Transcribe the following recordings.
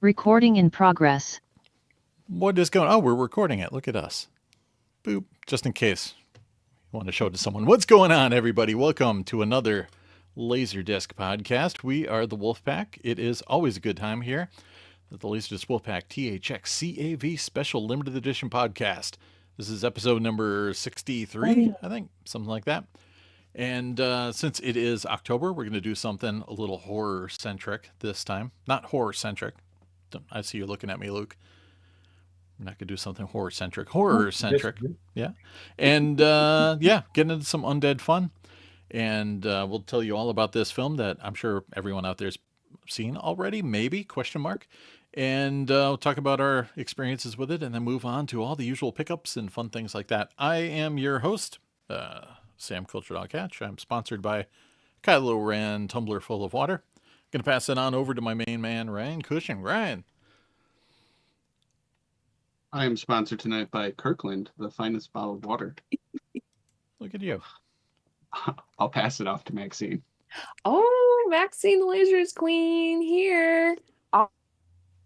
Recording in progress. What is going on? Oh, we're recording it. Look at us. Boop. Just in case you want to show it to someone. What's going on, everybody? Welcome to another LaserDisc podcast. We are the Wolfpack. It is always a good time here at the LaserDisc Wolfpack THX CAV Special Limited Edition podcast. This is episode number 63, I think, something like that. And since it is October, we're going to do something a little horror-centric this time. Not horror-centric. I see you looking at me, Luke. We're not going to do something horror-centric. Horror-centric. Yeah. And, getting into some undead fun. And we'll tell you all about this film that I'm sure everyone out there's seen already, maybe, question mark. And we'll talk about our experiences with it and then move on to all the usual pickups and fun things like that. I am your host, Sam Culture Dog Catch. I'm sponsored by Kylo Ren Tumbler Full of Water. Going to pass it on over to my main man, Ryan Cushing. Ryan. I am sponsored tonight by Kirkland, the finest bottled water. Look at you. I'll pass it off to Maxine. Oh, Maxine the Lasers Queen here.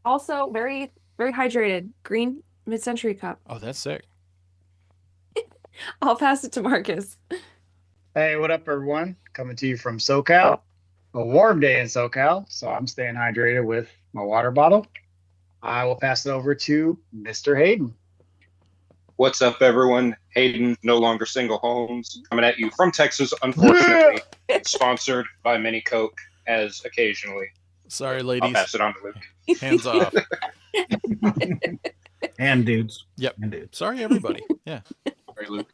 Also, very, very hydrated. Green mid-century cup. Oh, that's sick. I'll pass it to Marcus. Hey, what up, everyone? Coming to you from SoCal. A warm day in SoCal, so I'm staying hydrated with my water bottle. I will pass it over to Mr. Hayden. What's up, everyone? Hayden, no longer single homes, coming at you from Texas, unfortunately, sponsored by Mini Coke, as occasionally. Sorry, ladies. I'll pass it on to Luke. Hands off. And dudes. Yep. And dudes. Sorry, everybody. Yeah. Sorry, Luke.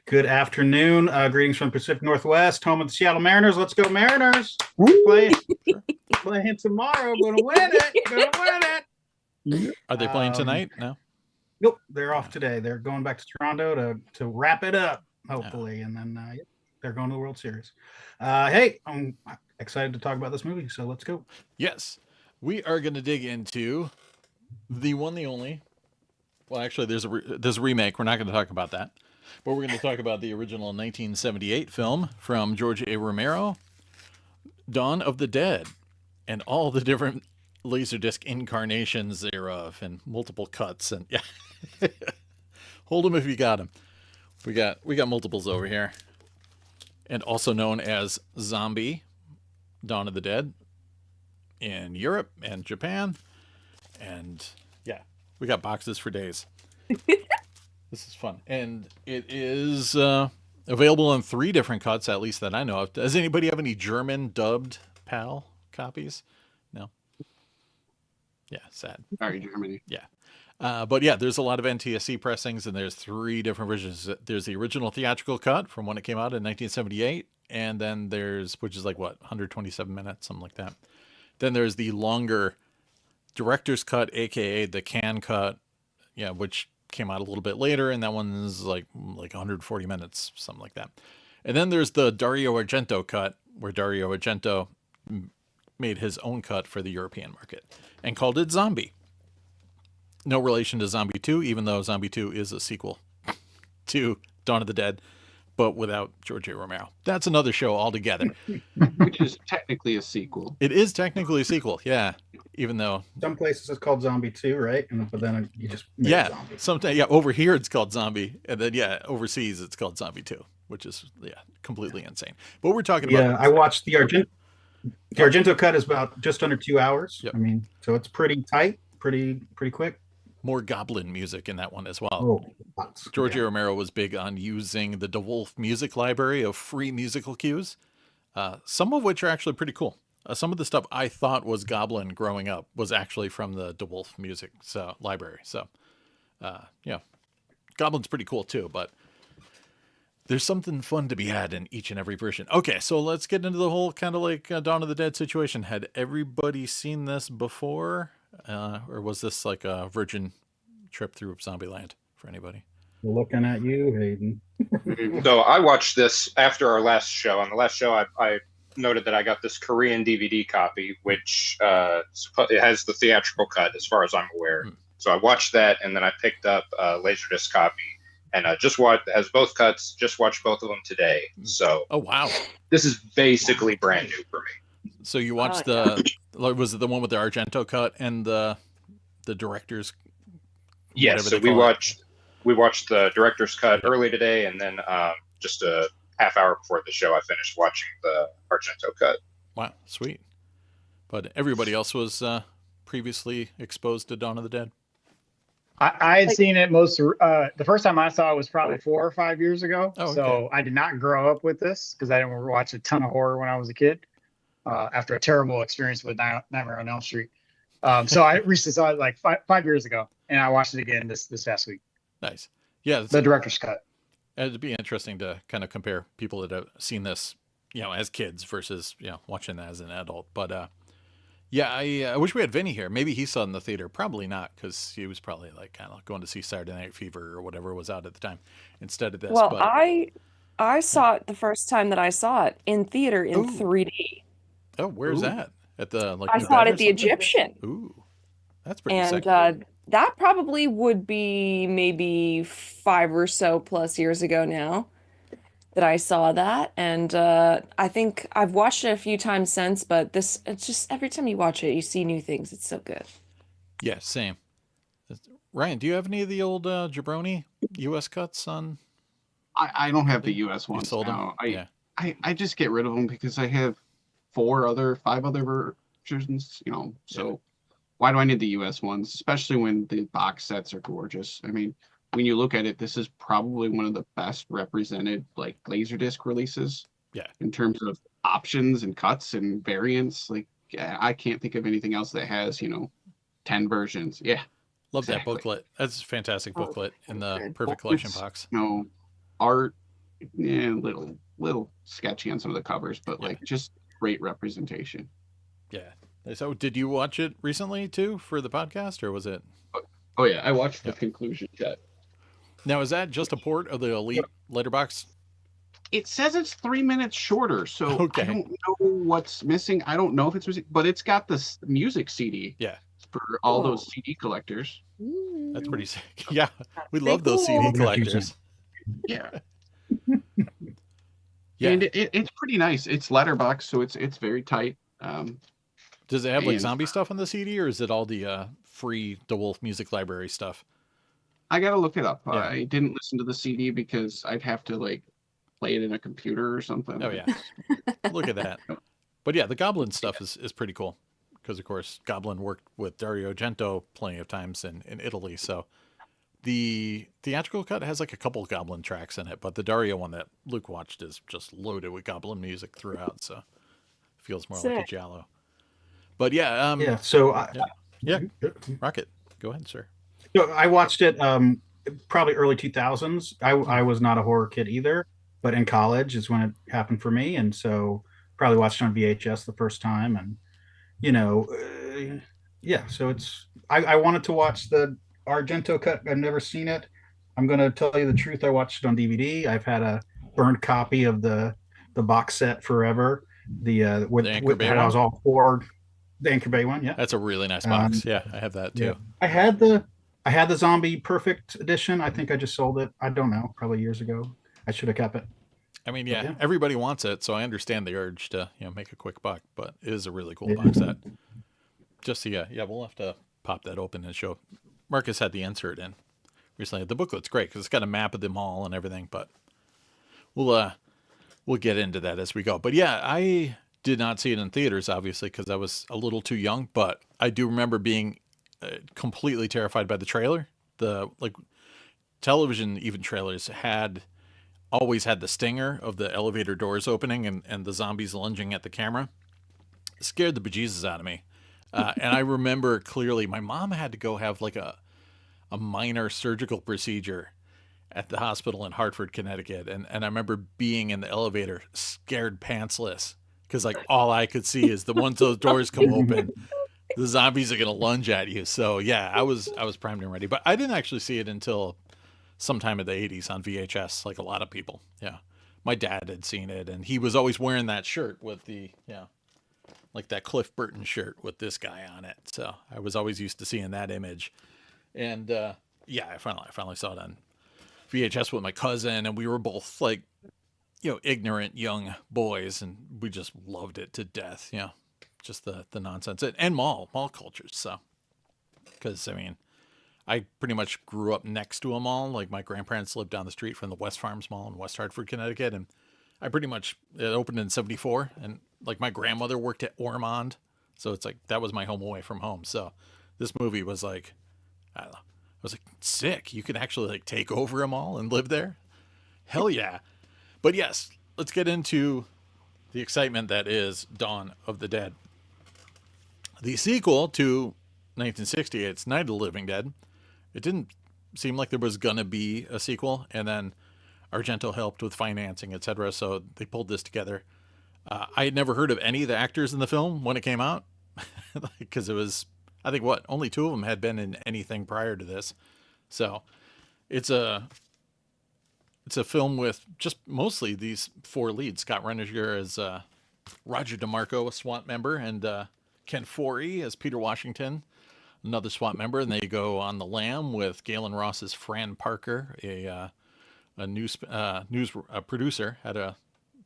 Good afternoon. Greetings from Pacific Northwest, home of the Seattle Mariners. Let's go, Mariners. Playing tomorrow. Gonna win it. Are they playing tonight? No? Nope. They're off today. They're going back to Toronto to wrap it up, hopefully. And then they're going to the World Series. Hey, I'm excited to talk about this movie, so let's go. Yes. We are going to dig into the one, the only. Well, actually, there's a remake. We're not going to talk about that. But we're going to talk about the original 1978 film from George A. Romero, Dawn of the Dead, and all the different LaserDisc incarnations thereof, and multiple cuts. And yeah, hold them if you got them. We got multiples over here, and also known as Zombie, Dawn of the Dead, in Europe and Japan, and yeah, we got boxes for days. This is fun, and it is available in 3 different cuts, at least that I know of. Does anybody have any German dubbed PAL copies? No. Yeah, sad. Sorry, Germany. Yeah. But yeah, there's a lot of NTSC pressings, and there's 3 different versions. There's the original theatrical cut from when it came out in 1978, and then there's, which is like, 127 minutes, something like that. Then there's the longer director's cut, aka the can cut, yeah, which came out a little bit later, and that one's like 140 minutes, something like that. And then there's the Dario Argento cut, where Dario Argento made his own cut for the European market and called it Zombie. No relation to Zombie 2, even though Zombie 2 is a sequel to Dawn of the Dead, but without George A. Romero. That's another show altogether. Which is technically a sequel. It is technically a sequel, yeah. Even though Some places it's called Zombie 2, right? But then you just make Zombie. Over here it's called Zombie, and then overseas it's called Zombie 2, which is completely insane. But we're talking about. Yeah, I watched the Argento. The Argento cut is about just under 2 hours. Yep. I mean, so it's pretty tight, pretty quick. More goblin music in that one as well. Oh, lots. George A. Romero was big on using the DeWolf music library of free musical cues, some of which are actually pretty cool. Some of the stuff I thought was goblin growing up was actually from the DeWolf music library. So, goblin's pretty cool too, but there's something fun to be had in each and every version. Okay, so let's get into the whole kind of like Dawn of the Dead situation. Had everybody seen this before? Or was this like a virgin trip through Zombieland for anybody? Looking at you, Hayden. So I watched this after our last show. On the last show, I noted that I got this Korean DVD copy, which it has the theatrical cut, as far as I'm aware. So I watched that, and then I picked up a LaserDisc copy, and just has both cuts. Just watched both of them today. So, oh wow, this is basically brand new for me. So you watched was it the one with the Argento cut and the director's? Yes, whatever so they call it? we watched the director's cut early today, and then just a half hour before the show, I finished watching the Argento cut. Wow, sweet. But everybody else was previously exposed to Dawn of the Dead. I had seen it the first time I saw it was probably 4 or 5 years ago. Oh, okay. So I did not grow up with this because I didn't watch a ton of horror when I was a kid. After a terrible experience with Nightmare on Elm Street. So I recently saw it like 5 years ago, and I watched it again this past week. Nice. Yeah. The director's cut. It'd be interesting to kind of compare people that have seen this, as kids versus, watching that as an adult. But yeah, I wish we had Vinny here. Maybe he saw it in the theater. Probably not, because he was probably like kind of going to see Saturday Night Fever or whatever was out at the time instead of this. Well, but, I saw it the first time that I saw it in theater in 3D. Oh, where's Ooh. that? At the I saw it at the Egyptian. Ooh, that's pretty And sick. that probably would be maybe 5 or so plus years ago now that I saw that. And I think I've watched it a few times since, but it's just every time you watch it, you see new things. It's so good. Yeah, same. Ryan, do you have any of the old Jabroni US cuts on? I don't have the US You ones sold them? now. Yeah. I just get rid of them because I have 5 other versions, so Yeah. why do I need the US ones, especially when the box sets are gorgeous? I mean, when you look at it, this is probably one of the best represented like LaserDisc releases. Yeah. In terms of options and cuts and variants, like I can't think of anything else that has, 10 versions. Yeah. Love that Exactly. booklet. That's a fantastic Oh, booklet in the good. perfect collection It's, box. Art, yeah, little sketchy on some of the covers, but Yeah. like just great representation. Yeah. So did you watch it recently too for the podcast, or was it? Oh yeah, I watched the Yeah. conclusion cut. Now, is that just a port of the Elite letterbox? It says it's 3 minutes shorter, so Okay. I don't know what's missing. I don't know if it's music, but it's got this music CD Yeah. for all Cool. those CD collectors. That's Mm. pretty sick. Yeah. We Pretty love those cool. CD collectors. Yeah, Yeah. and it's pretty nice. It's letterbox, so it's very tight. Does it have like and- zombie stuff on the CD, or is it all the free DeWolf Music Library stuff? I gotta look it up. Yeah. I didn't listen to the CD because I'd have to like play it in a computer or something. Oh yeah. Look at that. But yeah, the Goblin stuff is pretty cool. Because of course Goblin worked with Dario Argento plenty of times in Italy. So the theatrical cut has like a couple Goblin tracks in it, but the Dario one that Luke watched is just loaded with Goblin music throughout. So it feels more like a Sick. Giallo. But yeah, Yeah, so yeah. Rocket, go ahead, sir. so I watched it probably early 2000s. I was not a horror kid either, but in college is when it happened for me, and so probably watched it on VHS the first time, and yeah. So I wanted to watch the Argento cut. I've never seen it. I'm going to tell you the truth. I watched it on DVD. I've had a burned copy of the box set forever. With Anchor Bay that I was all for the Anchor Bay one. Yeah. That's a really nice box. Yeah, I have that too. Yeah. I had the Zombie Perfect edition. I think I just sold it. I don't know, probably years ago. I should have kept it. I mean, yeah, Yeah. everybody wants it, so I understand the urge to make a quick buck, but it is a really cool Yeah. box set. Just yeah, we'll have to pop that open and show. Marcus had the insert in recently. The booklet's great because it's got a map of them all and everything, but we'll get into that as we go. But yeah, I did not see it in theaters, obviously, because I was a little too young. But I do remember being completely terrified by the trailer. The television even trailers always had the stinger of the elevator doors opening and the zombies lunging at the camera. It scared the bejesus out of me. And I remember clearly my mom had to go have like a minor surgical procedure at the hospital in Hartford, Connecticut. And I remember being in the elevator scared pantsless because like all I could see is the once those doors come open, the zombies are going to lunge at you. So yeah, I was primed and ready, but I didn't actually see it until sometime in the 80s on VHS, like a lot of people. Yeah. My dad had seen it and he was always wearing that shirt with like that Cliff Burton shirt with this guy on it. So I was always used to seeing that image. And yeah, I finally saw it on VHS with my cousin, and we were both like, ignorant young boys, and we just loved it to death. Just the nonsense and mall cultures. So, because I pretty much grew up next to a mall. Like my grandparents lived down the street from the West Farms Mall in West Hartford, Connecticut, and I pretty much it opened in '74, and like my grandmother worked at Ormond, so it's like that was my home away from home. So this movie was like, I don't know, I was like sick. You could actually like take over a mall and live there. Hell yeah! But yes, let's get into the excitement that is Dawn of the Dead, the sequel to 1968's Night of the Living Dead. It didn't seem like there was gonna be a sequel, and then Argento helped with financing, etc. So they pulled this together. I had never heard of any of the actors in the film when it came out, because it was, I think, only 2 of them had been in anything prior to this. So it's a film with just mostly these 4 leads. Scott Reiniger as Roger DeMarco, a SWAT member, and Ken Foree as Peter Washington, another SWAT member. And they go on the lam with Galen Ross's Fran Parker, a news producer at a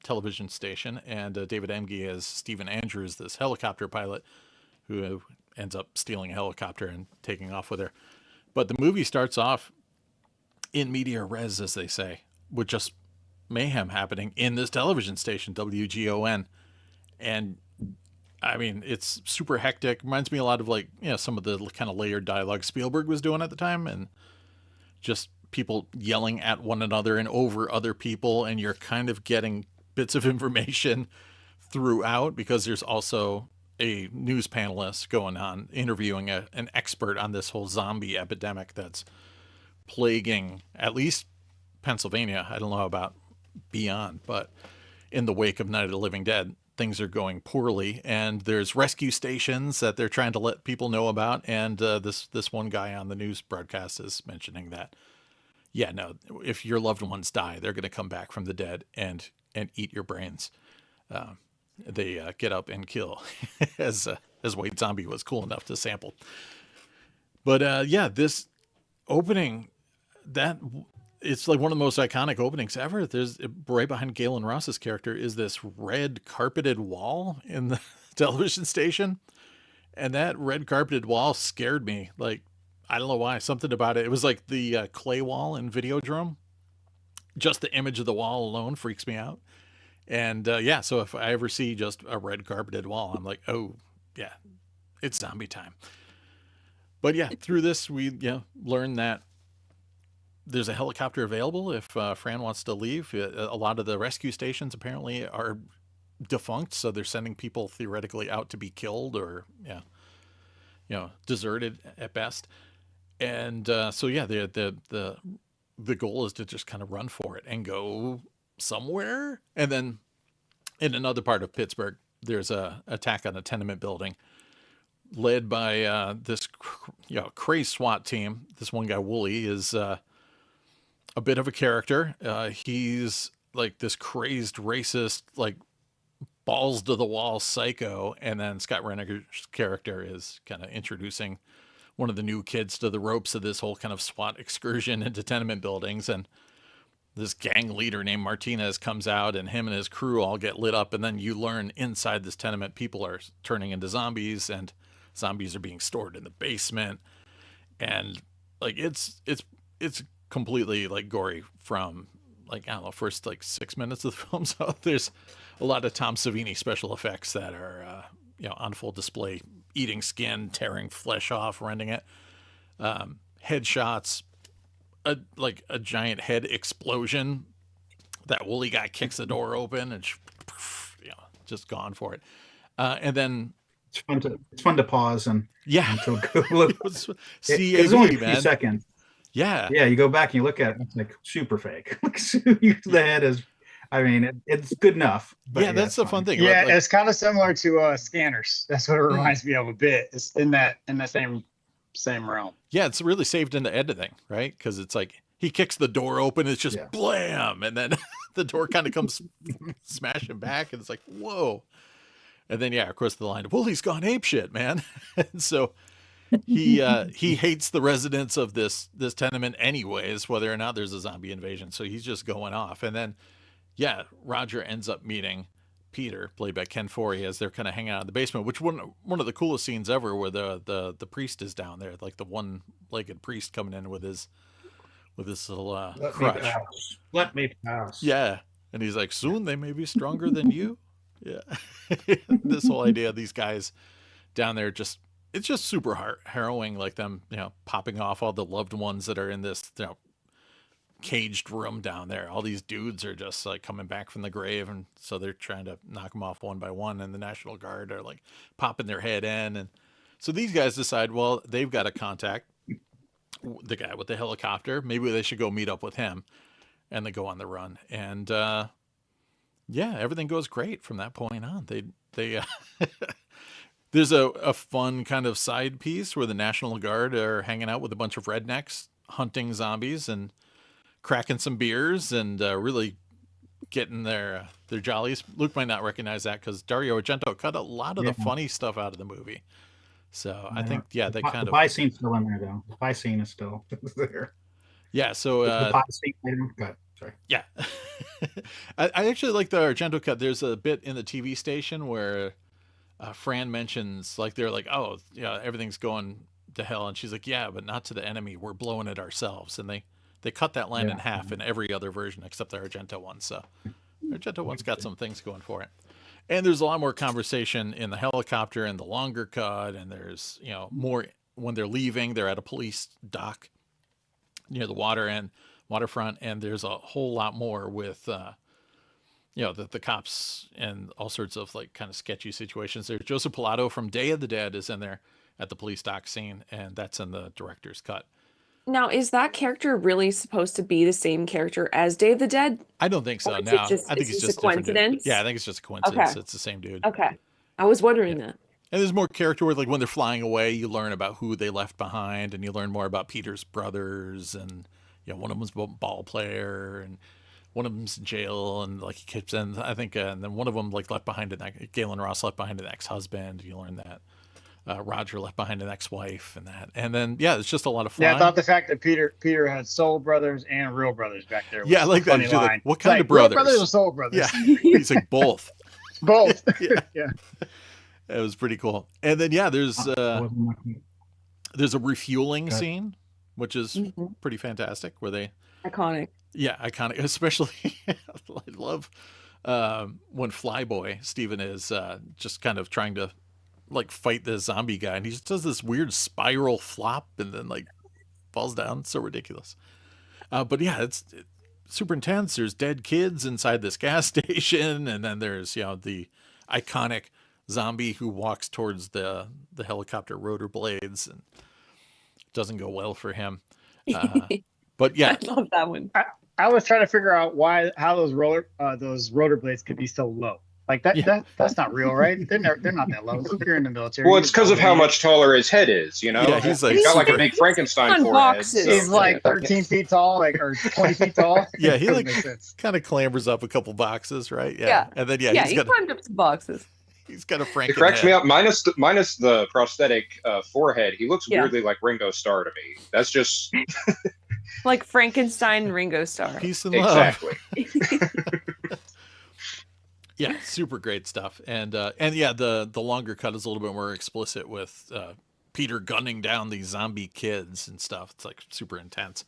television station, and David Emge as Stephen Andrews, this helicopter pilot who ends up stealing a helicopter and taking off with her. But the movie starts off in media res, as they say, with just mayhem happening in this television station, WGON. And it's super hectic. Reminds me a lot of some of the kind of layered dialogue Spielberg was doing at the time, and just people yelling at one another and over other people, and you're kind of getting bits of information throughout, because there's also a news panelist going on interviewing an expert on this whole zombie epidemic that's plaguing at least Pennsylvania. I don't know about beyond, but in the wake of Night of the Living Dead, things are going poorly, and there's rescue stations that they're trying to let people know about. And this one guy on the news broadcast is mentioning that, yeah, no, if your loved ones die, they're going to come back from the dead and eat your brains. They get up and kill, as White Zombie was cool enough to sample. But this opening, it's like one of the most iconic openings ever. There's right behind Galen Ross's character is this red carpeted wall in the television station, and that red carpeted wall scared me. Like, I don't know why. Something about it. It was like the clay wall in Videodrome. Just the image of the wall alone freaks me out. And so if I ever see just a red carpeted wall, I'm like, oh yeah, it's zombie time. But yeah, through this we learn that there's a helicopter available if Fran wants to leave. A lot of the rescue stations apparently are defunct, so they're sending people theoretically out to be killed or deserted at best. And the goal is to just kind of run for it and go somewhere. And then in another part of Pittsburgh, there's a attack on a tenement building led by this crazed SWAT team. This one guy, Wooly, is a bit of a character. He's like this crazed racist, like balls to the wall psycho. And then Scott Reiniger's character is kind of introducing one of the new kids to the ropes of this whole kind of SWAT excursion into tenement buildings. And this gang leader named Martinez comes out, and him and his crew all get lit up. And then you learn inside this tenement, people are turning into zombies, and zombies are being stored in the basement. And like, it's completely like gory from like, I don't know, first like 6 minutes of the film. So there's a lot of Tom Savini special effects that are, on full display, eating skin, tearing flesh off, rending it. Headshots, a giant head explosion. That woolly guy kicks the door open and just gone for it. And then it's fun to pause and until see it's only a few seconds. Yeah, you go back and you look at it, it's like super fake. The head is, it's good enough. But that's the fun thing. Yeah, it's kind of similar to Scanners. That's what it reminds me of a bit. It's in that same realm. Yeah, it's really saved into editing, right? Because it's like he kicks the door open, it's just blam, and then the door kind of comes smashing back, and it's like, whoa. And then of course the line, well, he's gone apeshit, man. And so he hates the residents of this tenement anyways, whether or not there's a zombie invasion. So he's just going off. And then yeah, Roger ends up meeting Peter, played by Ken Foree, as they're kind of hanging out in the basement, which one of the coolest scenes ever, where the priest is down there, like the one-legged priest coming in with his little crutch. Let me pass. Yeah, and he's like, soon they may be stronger than you. Yeah, this whole idea of these guys down there, it's just super harrowing, like them, popping off all the loved ones that are in this, caged room down there. All these dudes are just like coming back from the grave, and so they're trying to knock them off one by one, and the National Guard are like popping their head in. And so these guys decide, well, they've got to contact the guy with the helicopter. Maybe they should go meet up with him, and they go on the run. And yeah, everything goes great from that point on. They there's a fun kind of side piece where the National Guard are hanging out with a bunch of rednecks hunting zombies and cracking some beers and really getting their jollies. Luke might not recognize that because Dario Argento cut a lot of the funny stuff out of the movie. So I think, they kind of... The pie scene's still in there, though. The pie scene is still there. Yeah, so... the pie scene, go ahead. Sorry. Yeah. I actually like the Argento cut. There's a bit in the TV station where Fran mentions, like, they're like, oh, yeah, everything's going to hell. And she's like, yeah, but not to the enemy. We're blowing it ourselves. And they cut that line in half in every other version except the Argento one. So Argento one's got some things going for it. And there's a lot more conversation in the helicopter and the longer cut. And there's, more when they're leaving. They're at a police dock near the waterfront. And there's a whole lot more with, the cops and all sorts of like kind of sketchy situations. There's Joseph Pilato from Day of the Dead is in there at the police dock scene. And that's in the director's cut. Now, is that character really supposed to be the same character as Day of the Dead? I don't think so. I think it's just a coincidence. Yeah, I think it's just a coincidence. Okay. It's the same dude. Okay. I was wondering that. And there's more character where, like, when they're flying away, you learn about who they left behind, and you learn more about Peter's brothers, and one of them's a ball player, and one of them's in jail, and like he keeps in, I think, and then one of them like left behind Galen Ross left behind an ex-husband. You learn that. Roger left behind an ex-wife and then it's just a lot of fun. Yeah, I thought the fact that Peter had soul brothers and real brothers back there. Yeah, I like that. Funny line. Like, what kind of brothers? Real brothers or soul brothers? Yeah, he's like both. Both. Yeah. It was pretty cool. And then there's a refueling scene, which is pretty fantastic. Where they iconic. Yeah, iconic. Especially, I love when Flyboy Steven is just kind of trying to like fight the zombie guy, and he just does this weird spiral flop and then like falls down. So ridiculous. But yeah, it's super intense. There's dead kids inside this gas station, and then there's the iconic zombie who walks towards the helicopter rotor blades, and it doesn't go well for him. But yeah, I love that one. I was trying to figure out how those rotor blades could be so low. Like that's not real, right? They're not that low. If you're in the military. Well, it's because of how much taller his head is, Yeah, he's got like a big Frankenstein forehead. He's like 13 feet tall, or 20 feet tall. Yeah, he like kind of clambers up a couple boxes, right? Yeah. And then he climbed up some boxes. He's got a Frankenstein. It cracks me up. Minus the prosthetic forehead, he looks weirdly like Ringo Starr to me. That's just like Frankenstein Ringo Starr. Peace and love. Exactly. Yeah, super great stuff. And the longer cut is a little bit more explicit with Peter gunning down these zombie kids and stuff. It's like super intense.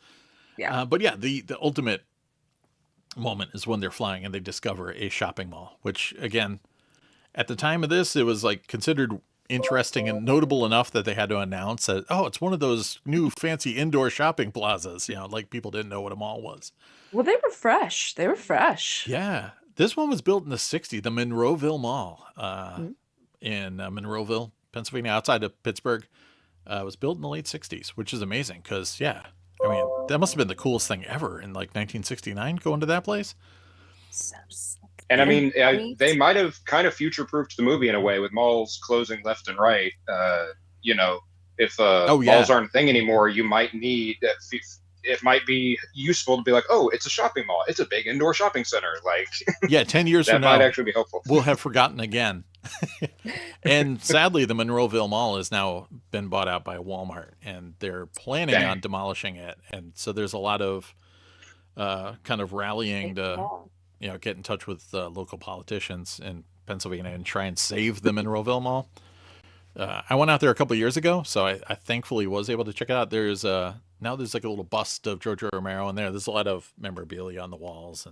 Yeah. But yeah, the ultimate moment is when they're flying and they discover a shopping mall, which again, at the time of this, it was like considered interesting and notable enough that they had to announce that, it's one of those new fancy indoor shopping plazas, like people didn't know what a mall was. Well, they were fresh. Yeah. This one was built in the 60s, the Monroeville Mall in Monroeville, Pennsylvania, outside of Pittsburgh. It was built in the late 60s, which is amazing because, that must have been the coolest thing ever in like 1969, going to that place. And I mean, they might have kind of future-proofed the movie in a way with malls closing left and right. If malls aren't a thing anymore, you might need it might be useful to be like, it's a shopping mall. It's a big indoor shopping center. Like, 10 years from now, that might actually be helpful. We'll have forgotten again. And sadly, the Monroeville Mall has now been bought out by Walmart, and they're planning on demolishing it. And so there's a lot of kind of rallying to get in touch with local politicians in Pennsylvania and try and save the Monroeville Mall. I went out there a couple years ago, so I thankfully was able to check it out. There's now there's like a little bust of George Romero in there. There's a lot of memorabilia on the walls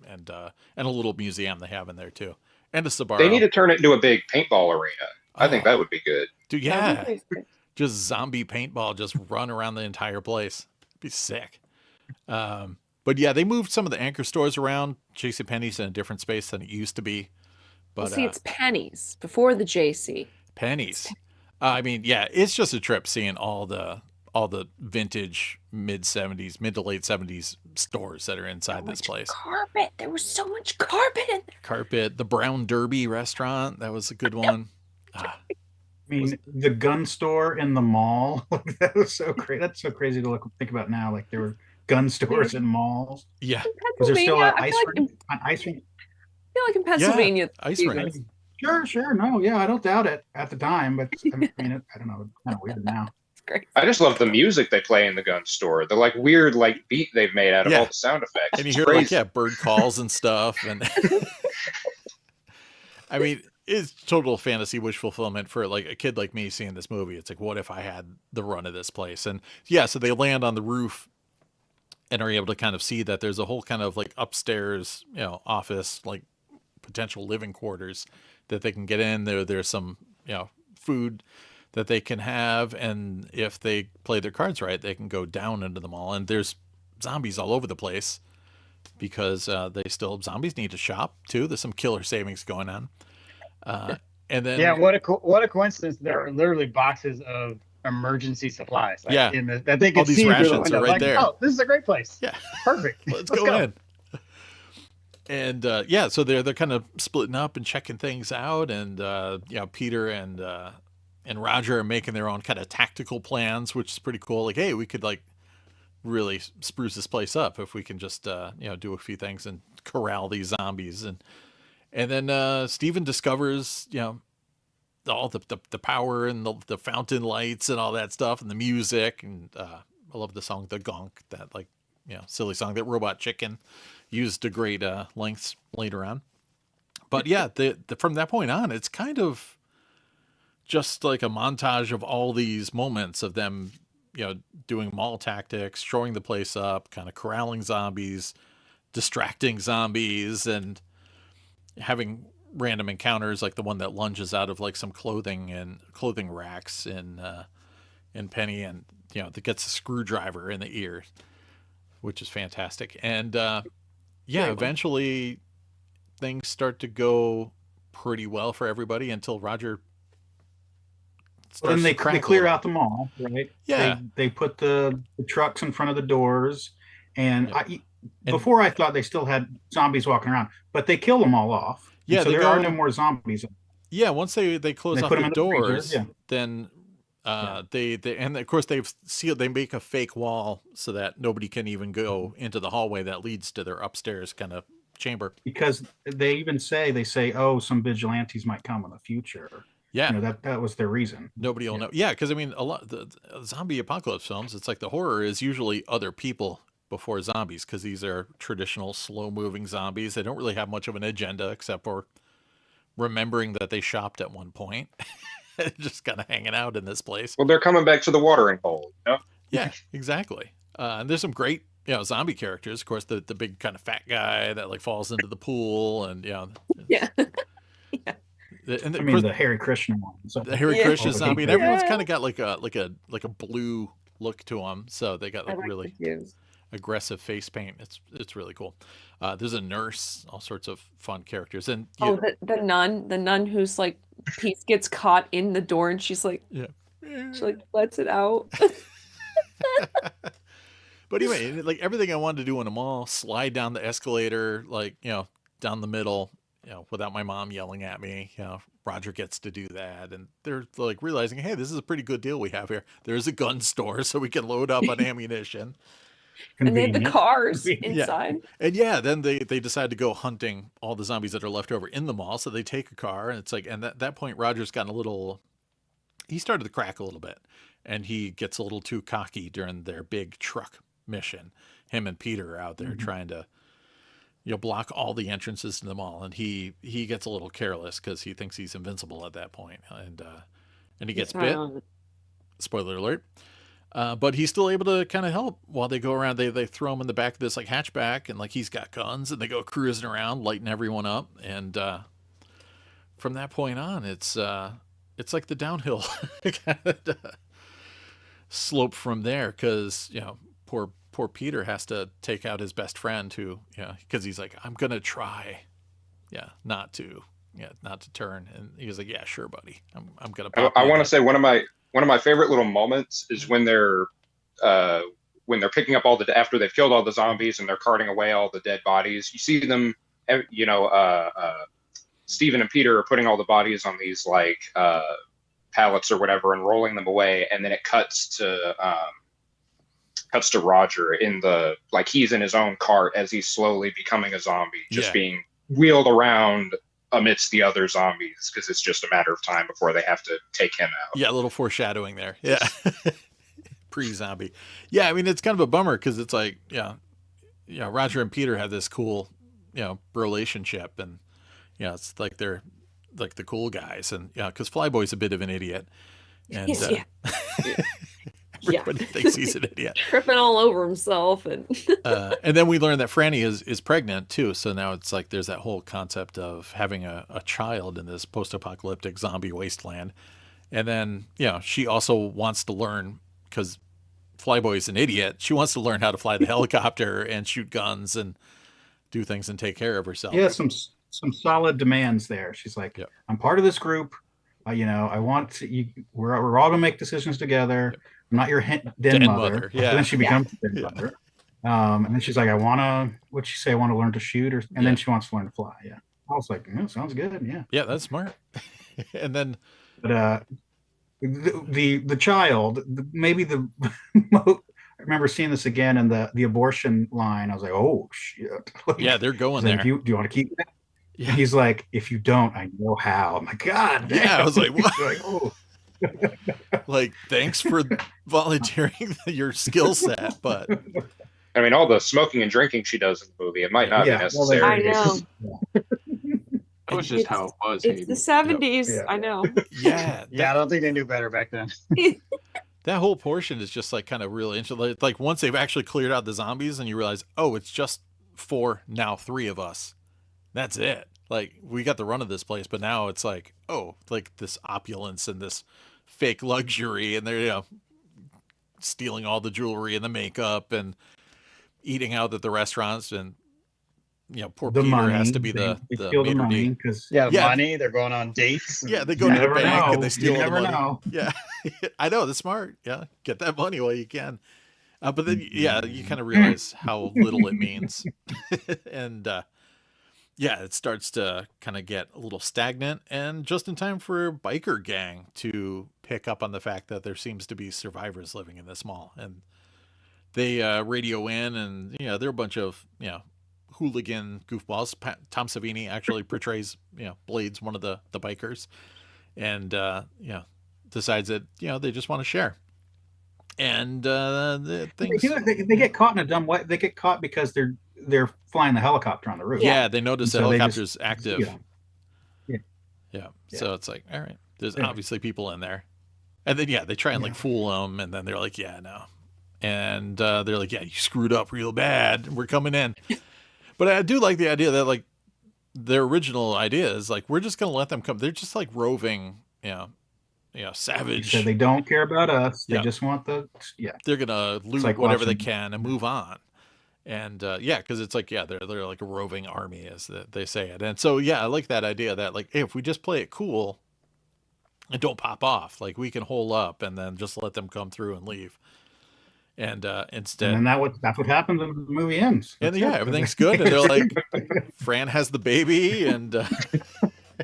and a little museum they have in there too, and a Sbarro. They need to turn it into a big paintball arena. I think Oh. that would be good. Dude, That'd yeah, be pretty sick. just zombie paintball, just run around the entire place. It'd be sick. But yeah, they moved some of the anchor stores around. JCPenney's in a different space than it used to be. But Well, see, it's pennies before the JC. pennies. I mean, yeah, it's just a trip seeing all the vintage mid to late 70s stores that are inside this place. Carpet. There was so much carpet in there. Carpet, the Brown Derby restaurant, that was a good one. Ah, I mean, the gun store in the mall, like, that was so crazy. That's so crazy to think about now. Like, there were gun stores in malls. yeah, Was there still Pennsylvania, an I ice feel like in, rink? An ice rink? I feel like in Pennsylvania, ice these rink. days, Sure. No, yeah, I don't doubt it at the time, but I mean, I don't know, it's kind of weird now. it's great. I just love the music they play in the gun store. The like weird like beat they've made out of Yeah. all the sound effects. And you It's hear crazy. like bird calls and stuff, and I mean, it's total fantasy wish fulfillment for like a kid like me seeing this movie. It's like, what if I had the run of this place? And yeah, so they land on the roof and are able to kind of see that there's a whole kind of like upstairs, office, like potential living quarters that they can get in. There's some, food that they can have, and if they play their cards right, they can go down into the mall. And there's zombies all over the place because zombies need to shop too. There's some killer savings going on. And then Yeah, what a coincidence! There are literally boxes of emergency supplies. Yeah. That they All can these see through the rations are window. right Like, there. oh, this is a great place. Yeah. Perfect. let's go in. And so they're kind of splitting up and checking things out, and Peter and Roger are making their own kind of tactical plans, which is pretty cool. Like, hey, we could like really spruce this place up if we can just do a few things and corral these zombies. And then Steven discovers all the power and the fountain lights and all that stuff and the music, and I love the song The Gonk, that silly song that Robot Chicken used to great lengths later on. But yeah, from that point on, it's kind of just like a montage of all these moments of them, doing mall tactics, shoring the place up, kind of corralling zombies, distracting zombies, and having random encounters like the one that lunges out of like some clothing racks in Penny, and that gets a screwdriver in the ear, which is fantastic. And eventually things start to go pretty well for everybody until Roger starts And they to crack a clear little. out the mall, right? Yeah. They put the trucks in front of the doors, and Yeah. Before I thought they still had zombies walking around, but they kill them all off. And Yeah, so they there are go- no more zombies. Yeah, once they close They off put 'em the in the freezer, doors, yeah. then Yeah. they and of course they've sealed. They make a fake wall so that nobody can even go into the hallway that leads to their upstairs kind of chamber. Because they say, oh, some vigilantes might come in the future. Yeah, That was their reason. nobody will Yeah. know. Yeah, because I mean, a lot the zombie apocalypse films, it's like the horror is usually other people before zombies, because these are traditional slow-moving zombies. They don't really have much of an agenda except for remembering that they shopped at one point, just kind of hanging out in this place. Well, they're coming back to the watering hole. Yeah, exactly. And there's some great, zombie characters. Of course, the big kind of fat guy that like falls into the pool, and Yeah. and I of mean, course, the Hare Krishna one. So, the Hare Yeah. Krishna Oh, zombie, and yeah. everyone's kind of got like a blue look to them. So they got I like like really the hues. aggressive face paint. It's really cool. There's a nurse, all sorts of fun characters, and Oh, the nun whose like piece gets caught in the door, and she's like, yeah. she like lets it out. But anyway, like everything I wanted to do in a mall, slide down the escalator, like, down the middle, without my mom yelling at me, Roger gets to do that. And they're like realizing, hey, this is a pretty good deal we have here. There's a gun store so we can load up on ammunition. And they had the convenient. cars Convenient. inside. And yeah, then they decide to go hunting all the zombies that are left over in the mall. So they take a car, and it's like, and at that point, Roger's gotten he started to crack a little bit, and he gets a little too cocky during their big truck mission. Him and Peter are out there trying to block all the entrances to the mall, and he gets a little careless because he thinks he's invincible at that point, and he gets bit. Spoiler alert. But he's still able to kind of help while they go around. They throw him in the back of this like hatchback, and like he's got guns, and they go cruising around, lighting everyone up. And from that point on, it's like the downhill kind of slope from there, because poor Peter has to take out his best friend, who because he's like, I'm gonna try, not to turn, and he was like, yeah, sure, buddy, I'm gonna. I want to say one of my favorite little moments is when they're picking up after they've killed all the zombies and they're carting away all the dead bodies. You see them, Steven and Peter are putting all the bodies on these like pallets or whatever and rolling them away, and then it cuts to Roger he's in his own cart as he's slowly becoming a zombie, just being wheeled around amidst the other zombies, because it's just a matter of time before they have to take him out. Yeah, a little foreshadowing there. Yeah. Pre-zombie. Yeah, I mean, it's kind of a bummer because it's like, Roger and Peter have this cool, relationship, and it's like they're like the cool guys, and because Flyboy's a bit of an idiot, and everybody thinks he's an idiot, tripping all over himself, and then we learn that Franny is pregnant too. So now it's like there's that whole concept of having a child in this post-apocalyptic zombie wasteland, and then she also wants to learn, because Flyboy's an idiot. She wants to learn how to fly the helicopter and shoot guns and do things and take care of herself. Yeah, some solid demands there. She's like, I'm part of this group. I want to. We're all gonna make decisions together. I'm not your den mother. Yeah. And then she becomes the den mother. And then she's like, I want to. What'd she say? I want to learn to shoot, and then she wants to learn to fly. Yeah. I was like, sounds good. Yeah. Yeah, that's smart. And then, but the child, maybe I remember seeing this again in the abortion line. I was like, oh shit. Yeah, they're going there. Like, do you want to keep it? Yeah. He's like, if you don't, I know how. I'm like, God damn. Yeah, I was like, what? Like, oh. Like, thanks for volunteering your skill set, but I mean, all the smoking and drinking she does in the movie, it might not be necessary. I know. That was just how it was. It's the 70s. Yep. I know. Yeah. I don't think they knew better back then. That whole portion is just like kind of really interesting. Like once they've actually cleared out the zombies and you realize, oh, it's just 4, now 3 of us. That's it. Like, we got the run of this place, but now it's like, oh, like this opulence and this fake luxury, and they're stealing all the jewelry and the makeup and eating out at the restaurants, and poor the Peter money, has to be the money, because money. They're going on dates. Yeah, they go to the bank and they steal all the money. Know. Yeah, I know, that's smart. Yeah, get that money while you can. But then, you kind of realize how little it means, and it starts to kind of get a little stagnant, and just in time for a biker gang to pick up on the fact that there seems to be survivors living in this mall, and they radio in, and they're a bunch of hooligan goofballs. Tom Savini actually portrays Blades, one of the bikers, and decides that they just want to share. And the things they get caught in a dumb way. They get caught because they're flying the helicopter on the roof. Yeah, they notice the helicopter's active. Yeah. So it's like, all right, there's obviously people in there, and then they try and like fool them, and then they're like, yeah, no, and they're like, yeah, you screwed up real bad. We're coming in. But I do like the idea that like their original idea is like, we're just gonna let them come. They're just like roving, savage. So they don't care about us. They just want They're gonna loot like whatever they can and move on. And because it's like they're like a roving army, as they say it. And so I like that idea that like, hey, if we just play it cool and don't pop off, like we can hole up and then just let them come through and leave. And instead, and that's what happens when the movie ends. And everything's good, and they're like, Fran has the baby, and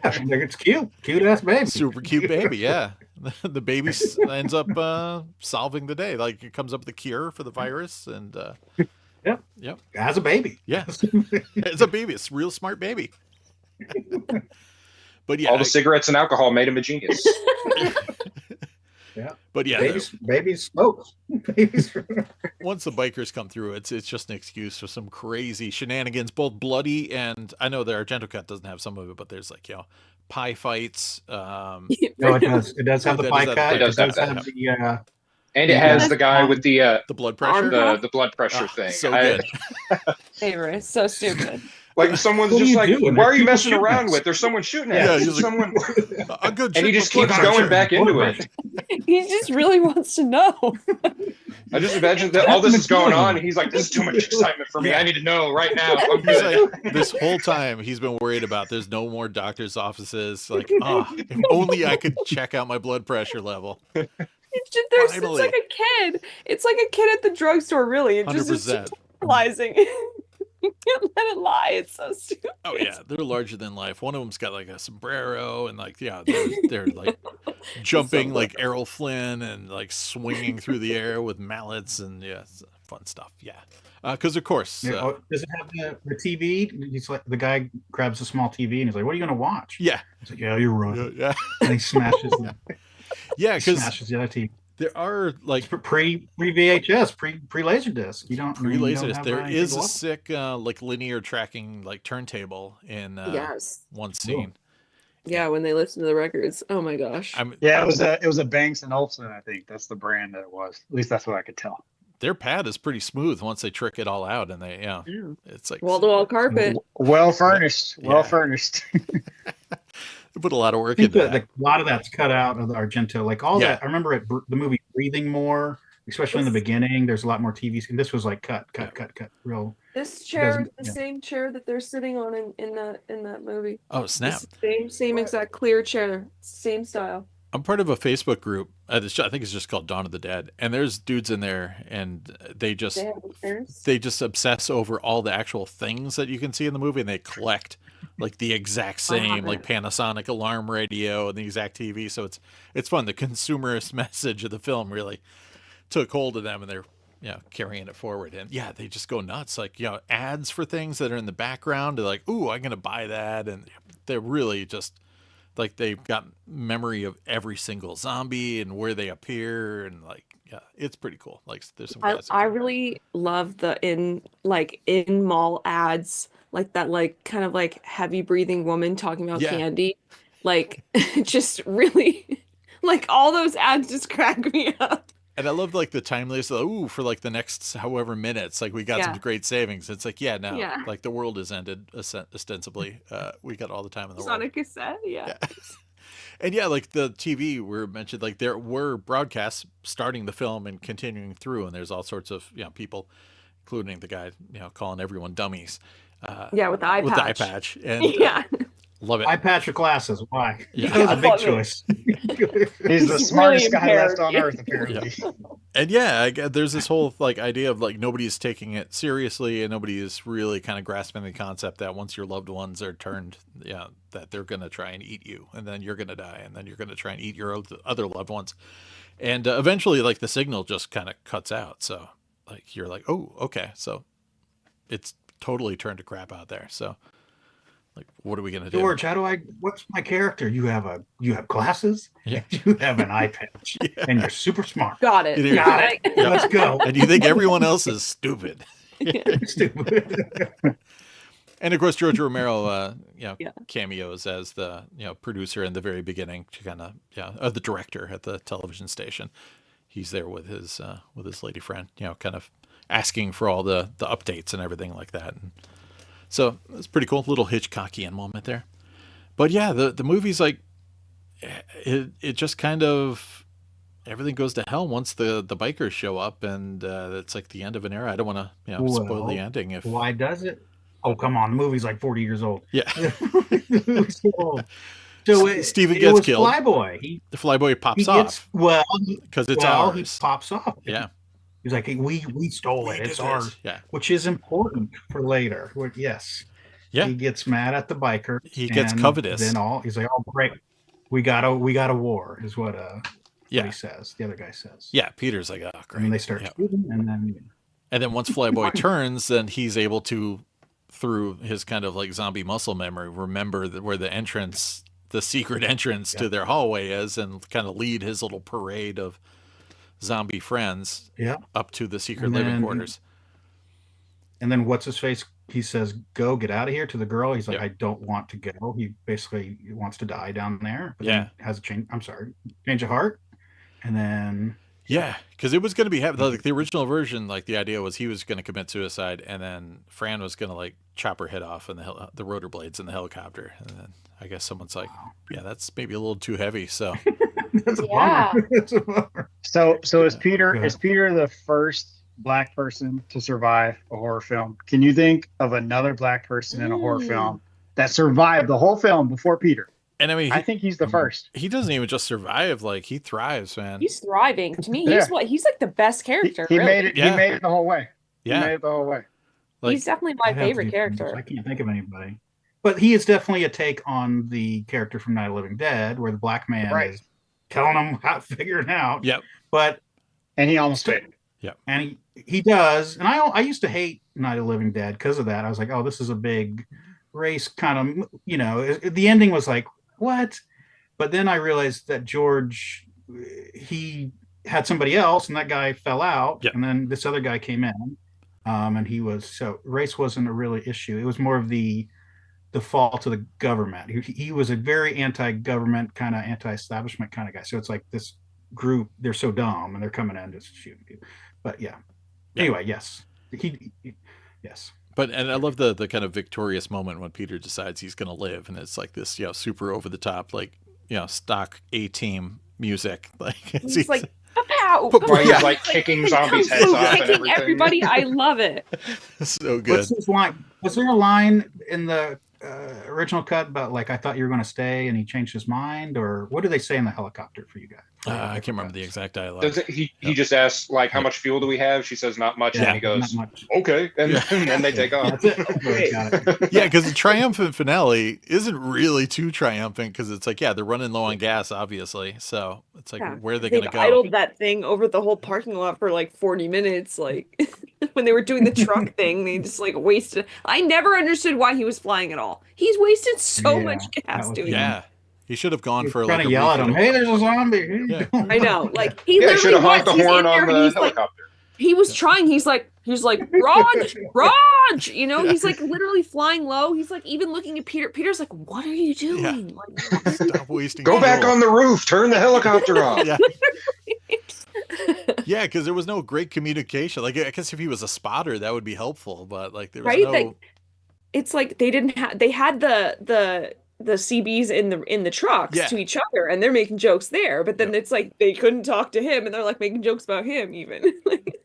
it's cute ass baby, super cute baby. Yeah, the baby ends up solving the day. Like, it comes up with a cure for the virus, and yep, as a baby. Yeah, it's a baby. It's a real smart baby. But all the cigarettes and alcohol made him a genius. Yeah. But yeah, baby smokes. Babies. once the bikers come through, it's just an excuse for some crazy shenanigans, both bloody and I know the Argento cut doesn't have some of it, but there's like pie fights. No, it does. It does have the pie cut. It does have the and it has the guy with the blood pressure, the blood pressure thing. So good. Favorite, so stupid. Like someone's just like, why are you messing around with? There's someone shooting at you. He's Someone, a good, and he just keeps going back into it. He just really wants to know. I just imagine that all this is going on. And he's like, this is too much excitement for me. I need to know right now. I'm good. Like, this whole time he's been worried about there's no more doctor's offices. Like, if only I could check out my blood pressure level. It's like a kid. It's like a kid at the drugstore, really. It just 100%. realizing. You can't let it lie. It's so stupid. Oh yeah, they're larger than life. One of them's got like a sombrero and like they're like jumping like Errol Flynn and like swinging through the air with mallets and it's fun stuff. Yeah, because of course. does it have the TV? He's like the guy grabs a small TV and he's like, "What are you gonna watch?" Yeah. He's like, "Yeah, you're right." Yeah. And he smashes. Because smashes the other TV. There are like pre VHS, pre LaserDisc. You don't pre LaserDisc. There is a sick like linear tracking like turntable in one scene. Yeah, when they listen to the records. Oh my gosh. It was a Banks and Olufsen, I think. That's the brand that it was. At least that's what I could tell. Their pad is pretty smooth once they trick it all out, and it's like wall-to-wall carpet. Well furnished. Well furnished. They put a lot of work into that. A lot of that's cut out of the Argento. Like all that, I remember the movie Breathing More, especially in the beginning. There's a lot more TV. And this was like cut. Real. This chair is the same chair that they're sitting on in that movie. Oh snap! Same exact clear chair, same style. I'm part of a Facebook group. I think it's just called Dawn of the Dead, and there's dudes in there, and they just obsess over all the actual things that you can see in the movie, and they collect like the exact same like Panasonic alarm radio and the exact TV. So it's fun. The consumerist message of the film really took hold of them, and they're carrying it forward. And they just go nuts. Like ads for things that are in the background. They're like, "Ooh, I'm gonna buy that," and they're really just. Like they've got memory of every single zombie and where they appear, and it's pretty cool. Like there's some. I really love the in mall ads, like that, like kind of like heavy breathing woman talking about candy, like just really, like all those ads just crack me up. And I love like the timeless. For like the next however minutes, like we got some great savings. It's like like the world has ended ostensibly. We got all the time in the world. On a cassette, And like the TV were mentioned, like there were broadcasts starting the film and continuing through, and there's all sorts of people, including the guy calling everyone dummies. With the eye patch. With the eye patch, and love it. Eye patch or glasses? Why? Yeah. That was a big choice. He's the smartest guy left on earth, apparently. And there's this whole like idea of like nobody's taking it seriously, and nobody is really kind of grasping the concept that once your loved ones are turned, that they're gonna try and eat you, and then you're gonna die, and then you're gonna try and eat your other loved ones, and eventually like the signal just kind of cuts out. So like you're like, oh, okay, so it's totally turned to crap out there. So. Like, what are we gonna do? George, what's my character? You have glasses? Yeah. You have an eye patch. And you're super smart. Got it. Got it. Yeah. Let's go. And you think everyone else is stupid. Stupid. And of course George Romero cameos as the producer in the very beginning to kind of the director at the television station. He's there with his lady friend, kind of asking for all the updates and everything like that. And so it's pretty cool, little Hitchcockian moment there. But the movie's like, it just kind of, everything goes to hell once the bikers show up, and it's like the end of an era. I don't want to spoil the ending. Why does it? Oh, come on, the movie's like 40 years old. Yeah. So Steven gets killed. Flyboy. The Flyboy pops off. Because it's ours. He pops off. Yeah. He's like, we stole it. It's ours. Yeah. Which is important for later. Yes. Yeah. He gets mad at the biker. He gets covetous. Then he's like, oh great, we got a war, is what he says. The other guy says. Yeah. Peter's like, oh great. And they start shooting, and then once Flyboy turns, then he's able to, through his kind of like zombie muscle memory, remember where the entrance the secret entrance to their hallway is, and kind of lead his little parade of zombie friends up to the secret living quarters. And then what's his face? He says, "Go, get out of here," to the girl. He's like, "I don't want to go." He basically wants to die down there. But then has a change. I'm sorry, change of heart. And then because it was going to be like the original version. Like the idea was he was going to commit suicide, and then Fran was going to like chop her head off in the rotor blades in the helicopter. And then I guess someone's like, "Yeah, that's maybe a little too heavy." So that's a bummer. That's a bummer. So is Peter the first Black person to survive a horror film? Can you think of another Black person in a horror film that survived the whole film before Peter? And I mean, I think he's the first. He doesn't even just survive; like he thrives, man. He's thriving. To me, he's like the best character. He really. made it. He made it the whole way. Yeah, he made it the whole way. Like, he's definitely my favorite character. I can't think of anybody, but he is definitely a take on the character from Night of the Living Dead, where the black man is telling him how to figure it out. Yep. And he almost did. Yeah. And he does. And I used to hate Night of the Living Dead because of that. I was like, oh, this is a big race kind of, the ending was like, what? But then I realized that George, he had somebody else and that guy fell out. Yep. And then this other guy came in. And so race wasn't a really issue. It was more of the fault of the government. He was a very anti-government, kind of anti-establishment kind of guy. So it's like this group, they're so dumb and they're coming in just shooting people. But anyway, yes. Yes. But and I love the kind of victorious moment when Peter decides he's going to live, and it's like this, super over the top, like stock A-team music. Like he's like, pow, while he's like kicking zombies' heads off and everything. Everybody, I love it. So good. What's his line? Was there a line in the original cut about like, I thought you were going to stay, and he changed his mind, or what do they say in the helicopter for you guys? I can't remember the exact dialogue. He just asks like, how much fuel do we have? She says not much, and he goes, okay, and then they take off. Yeah, because the triumphant finale isn't really too triumphant, because it's like, they're running low on gas, obviously. So it's like, where are they going to go? Idled that thing over the whole parking lot for like 40 minutes, like when they were doing the truck thing. They just like wasted. I never understood why he was flying at all. He's wasted so much gas doing that. He should have gone for trying like to yell at him. Hey, there's a zombie. Yeah. I know. Like he should have honked the horn on the helicopter. Like, he was trying. He's like, Raj. He's like literally flying low. He's like even looking at Peter. Peter's like, what are you doing? Yeah. Like, stop wasting. Go back on the roof. Turn the helicopter off. Yeah, because there was no great communication. Like I guess if he was a spotter, that would be helpful. But like there was no. It's like they didn't have. They had the CBs in the trucks to each other, and they're making jokes there. But then it's like they couldn't talk to him, and they're like making jokes about him even.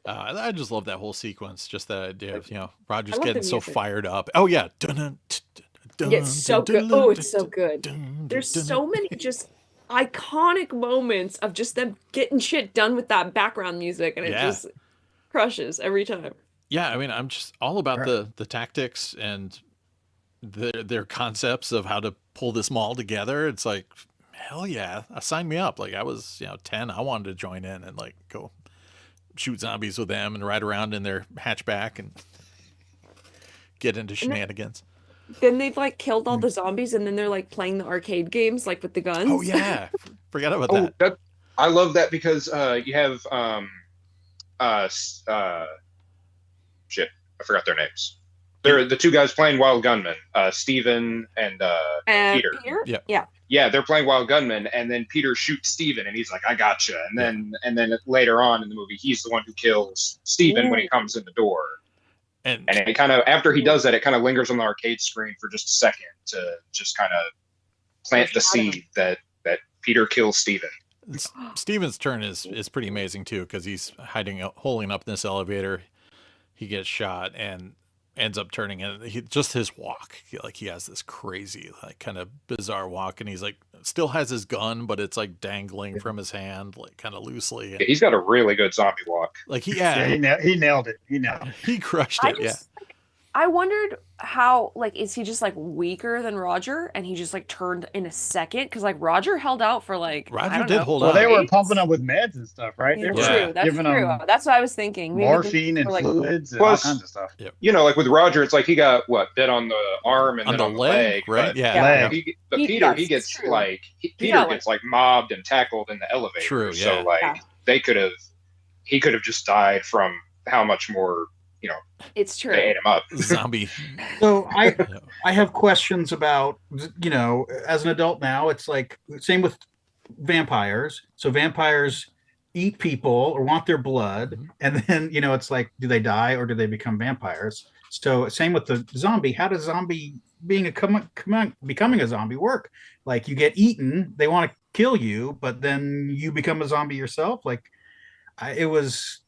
I just love that whole sequence. Just that idea of Roger's getting so fired up. Oh yeah, it's so good. Oh, it's so good. There's so many just iconic moments of just them getting shit done with that background music, and it just crushes every time. Yeah, I mean, I'm just all about the tactics and their concepts of how to pull this mall together. It's like, hell yeah, sign me up. Like I was 10, I wanted to join in and like go shoot zombies with them and ride around in their hatchback and get into shenanigans. Then they've like killed all the zombies, and then they're like playing the arcade games like with the guns. Oh yeah, forgot about that. I love that because you have shit, I forgot their names. They're the two guys playing Wild Gunman, Steven and Peter. Yeah, they're playing Wild Gunman, and then Peter shoots Steven, and he's like, I gotcha. And then later on in the movie, he's the one who kills Steven when he comes in the door. And it kind of, after he does that, it kind of lingers on the arcade screen for just a second to just kind of plant the seed that Peter kills Steven. Steven's turn is pretty amazing too, because he's holding up in this elevator. He gets shot and ends up turning in. Just his walk, like he has this crazy, like kind of bizarre walk, and he's like still has his gun, but it's like dangling from his hand, like kind of loosely. Yeah, he's got a really good zombie walk. Like he nailed it. He crushed it. I wondered how, like, is he just like weaker than Roger and he just like turned in a second? Because like Roger held out for like, I Roger don't did know, hold Well, on. they were days? pumping them with meds and stuff, right? They Yeah, were Yeah. true. That's giving true. them That's what I was thinking. Maybe morphine and for, like, fluids and all Plus- kinds of stuff. You know, like with Roger, it's like he got bit on the arm and On then the on the leg, right? but, Yeah. Leg. Peter, he Yes, gets true. like He Peter got, gets like mobbed and tackled in the elevator. True, So yeah. like Yeah. he could have just died from how much more It's true. they ate him up. Zombie. So Yeah. I have questions about, as an adult now, it's like same with vampires. So vampires eat people or want their blood, Mhm. and then it's like, do they die or do they become vampires? So same with the zombie. How does zombie becoming a zombie work? Like you get eaten, they want to kill you, but then you become a zombie yourself. Like I was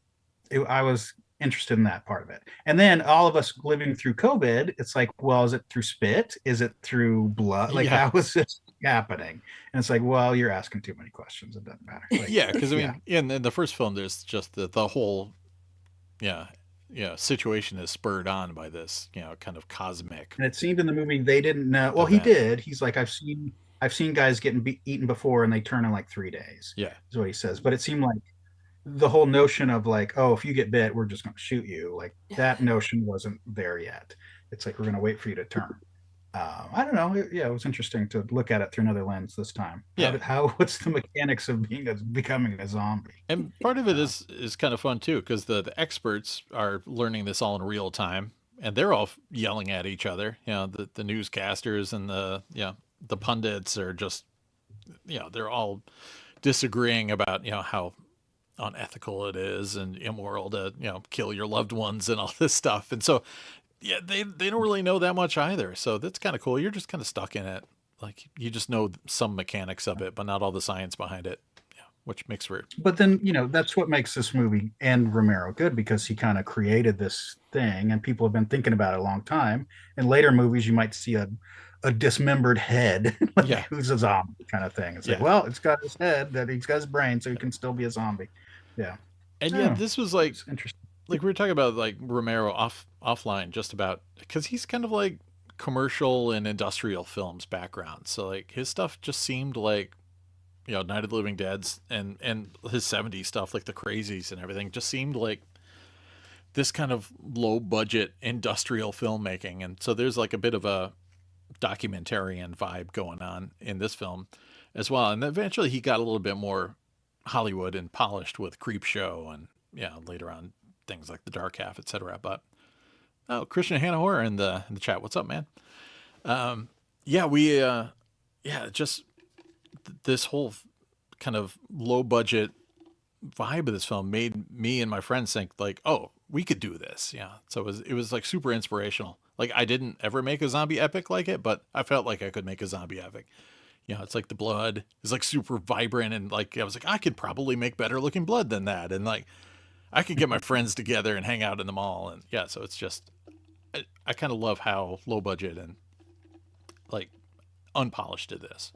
interested in that part of it. And then all of us living through COVID, it's like, well, is it through spit? Is it through blood? Like, Yeah. how is this happening? And it's like, well, you're asking too many questions. It doesn't matter. Like, Yeah, because I mean, in the first film, there's just the whole, situation is spurred on by this, kind of cosmic. And it seemed in the movie they didn't know. Well, he Event. did. He's like, I've seen guys getting eaten before, and they turn in like 3 days. Yeah, Is what he says. But it seemed like the whole notion of like, oh, if you get bit, we're just going to shoot you. Like that notion wasn't there yet. It's like we're going to wait for you to turn. I don't know. It was interesting to look at it through another lens this time. Yeah. What's the mechanics of becoming a zombie? and part of it is kind of fun too, because the experts are learning this all in real time, and they're all yelling at each other. The newscasters and the pundits are just, they're all disagreeing about how unethical it is and immoral to kill your loved ones and all this stuff. And so they don't really know that much either, so that's kind of cool. You're just kind of stuck in it, like you just know some mechanics of it but not all the science behind it, which makes for But then that's what makes this movie and Romero good, because he kind of created this thing and people have been thinking about it a long time. In later movies you might see a dismembered head, like Yeah. who's a zombie kind of thing. It's like, Yeah. well, it's got his head, that he's got his brain, so he can still be a zombie. Yeah. and Oh. this was like It's interesting. we were talking about like Romero offline, just about because he's kind of like commercial and industrial films background, so like his stuff just seemed like Night of the Living Dead's and his 70s stuff, like the Crazies and everything, just seemed like this kind of low budget industrial filmmaking. And so there's like a bit of a documentarian vibe going on in this film as well. And eventually he got a little bit more Hollywood and polished with Creepshow and later on things like The Dark Half, etc. But Christian Hannahor in the chat, what's up, man? Just this whole kind of low budget vibe of this film made me and my friends think like, oh, we could do this. So it was like super inspirational. Like I didn't ever make a zombie epic like it, but I felt like I could make a zombie epic. It's like the blood is like super vibrant, and like I was like, I could probably make better looking blood than that, and like I could get my friends together and hang out in the mall. And so it's just I kind of love how low budget and like unpolished it is.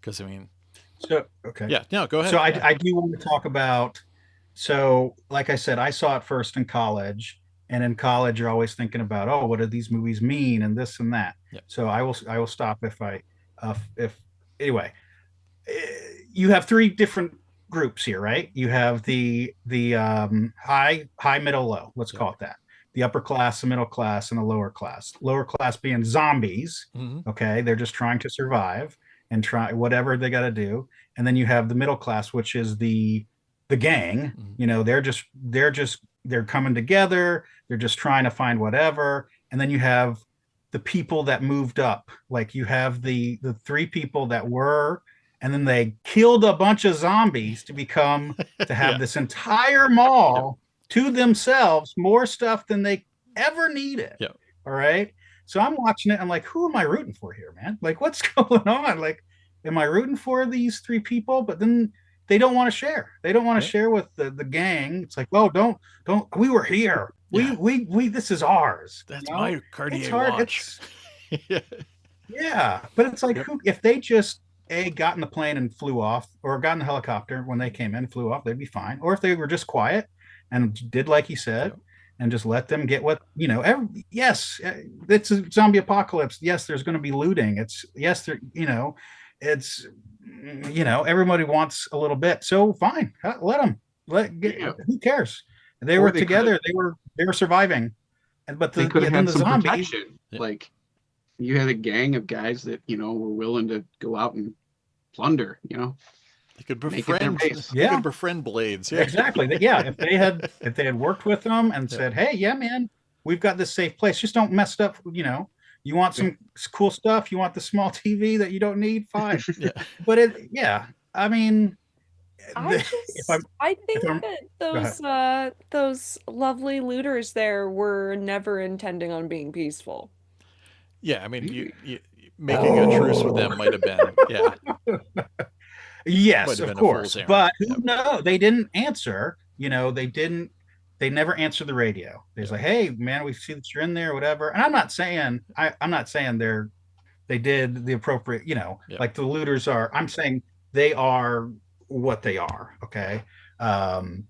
Because I mean, So okay. Go ahead. So I do want to talk about, so like I said, I saw it first in college, and in college you're always thinking about, oh, what do these movies mean and this and that. Yep. So I will stop if anyway, you have 3 different groups here, right? You have the high, middle, low, let's call it that. The upper class, the middle class, and the lower class. Lower class being zombies. Mm-hmm. Okay, they're just trying to survive and try whatever they got to do. And then you have the middle class, which is the gang. Mm-hmm. They're coming together, they're just trying to find whatever. And then you have the people that moved up, like you have the 3 people that were, and then they killed a bunch of zombies to have this entire mall to themselves, more stuff than they ever needed. All right, so I'm watching it, I'm like, who am I rooting for here, man? Like, what's going on? Like, am I rooting for these 3 people? But then they don't want to share. They don't want to share with the gang. It's like, oh, don't. We were here. We. This is ours. That's my Cartier it's hard. watch. Yeah, but it's like, if they just got in the plane and flew off, or got in the helicopter when they came in, flew off, they'd be fine. Or if they were just quiet and did like he said, and just let them get what, yes, it's a zombie apocalypse. Yes, there's going to be looting. It's, everybody wants a little bit. So fine, let them. Who cares? They were together. They were surviving. But they could have had some zombies, protection. Yeah. Like you had a gang of guys that were willing to go out and plunder. They could befriend. They could befriend Blades. Yeah. Exactly. If they had worked with them and said, "Hey, yeah, man, we've got this safe place. Just don't mess it up. You want some cool stuff. You want the small TV that you don't need. Fine." But I mean. I think that those lovely looters there were never intending on being peaceful. Yeah, I mean, you making a truce with them might have been, Yes, of course, but no, they didn't answer. They never answered the radio. They're like, "Hey, man, we see that you're in there, whatever." And I'm not saying they did the appropriate, like the looters are. I'm saying they are what they are. Okay. I'm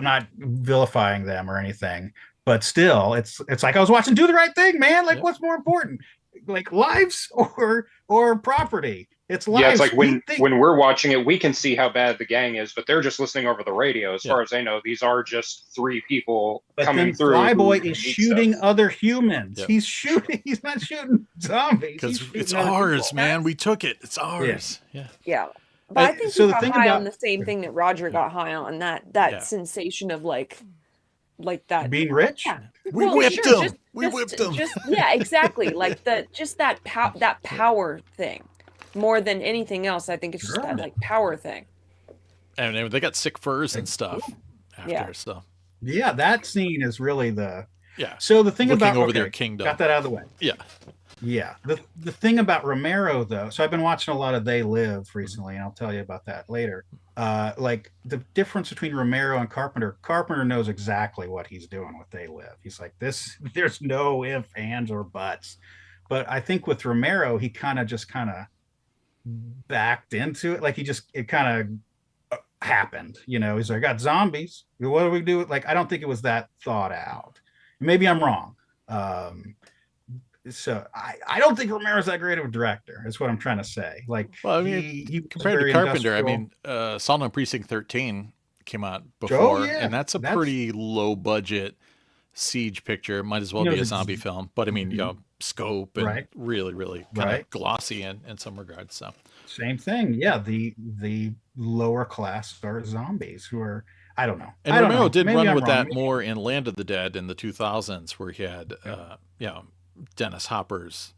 not vilifying them or anything, but still it's like I was watching Do the Right Thing, man. Like what's more important, like lives or property? It's lives. Yeah, it's like when we're watching it, we can see how bad the gang is, but they're just listening over the radio. As far as they know, these are just 3 people coming through. Flyboy is shooting other humans. He's shooting. He's not shooting zombies. Because it's ours, man. We took it. It's ours. Yeah. But I think we got high on the same thing that Roger got high on, that sensation of like that being rich. Yeah. We whipped him. We whipped him. Yeah, exactly. Like that power thing, more than anything else. I think it's just that like power thing. And they got sick furs and stuff after. So yeah, that scene is really the yeah. So the thing looking about over their kingdom, got that out of the way. Yeah. Yeah. The thing about Romero, though, so I've been watching a lot of They Live recently, and I'll tell you about that later. Like the difference between Romero and Carpenter knows exactly what he's doing with They Live. He's like, there's no ifs, ands, or buts. But I think with Romero, he kind of backed into it. Like it kind of happened. He's like, I got zombies. What do we do? Like, I don't think it was that thought out. Maybe I'm wrong. So I don't think Romero's that great of a director. Is what I'm trying to say. Like, well, I mean, he compared to Carpenter, I mean, Assault on Precinct 13 came out before, and that's pretty low budget siege picture. Might as well be a zombie film, but I mean, scope and really, really kind of glossy in some regards. So same thing. Yeah, the lower class are zombies who are. I don't know. And Romero did run with that more in Land of the Dead in the 2000s, where he had, Dennis Hopper's,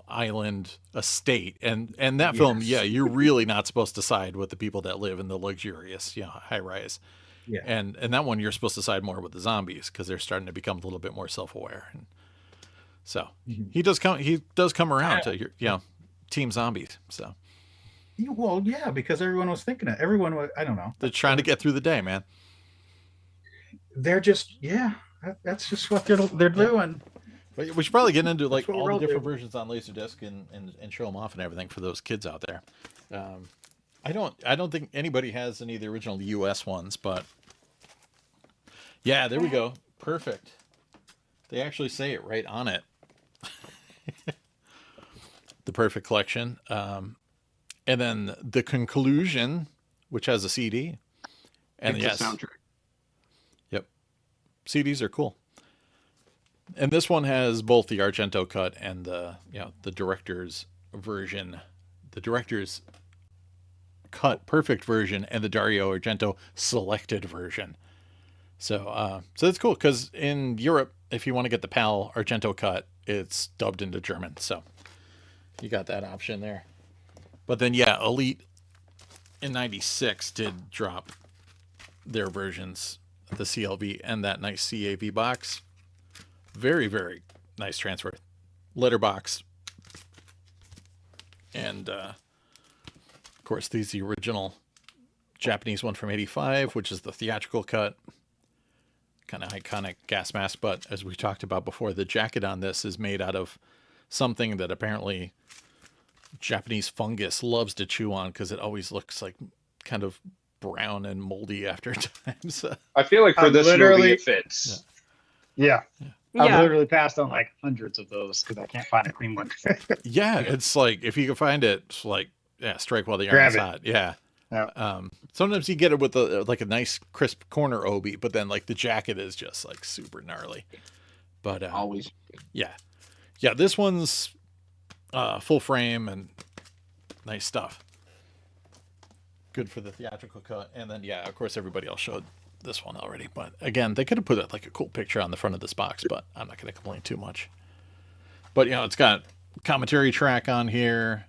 island estate, and that film, you're really not supposed to side with the people that live in the luxurious, high rise, and that one you're supposed to side more with the zombies because they're starting to become a little bit more self-aware, and so he does come around to Team Zombies. So well, yeah, because everyone was thinking it. I don't know. They're trying to get through the day, man. They're just that's just what they're doing. We should probably get into like all the different versions on LaserDisc and show them off and everything for those kids out there. I don't think anybody has any of the original US ones, but yeah, there we go. Perfect. They actually say it right on it. The Perfect Collection. And then The Conclusion, which has a CD. And it's a soundtrack. Yep. CDs are cool. And this one has both the Argento cut and the director's version, the director's cut perfect version, and the Dario Argento selected version. So that's cool because in Europe, if you want to get the PAL Argento cut, it's dubbed into German. So you got that option there. But then Elite in '96 did drop their versions, the CLV and that nice CAV box. Very, very nice transfer. Letterbox. And, of course, these are the original Japanese one from '85, which is the theatrical cut. Kind of iconic gas mask. But as we talked about before, the jacket on this is made out of something that apparently Japanese fungus loves to chew on because it always looks like kind of brown and moldy after times. I feel like for this movie it fits. Yeah. I've Yeah. literally passed on like hundreds of those because I can't find a clean one. Yeah, it's like if you can find it, it's like strike while the iron's Grab it. hot. Yeah. Yeah. Sometimes you get it with a nice crisp corner obi, but then like the jacket is just like super gnarly. But Always. yeah, this one's full frame and nice stuff. Good for the theatrical cut, and then of course everybody else showed this one already. But again, they could have put like a cool picture on the front of this box, but I'm not going to complain too much. But it's got commentary track on here.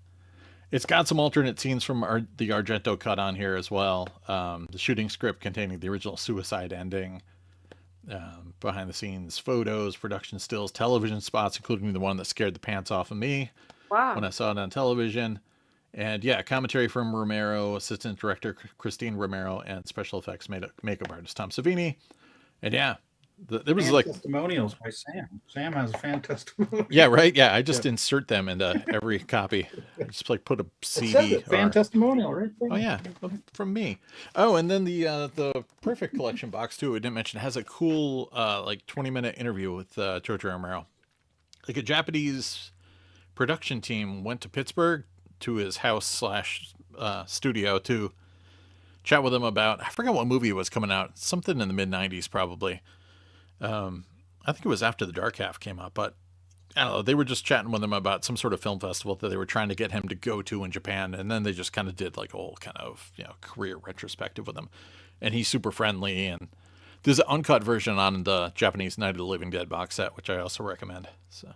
It's got some alternate scenes from the Argento cut on here as well. The shooting script containing the original suicide ending. Behind the scenes photos, production stills, television spots, including the one that scared the pants off of me Wow. when I saw it on television. And commentary from Romero, assistant director Christine Romero, and special effects makeup artist Tom Savini. And there was like testimonials by Sam. Sam has a fan testimonial. Yeah, right. Yeah, I just insert them into every copy. I just like put a CD. Fan testimonial, right there. Oh yeah, from me. Oh, and then the Perfect Collection box too. I didn't mention has a cool like 20-minute interview with George Romero. Like a Japanese production team went to Pittsburgh to his house / studio to chat with him about, I forgot what movie was coming out, something in the mid-90s probably. I think it was after The Dark Half came out, but I don't know, they were just chatting with him about some sort of film festival that they were trying to get him to go to in Japan, and then they just kind of did like a whole kind of career retrospective with him. And he's super friendly, and there's an uncut version on the Japanese Night of the Living Dead box set, which I also recommend. So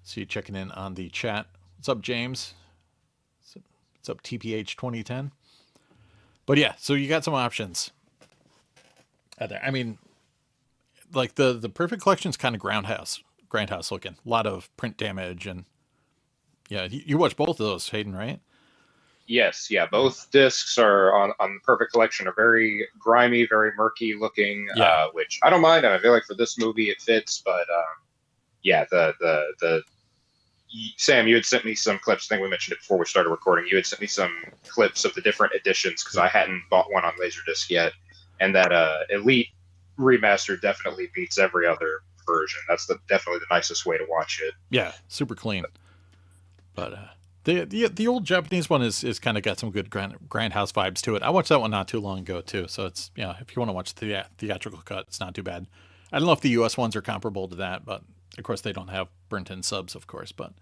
see you checking in on the chat. What's up, James? What's up, TPH 2010? But so you got some options out there. I mean, like the Perfect Collection's kind of grindhouse looking. A lot of print damage, and you watch both of those, Hayden, right? Yes, both discs are on the Perfect Collection are very grimy, very murky looking, which I don't mind. I feel like for this movie it fits, but the Sam, you had sent me some clips. I think we mentioned it before we started recording. You had sent me some clips of the different editions because I hadn't bought one on LaserDisc yet, and that Elite remaster definitely beats every other version. That's definitely the nicest way to watch it. Yeah, super clean. But the old Japanese one is kind of got some good grindhouse vibes to it. I watched that one not too long ago too, so it's if you want to watch the theatrical cut, it's not too bad. I don't know if the US ones are comparable to that, but of course they don't have burnt in subs, of course. But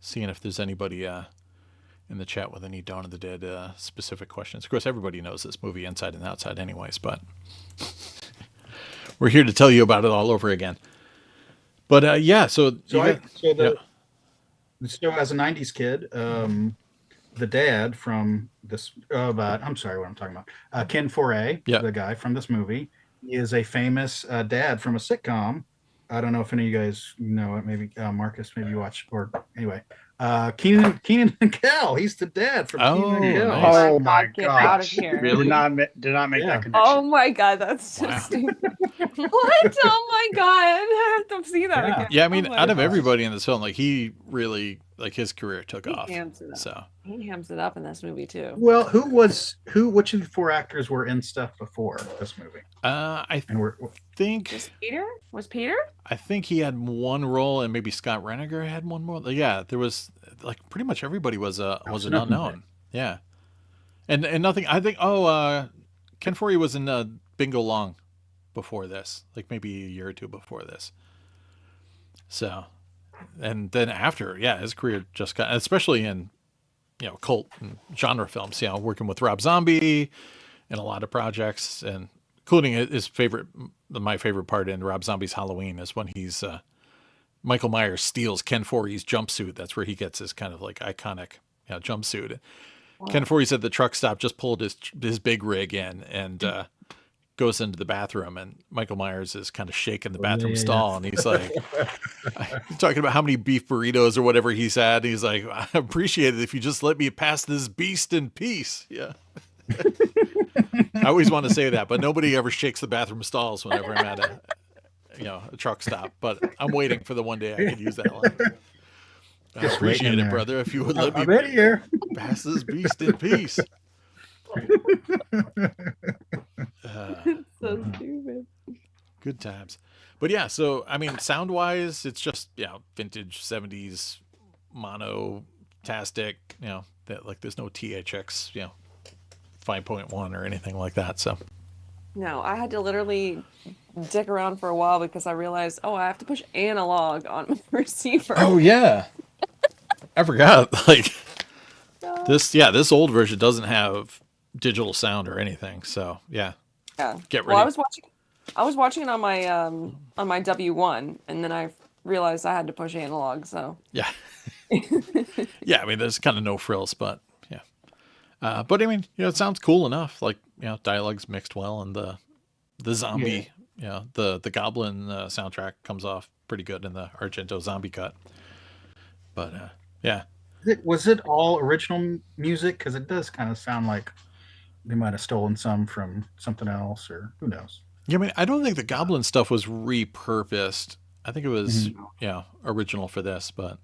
seeing if there's anybody in the chat with any Dawn of the Dead specific questions. Of course, everybody knows this movie inside and outside anyways, but we're here to tell you about it all over again. But so as a 90s kid, the dad from this, I'm sorry, what I'm talking about. Ken Foray, the guy from this movie, is a famous dad from a sitcom. I don't know if any of you guys know it. Maybe Marcus, maybe you watch, or anyway, Kenan and Kel. He's the dad from Kenan and Kel. Nice. Oh my Get out of god! here. Really? Did not make that connection. Oh my god, that's so stupid. What? Oh my god, I have to see that again. Yeah, I mean, Oh my out of gosh. everybody in this film, like he really his career took He off. amps it up. So He hams it up in this movie too. Well, which of the four actors were in stuff before this movie? I And think Was Peter? Was Peter? I think he had one role, and maybe Scott Reiniger had one more. Yeah, there was like pretty much everybody was an unknown. Yeah, and nothing. I think Ken Foree was in Bingo Long before this, like maybe a year or two before this. So, and then after, his career just got, especially in cult and genre films. Working with Rob Zombie in a lot of projects, and including my favorite part in Rob Zombie's Halloween is when he's Michael Myers steals Ken Foree's jumpsuit. That's where he gets his kind of like iconic jumpsuit. Wow. Ken Foree's at the truck stop, just pulled his big rig in and goes into the bathroom, and Michael Myers is kind of shaking the bathroom stall, and he's like, he's talking about how many beef burritos or whatever he's had. And he's like, I appreciate it if you just let me pass this beast in peace. Yeah. I always want to say that, but nobody ever shakes the bathroom stalls whenever I'm at a truck stop. But I'm waiting for the one day I could use that line. I appreciate it, brother, if you would let me pass this beast in peace. So stupid. Good times. But yeah, so I mean, sound wise, it's just vintage 70s mono-tastic. That like there's no THX 5.1 or anything like that. So No, I had to literally dick around for a while because I realized, I have to push analog on my receiver. oh yeah, I forgot. Like this old version doesn't have digital sound or anything. So yeah, get ready. Well, I was watching it on my W1, and then I realized I had to push analog. So yeah, yeah. I mean, there's kind of no frills, but yeah. But I mean, it sounds cool enough. Like dialogue's mixed well, and the zombie, the goblin soundtrack comes off pretty good in the Argento zombie cut. But yeah. Was it all original music? Because it does kind of sound like they might have stolen some from something else, or who knows. Yeah, I mean, I don't think the goblin stuff was repurposed. I think it was, original for this, but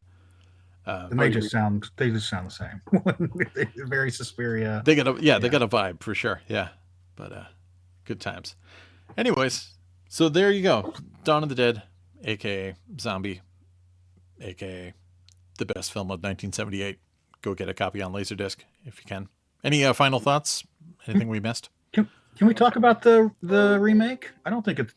and they just sound the same. They're very Suspiria. They got a vibe for sure. Yeah, but good times. Anyways, so there you go, Dawn of the Dead, aka Zombie, aka the best film of 1978. Go get a copy on LaserDisc if you can. Any final thoughts? Anything we missed? Can we talk about the remake? I don't think it's.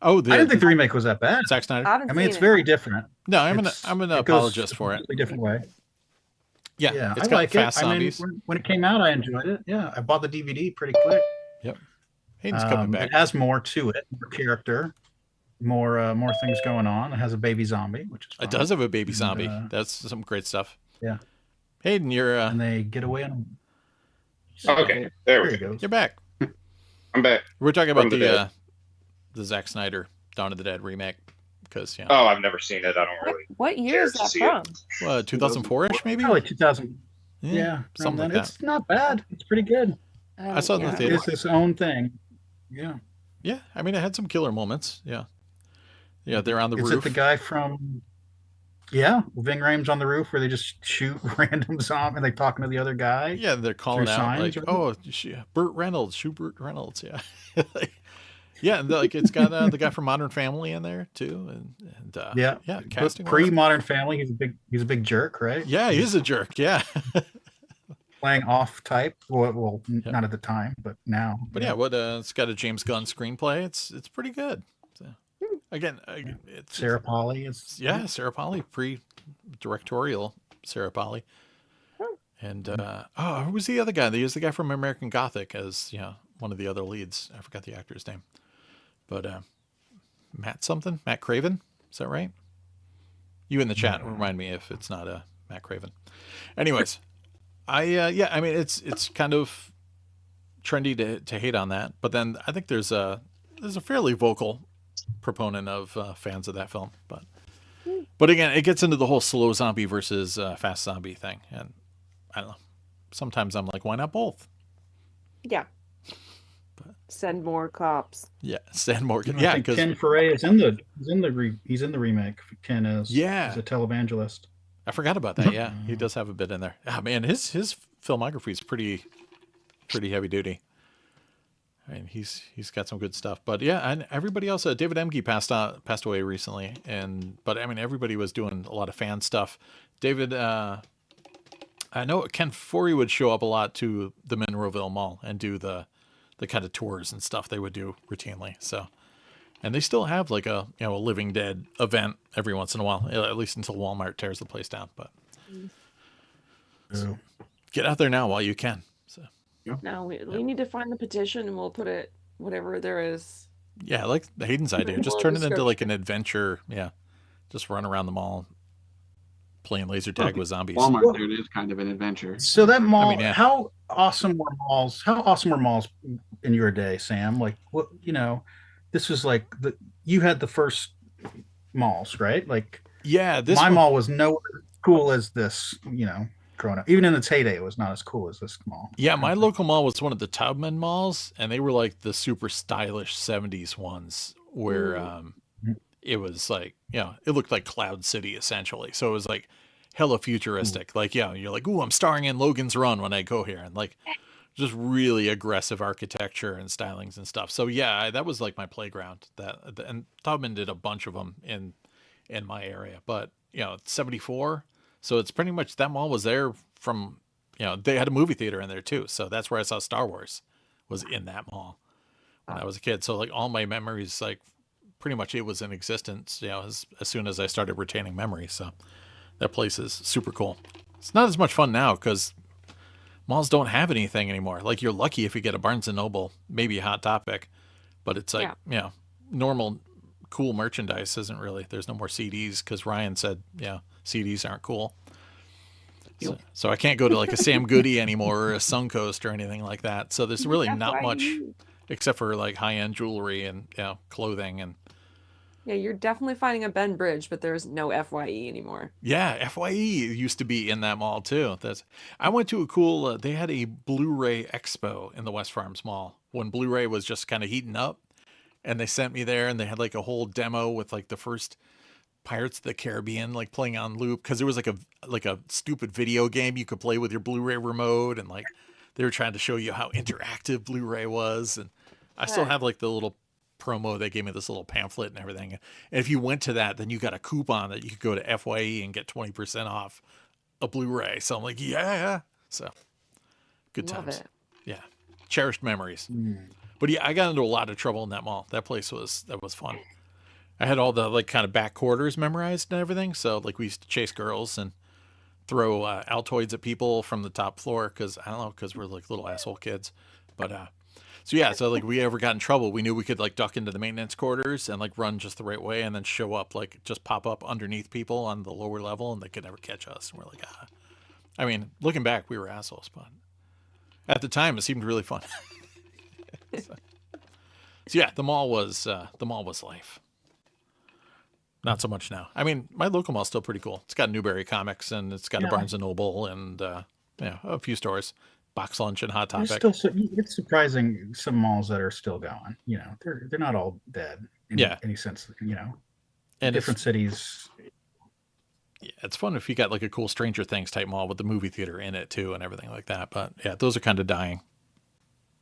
I didn't think the remake was that bad. Zack Snyder. I mean, it's very different. No, I'm an apologist for it. A different way. Yeah, I like it. Zombies. I mean, when it came out, I enjoyed it. Yeah, I bought the DVD pretty quick. Yep. Hayden's coming back. It has more to it, more character, more things going on. It has a baby zombie, which is fun. It does have a baby zombie. That's some great stuff. Yeah. Hayden, you're and they get away on. Okay, there we go. You're back. I'm back. We're talking about the Zack Snyder Dawn of the Dead remake because Oh, I've never seen it. I don't really. What year is that from? 2004-ish, maybe. Probably 2000. Yeah, something like that. It's not bad. It's pretty good. I saw it in the theater. It's its own thing. Yeah. Yeah, I mean, it had some killer moments. Yeah. Yeah, they're on the roof. Is it the guy from? Yeah, Ving Rhames on the roof where they just shoot random zombies and they're talking to the other guy. Yeah, they're calling out like, Burt Reynolds, shoot Burt Reynolds. Yeah. Yeah, and like it's got the guy from Modern Family in there too, and casting pre-Modern Family. He's a big jerk, right? Yeah, he is a jerk. Yeah, playing off type. Well, not at the time, but now. But it's got a James Gunn screenplay. It's pretty good. So, again, it's Sarah Polley. Sarah Polley, pre-directorial Sarah Polley, and who was the other guy? They used the guy from American Gothic as one of the other leads. I forgot the actor's name. But Matt Craven, is that right? You in the chat remind me if it's not Matt Craven. Anyways, I mean it's kind of trendy to hate on that, but then I think there's a fairly vocal proponent of fans of that film. But again, it gets into the whole slow zombie versus fast zombie thing, and I don't know. Sometimes I'm like, why not both? Yeah. Send more cops. Yeah, send more. Yeah, because Ken Foray is in the remake. Ken is he's a televangelist. I forgot about that. Yeah, he does have a bit in there. Ah, man, his filmography is pretty heavy duty. I mean, he's got some good stuff. But yeah, and everybody else. David Emge passed away recently, but I mean, everybody was doing a lot of fan stuff. David, I know Ken Forey would show up a lot to the Monroeville Mall and do the kind of tours and stuff they would do routinely. So, and they still have like a Living Dead event every once in a while, at least until Walmart tears the place down. But so, get out there now while you can. So no, we need to find the petition and we'll put it whatever there is. Yeah, like Hayden's idea. Just turn it into like an adventure. Yeah, just run around the mall playing laser tag with zombies. Walmart, dude, is kind of an adventure. So that mall, how awesome were malls? How awesome were malls in your day, Sam? Like, what this was like you had the first malls, right? Like, yeah, my mall was nowhere cool as this. Growing up, even in its heyday, it was not as cool as this mall. Yeah, my local mall was one of the Tubman malls, and they were like the super stylish '70s ones where it was like, it looked like Cloud City essentially. So it was like hella futuristic. Like, you're like, ooh, I'm starring in Logan's Run when I go here. And like, just really aggressive architecture and stylings and stuff. So yeah, that was like my playground. And Tubman did a bunch of them in my area. But you know, it's 74, so it's pretty much that mall was there from, you know, they had a movie theater in there too. So that's where I saw Star Wars, was in that mall when I was a kid. So like all my memories, like pretty much it was in existence, you know, as soon as I started retaining memories. So that place is super cool. It's not as much fun now because malls don't have anything anymore. Like you're lucky if you get a Barnes and Noble, maybe a Hot Topic, but it's like, you know, normal cool merchandise isn't really, there's no more CDs because Ryan said, yeah, CDs aren't cool. So I can't go to like a Sam Goody anymore or a Suncoast or anything like that. So there's really not much except for like high-end jewelry and, you know, clothing. And Yeah, you're definitely finding a Ben Bridge, but there's no FYE anymore. yeah, FYE used to be in that mall too. I went to a cool, they had a Blu-ray expo in the West Farms Mall when Blu-ray was just kind of heating up. And they sent me there and they had like a whole demo with like the first Pirates of the Caribbean like playing on loop, because there was like a stupid video game you could play with your Blu-ray remote, and like they were trying to show you how interactive Blu-ray was. And I still have like the little promo. They gave me this little pamphlet and everything. And if you went to that, then you got a coupon that you could go to FYE and get 20% off a Blu-ray. So I'm like, yeah. So good Love times. it. Yeah. Cherished memories. But yeah, I got into a lot of trouble in that mall. That place was fun. I had all the like kind of back quarters memorized and everything. So like we used to chase girls and throw Altoids at people from the top floor because I don't know, because we're like little asshole kids. But so yeah, so like we ever got in trouble, we knew we could like duck into the maintenance quarters and like run just the right way and then show up, like just pop up underneath people on the lower level and they could never catch us. And we're like, I mean, looking back, we were assholes, but at the time it seemed really fun. So yeah, the mall was life. Not so much now. I mean, my local mall's still pretty cool. It's got Newberry Comics and it's got a Barnes and Noble and a few stores, Box Lunch and Hot Topic. It's surprising some malls that are still going. You know, they're not all dead in any sense. You know, and different cities. Yeah, it's fun if you got like a cool Stranger Things type mall with the movie theater in it too and everything like that. But yeah, those are kind of dying.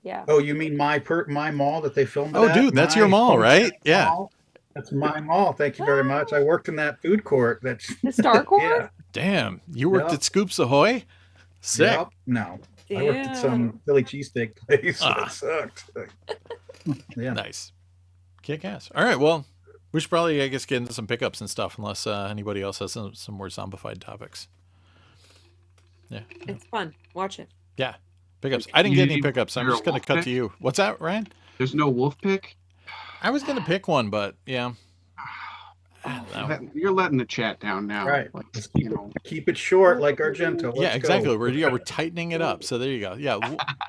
Yeah. Oh, you mean my mall that they filmed? Oh, dude, that's your mall, right? Yeah. Mall? That's my mall. Thank you very much. I worked in that food court. That's the Star Court. Yeah. Damn, you worked at Scoops Ahoy? Sick. Yep. No, I worked at some Philly cheesesteak place. That sucked. Yeah. Nice. Kick ass. All right. Well, we should probably, I guess, get into some pickups and stuff, unless anybody else has some more zombified topics. Yeah. It's fun. Watch it. Yeah. Pickups. I didn't get any pickups. I'm just going to cut to you. What's that, Ryan? There's no wolf pick? I was going to pick one, but yeah. You're letting the chat down now. Right. Like, keep it short like Argento. Yeah, exactly. We're tightening it up. So there you go. Yeah.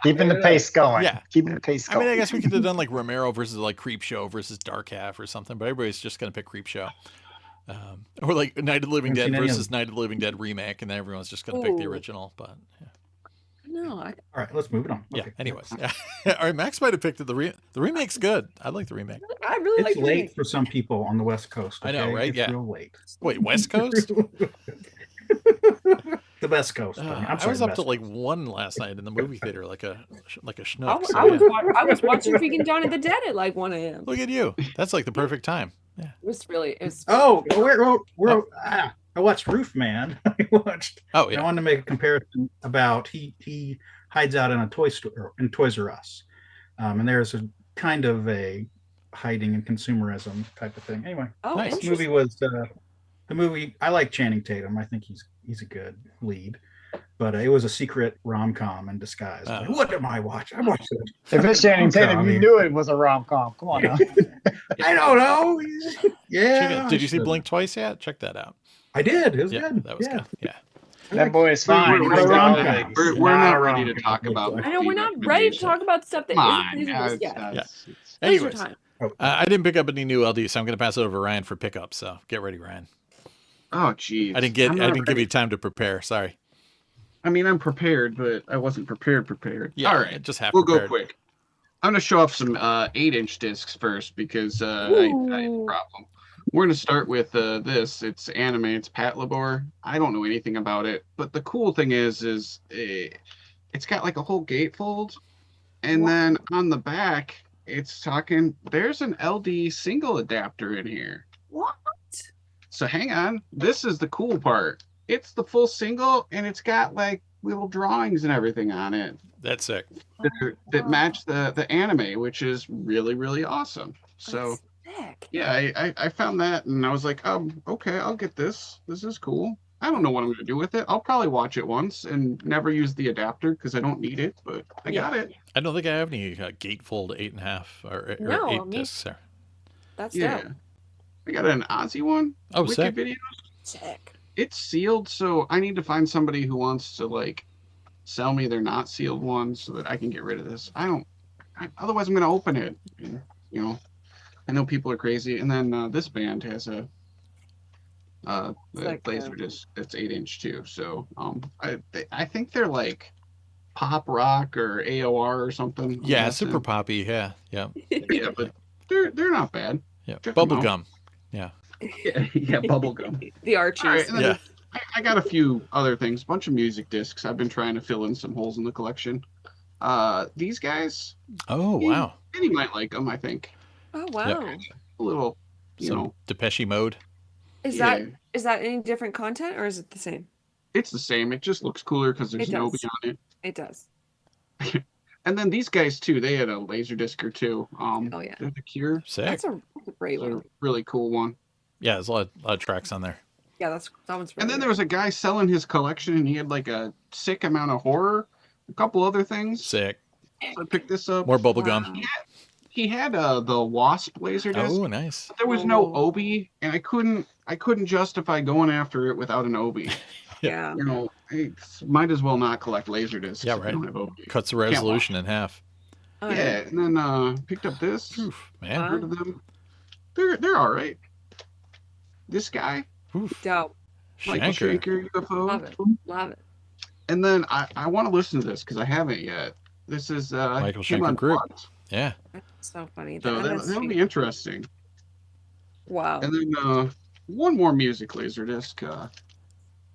Keeping the pace going. Yeah. Keeping the pace going. I mean, I guess we could have done like Romero versus like Creep Show versus Dark Half or something, but everybody's just going to pick Creep Show. Or like Night of the Living Dead versus Night of the Living Dead remake, and then everyone's just going to pick the original. But yeah. No. All right, let's move it on. Yeah. Anyways, yeah. All right, Max might have picked the remake's good. I like the remake. I really like it's late for some people on the West Coast. Okay? I know, right? It's real late. Wait, West Coast? The West Coast. I was up to like 1 last night in the movie theater, like a schnook. I was watching freaking Dawn of the Dead at like 1 a.m. Look at you. That's like the perfect time. Yeah. It was really. I watched Roof Man. I wanted to make a comparison about he hides out in a toy store in Toys R Us, and there's a kind of a hiding and consumerism type of thing. Anyway, nice. The movie was the movie. I like Channing Tatum. I think he's a good lead, but it was a secret rom-com in disguise. Like, what am I watching? I watched it. If it's Channing Tatum, you knew it was a rom-com. Come on now. I don't know. Yeah. Did you see Blink twice yet? Check that out. I did. It was good. That was good. Yeah. That boy is fine. We're not ready to talk about. I know we're not ready to talk about stuff that isn't. Yeah. Anyways, I didn't pick up any new LD, so I'm going to pass it over to Ryan for pickup. So get ready, Ryan. Oh, geez. I didn't give you time to prepare. Sorry. I mean, I'm prepared, but I wasn't prepared. Yeah. All right. Just half. We'll prepared. go quick. I'm going to show off some 8-inch discs first because I have a problem. We're going to start with this. It's anime. It's Pat Labor. I don't know anything about it, but the cool thing is it's got like a whole gatefold, and Wow. then on the back, it's talking. There's an LD single adapter in here. What? So hang on, this is the cool part. It's the full single, and it's got like little drawings and everything on it That's sick. that match the anime, which is really, really awesome. So That's sick. yeah, I found that, and I was like, okay, I'll get this. This is cool. I don't know what I'm going to do with it. I'll probably watch it once and never use the adapter because I don't need it, but I got it. I don't think I have any gatefold 8.5 or No, 8 me- discs there. That's Yeah. dope. I got an Aussie one. Oh, Wiki sick. Videos. Sick. It's sealed, so I need to find somebody who wants to like sell me their not sealed ones so that I can get rid of this. Otherwise I'm going to open it. And, you know, I know people are crazy. And then this band has a like laser disc that's 8-inch too. So I think they're like pop rock or AOR or something. I'm Yeah, guessing. super poppy. Yeah. Yeah, but they're not bad. Yeah. Check 'em out. Bubblegum. Yeah. Yeah, bubblegum. The Archies. All right, and then Yeah. I got a few other things, a bunch of music discs. I've been trying to fill in some holes in the collection. These guys, Oh, wow. Kenny might like them, I think. Oh wow. A little, you Some know, Depeche Mode. Is yeah, that any different content or is it the same? it's the same. It just looks cooler because there's It no does. on it. It does. And then these guys too, they had a laser disc or two. Oh yeah. They're the Cure. Sick. That's a great They're a one. really cool one. Yeah, there's a lot of tracks on there. Yeah, that one's really And then good. there was a guy selling his collection, and he had like a sick amount of horror, a couple other things. Sick. So I picked this up. More bubblegum. Wow. He had the Wasp laser disc. Oh, nice. There was no Oh. Obi, and I couldn't justify going after it without an Obi. Yeah. You know, might as well not collect laser discs. Yeah, if I right. don't have Obi. Cuts the watch. resolution in half. Oh, Yeah, and then picked up this. Oof, man. Wow. Rid of them. They're all right. This guy, Oof. Dope. Michael Shanker. Shanker UFO. Love it. Love it. And then I want to listen to this because I haven't yet. This is Michael him Shanker Group. Unplugged. Yeah. That's so funny. So that'll be interesting. Wow. And then one more music laser disc,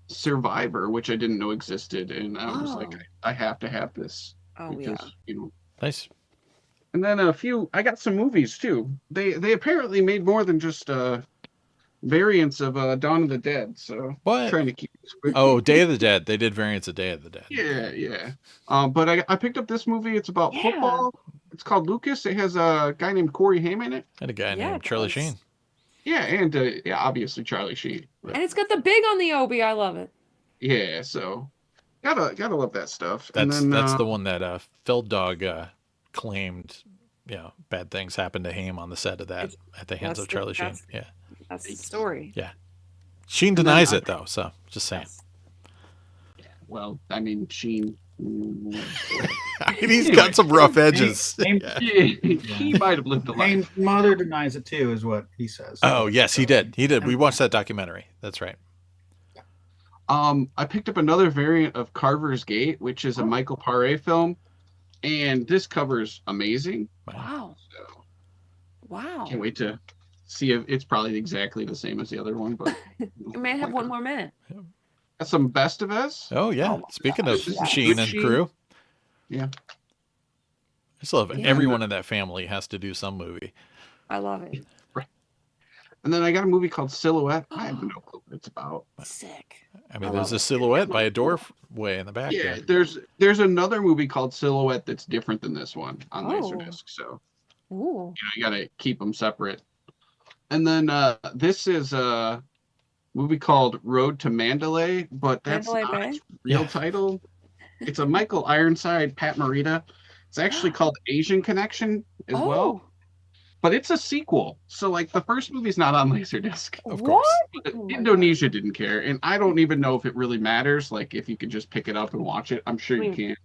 Survivor, which I didn't know existed, and I was like, Oh. I have to have this Oh yeah. because you know. Nice. And then I got some movies too. They apparently made more than just variants of Dawn of the Dead. So What? trying to keep this quick. Oh, Day of the Dead. They did variants of Day of the Dead. Yeah. But I picked up this movie. It's about Yeah. football. It's called Lucas. It has a guy named Corey Haim in it. Had a guy Yeah, named it Charlie does. Sheen. Yeah, and obviously Charlie Sheen. But, And it's got the big on the Obi. I love it. yeah, so gotta love that stuff. And That's then, that's the one that Feld Dog claimed. You know, bad things happened to him on the set of that at the hands That's of Charlie Sheen. that's- Yeah. That's the story. Sheen then denies I- it though, so just saying. Well, I mean Sheen. He's got some rough edges. Name- Yeah. He might have lived a life. Haim's mother denies it too, is what he says. Oh yes, he did. He did. We watched that documentary. That's right. I picked up another variant of Carver's Gate, which is a Michael Paré film, and this cover's amazing. Wow. So Wow. can't wait to see if it's probably exactly the same as the other one, but You may have one more minute. got some best of us. Oh yeah. Oh, my Speaking of gosh. Sheen and Sheen. crew. Yeah. I just love it. Yeah. Everyone in that family has to do some movie. I love it. And then I got a movie called Silhouette. I have no clue what it's about. Sick. I mean, I there's love a it. silhouette by a doorway in the back Yeah, there. there's another movie called Silhouette that's different than this one on Oh. Laserdisc. So Ooh. you gotta keep them separate. And then this is a movie called Road to Mandalay, but that's Mandalay not Bay? its real Yeah. title. It's a Michael Ironside, Pat Morita. It's actually called Asian Connection as Oh. well, but it's a sequel. So like the first movie's not on Laserdisc. Of What? course. But Oh my Indonesia didn't care, and I don't even know if it really matters. Like if you could just pick it up and watch it, I'm sure you I can.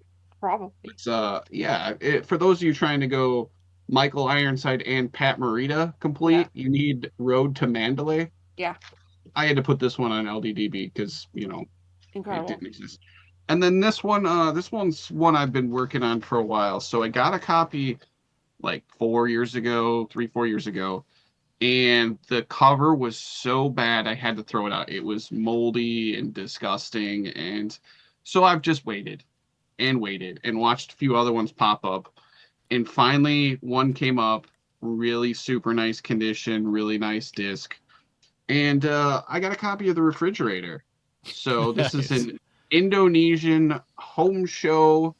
Probably. It's for those of you trying to go Michael Ironside and Pat Morita complete, you need Road to Mandalay. Yeah. I had to put this one on LDDB because it Incredible. didn't exist. And then this one's one I've been working on for a while. So I got a copy like 4 years ago, 3-4 years ago, and the cover was so bad I had to throw it out. It was moldy and disgusting, and so I've just waited. and waited and watched a few other ones pop up. And finally, one came up, really super nice condition, really nice disc. And I got a copy of The Refrigerator. So this is an Indonesian home show,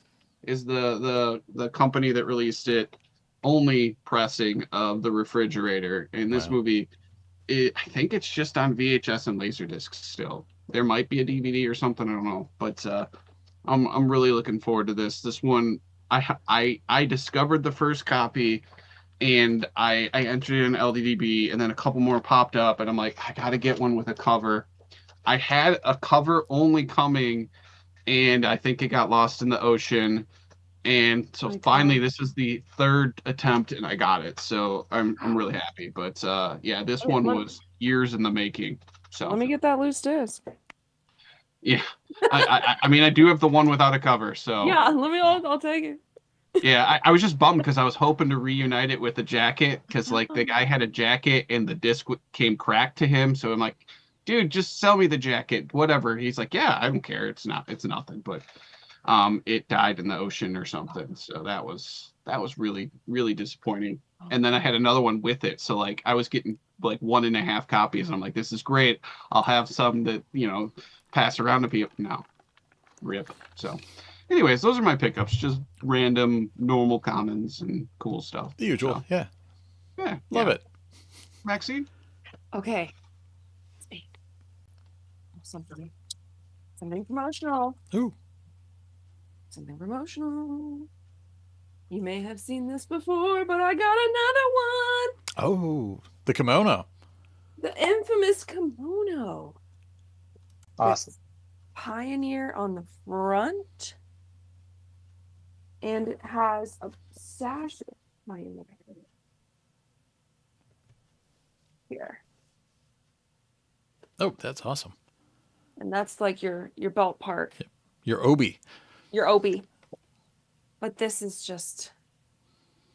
is the company that released it, only pressing of The Refrigerator. And this movie, I think it's just on VHS and LaserDisc still. There might be a DVD or something, I don't know. But I'm really looking forward to this. This one, I discovered the first copy, and I entered in LDDB, and then a couple more popped up, and I'm like, I gotta get one with a cover. I had a cover only coming, and I think it got lost in the ocean. And so finally, this is the third attempt, and I got it. So I'm really happy. But yeah, this one was years in the making. So Let me get that loose disc. yeah, I mean, I do have the one without a cover. So Yeah, I'll take it. yeah, I was just bummed because I was hoping to reunite it with the jacket, because like the guy had a jacket and the disc came cracked to him. So I'm like, dude, just sell me the jacket, whatever. He's like, yeah, I don't care. It's nothing. But it died in the ocean or something. So that was really, really disappointing. And then I had another one with it. So like I was getting like 1.5 copies, and I'm like, this is great. I'll have some that, pass around to people. No, rip. So anyways, those are my pickups. Just random, normal commons and cool stuff. The usual. So, yeah. Yeah. Love it. Maxine? Okay. Something promotional. Ooh. Something promotional. You may have seen this before, but I got another one. Oh, the kimono. The infamous kimono. Awesome. It's Pioneer on the front, and it has a sash here. Oh, that's awesome. And that's like your belt part. Your obi. Your obi. But this is just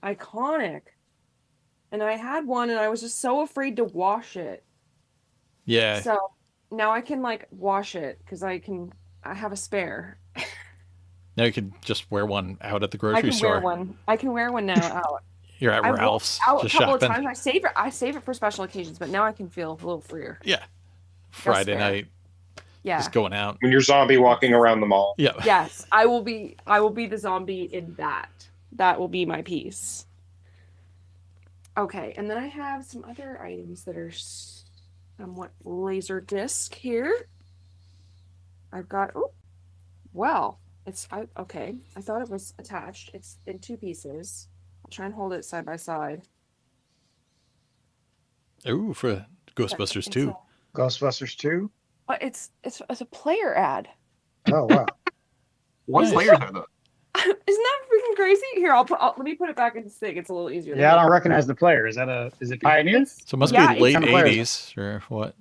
iconic. And I had one, and I was just so afraid to wash it. Yeah. So now I can like wash it, because I have a spare. Now you can just wear one out at the grocery store. I can wear one now out. You're at Ralph's Out just a couple shopping. of times. I save it for special occasions, but now I can feel a little freer. Yeah. Friday fair. night. Yeah. Just going out. When you're zombie walking around the mall. Yeah. Yes, I will be the zombie in that. That will be my piece. Okay, and then I have some other items that are somewhat laser disc here. I've got okay. I thought it was attached. It's in 2 pieces. I'll try and hold it side by side. Ooh, for Ghostbusters 2. Ghostbusters 2? But it's a player ad. Oh, wow. What Nice. players are those? Isn't that freaking crazy? Here, let me put it back in the stick. It's a little easier. Yeah, I don't recognize the player. Is it Pioneer? So it must Yeah, be late it's- 80s or what?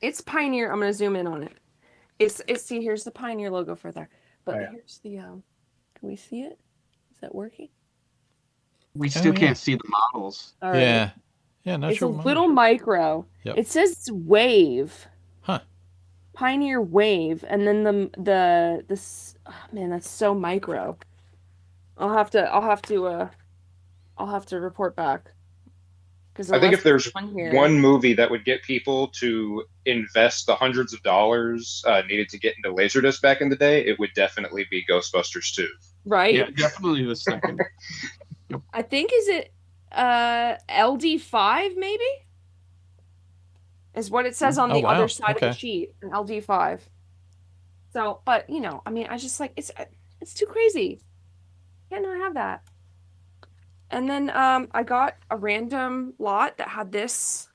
It's Pioneer. I'm gonna zoom in on it. It's see, here's the Pioneer logo for there. But Oh, yeah. here's the can we see it? Is that working? We still yeah. can't see the models. All right. Yeah. Yeah, not It's sure. a little micro. Yep. It says Wave. Huh. Pioneer Wave, and then man, that's so micro. I'll have to report back. Because I think if there's here, one movie that would get people to invest the hundreds of dollars needed to get into Laserdisc back in the day, it would definitely be Ghostbusters 2. right? Yeah, definitely the second. I think is it LD5 maybe? Is what it says on Oh, the wow. other side of Okay. the sheet, an LD5. So, but I mean, I just like it's too crazy. Can't not have that. And then I got a random lot that had this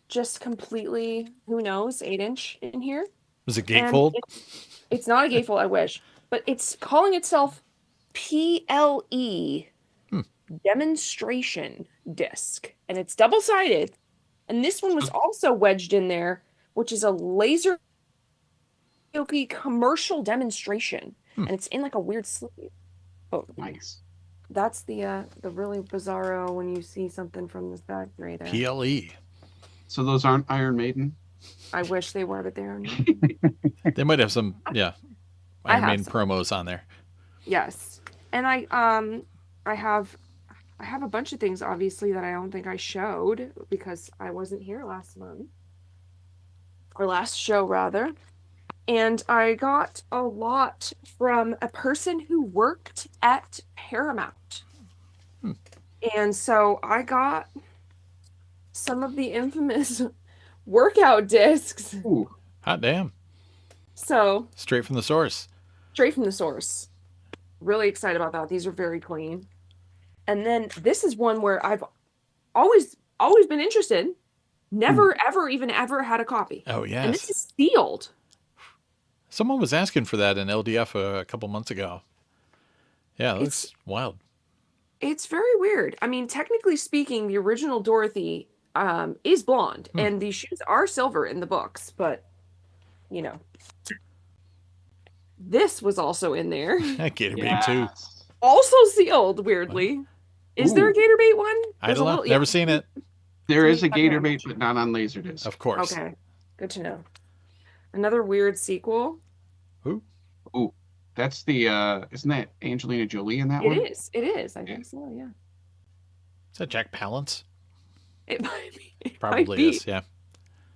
just completely, who knows, 8-inch in here. Was it And gatefold? It's not a gatefold, I wish, but it's calling itself PLE demonstration disc, and it's double-sided. And this one was also wedged in there, which is a laser commercial demonstration, and it's in like a weird sleeve. Oh, Nice. that's the really bizarro when you see something from this factory there. PLE. So those aren't Iron Maiden? I wish they were, but they are not. They might have some, I Iron have Maiden some. promos on there. Yes. And I have a bunch of things obviously that I don't think I showed because I wasn't here last month. Or last show rather. And I got a lot from a person who worked at Paramount. And so I got some of the infamous workout discs. Ooh. Hot damn. So Straight from the source. straight from the source. Really excited about that. These are very clean. And then this is one where I've always been interested. Never, ever, even ever had a copy. Oh, yes. And this is sealed. Someone was asking for that in LDF a couple months ago. Yeah, it looks wild. It's very weird. I mean, technically speaking, the original Dorothy is blonde, and these shoes are silver in the books, but, you know. This was also in there. Gator bait too. Also sealed, weirdly. Is there a gator bait one? I don't know. Never seen it. There is a gator bait, but not on LaserDisc. Of course. Okay. Good to know. Another weird sequel. Ooh. Ooh. That's the isn't that Angelina Jolie in that one? It is. It is. I think so, yeah. Is that Jack Palance? It might be. It Probably might be. is, yeah.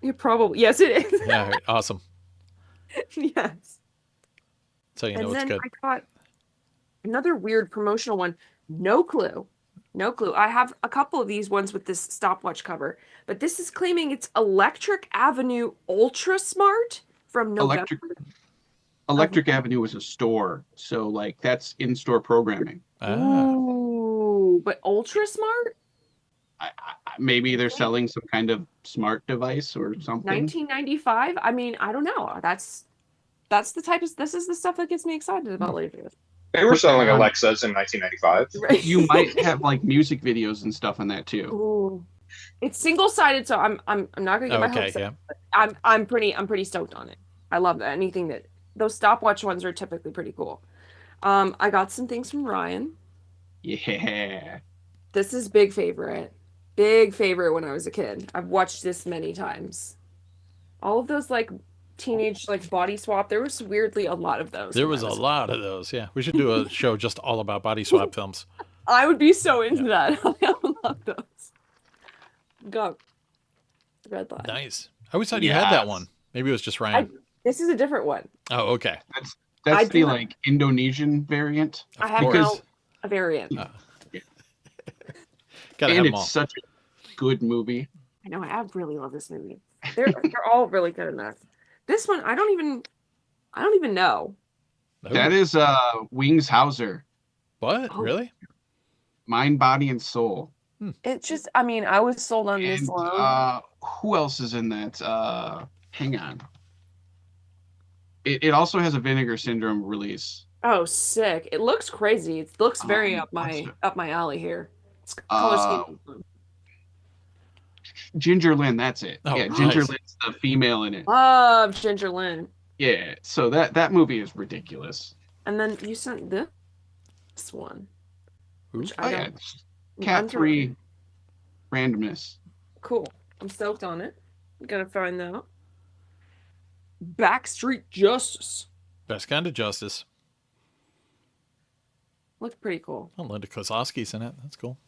It probably. Yes, it is. Yeah, awesome. Yes. So you know and it's then good. I got another weird promotional one. No clue. No clue. I have a couple of these ones with this stopwatch cover, but this is claiming it's Electric Avenue Ultra Smart from November. Electric Avenue is a store, so like that's in-store programming. Ooh, but Ultra Smart? Maybe they're selling some kind of smart device or something. 1995? I mean, I don't know. That's the type of this is the stuff that gets me excited about later. They were selling Alexas in 1995. You might have like music videos and stuff on that too. Ooh. It's single-sided, so I'm not gonna get my hopes up. But I'm pretty stoked on it. I love that. Anything that those stopwatch ones are typically pretty cool. I got some things from Ryan. Yeah. This is big favorite. Big favorite when I was a kid. I've watched this many times. All of those like teenage like body swap. There was weirdly a lot of those. There was a lot of those. Yeah, we should do a show just all about body swap films. I would be so into that. I love those. Go. Red Line. Nice. I always thought you had that one. Maybe it was just Ryan. This is a different one. Oh, okay. That's the like Indonesian variant. I have now a variant. And it's such a good movie. I know. I really love this movie. They're all really good in that. This one, I don't even know. That is Wings Hauser. What? Oh. Really? Mind, Body, and Soul. It's just, I mean, I was sold on this alone. Who else is in that? Hang on. It also has a Vinegar Syndrome release. Oh, sick! It looks crazy. It looks very up my alley here. It's color scheme. Ginger Lynn, that's it. Oh, yeah, Ginger Lynn's the female in it. Love Ginger Lynn. Yeah, so that movie is ridiculous. And then you sent this one. Which Cat-free randomness. Cool. I'm stoked on it. I'm gonna find that. Backstreet Justice. Best kind of justice. Looks pretty cool. Oh, Linda Kozlowski's in it. That's cool.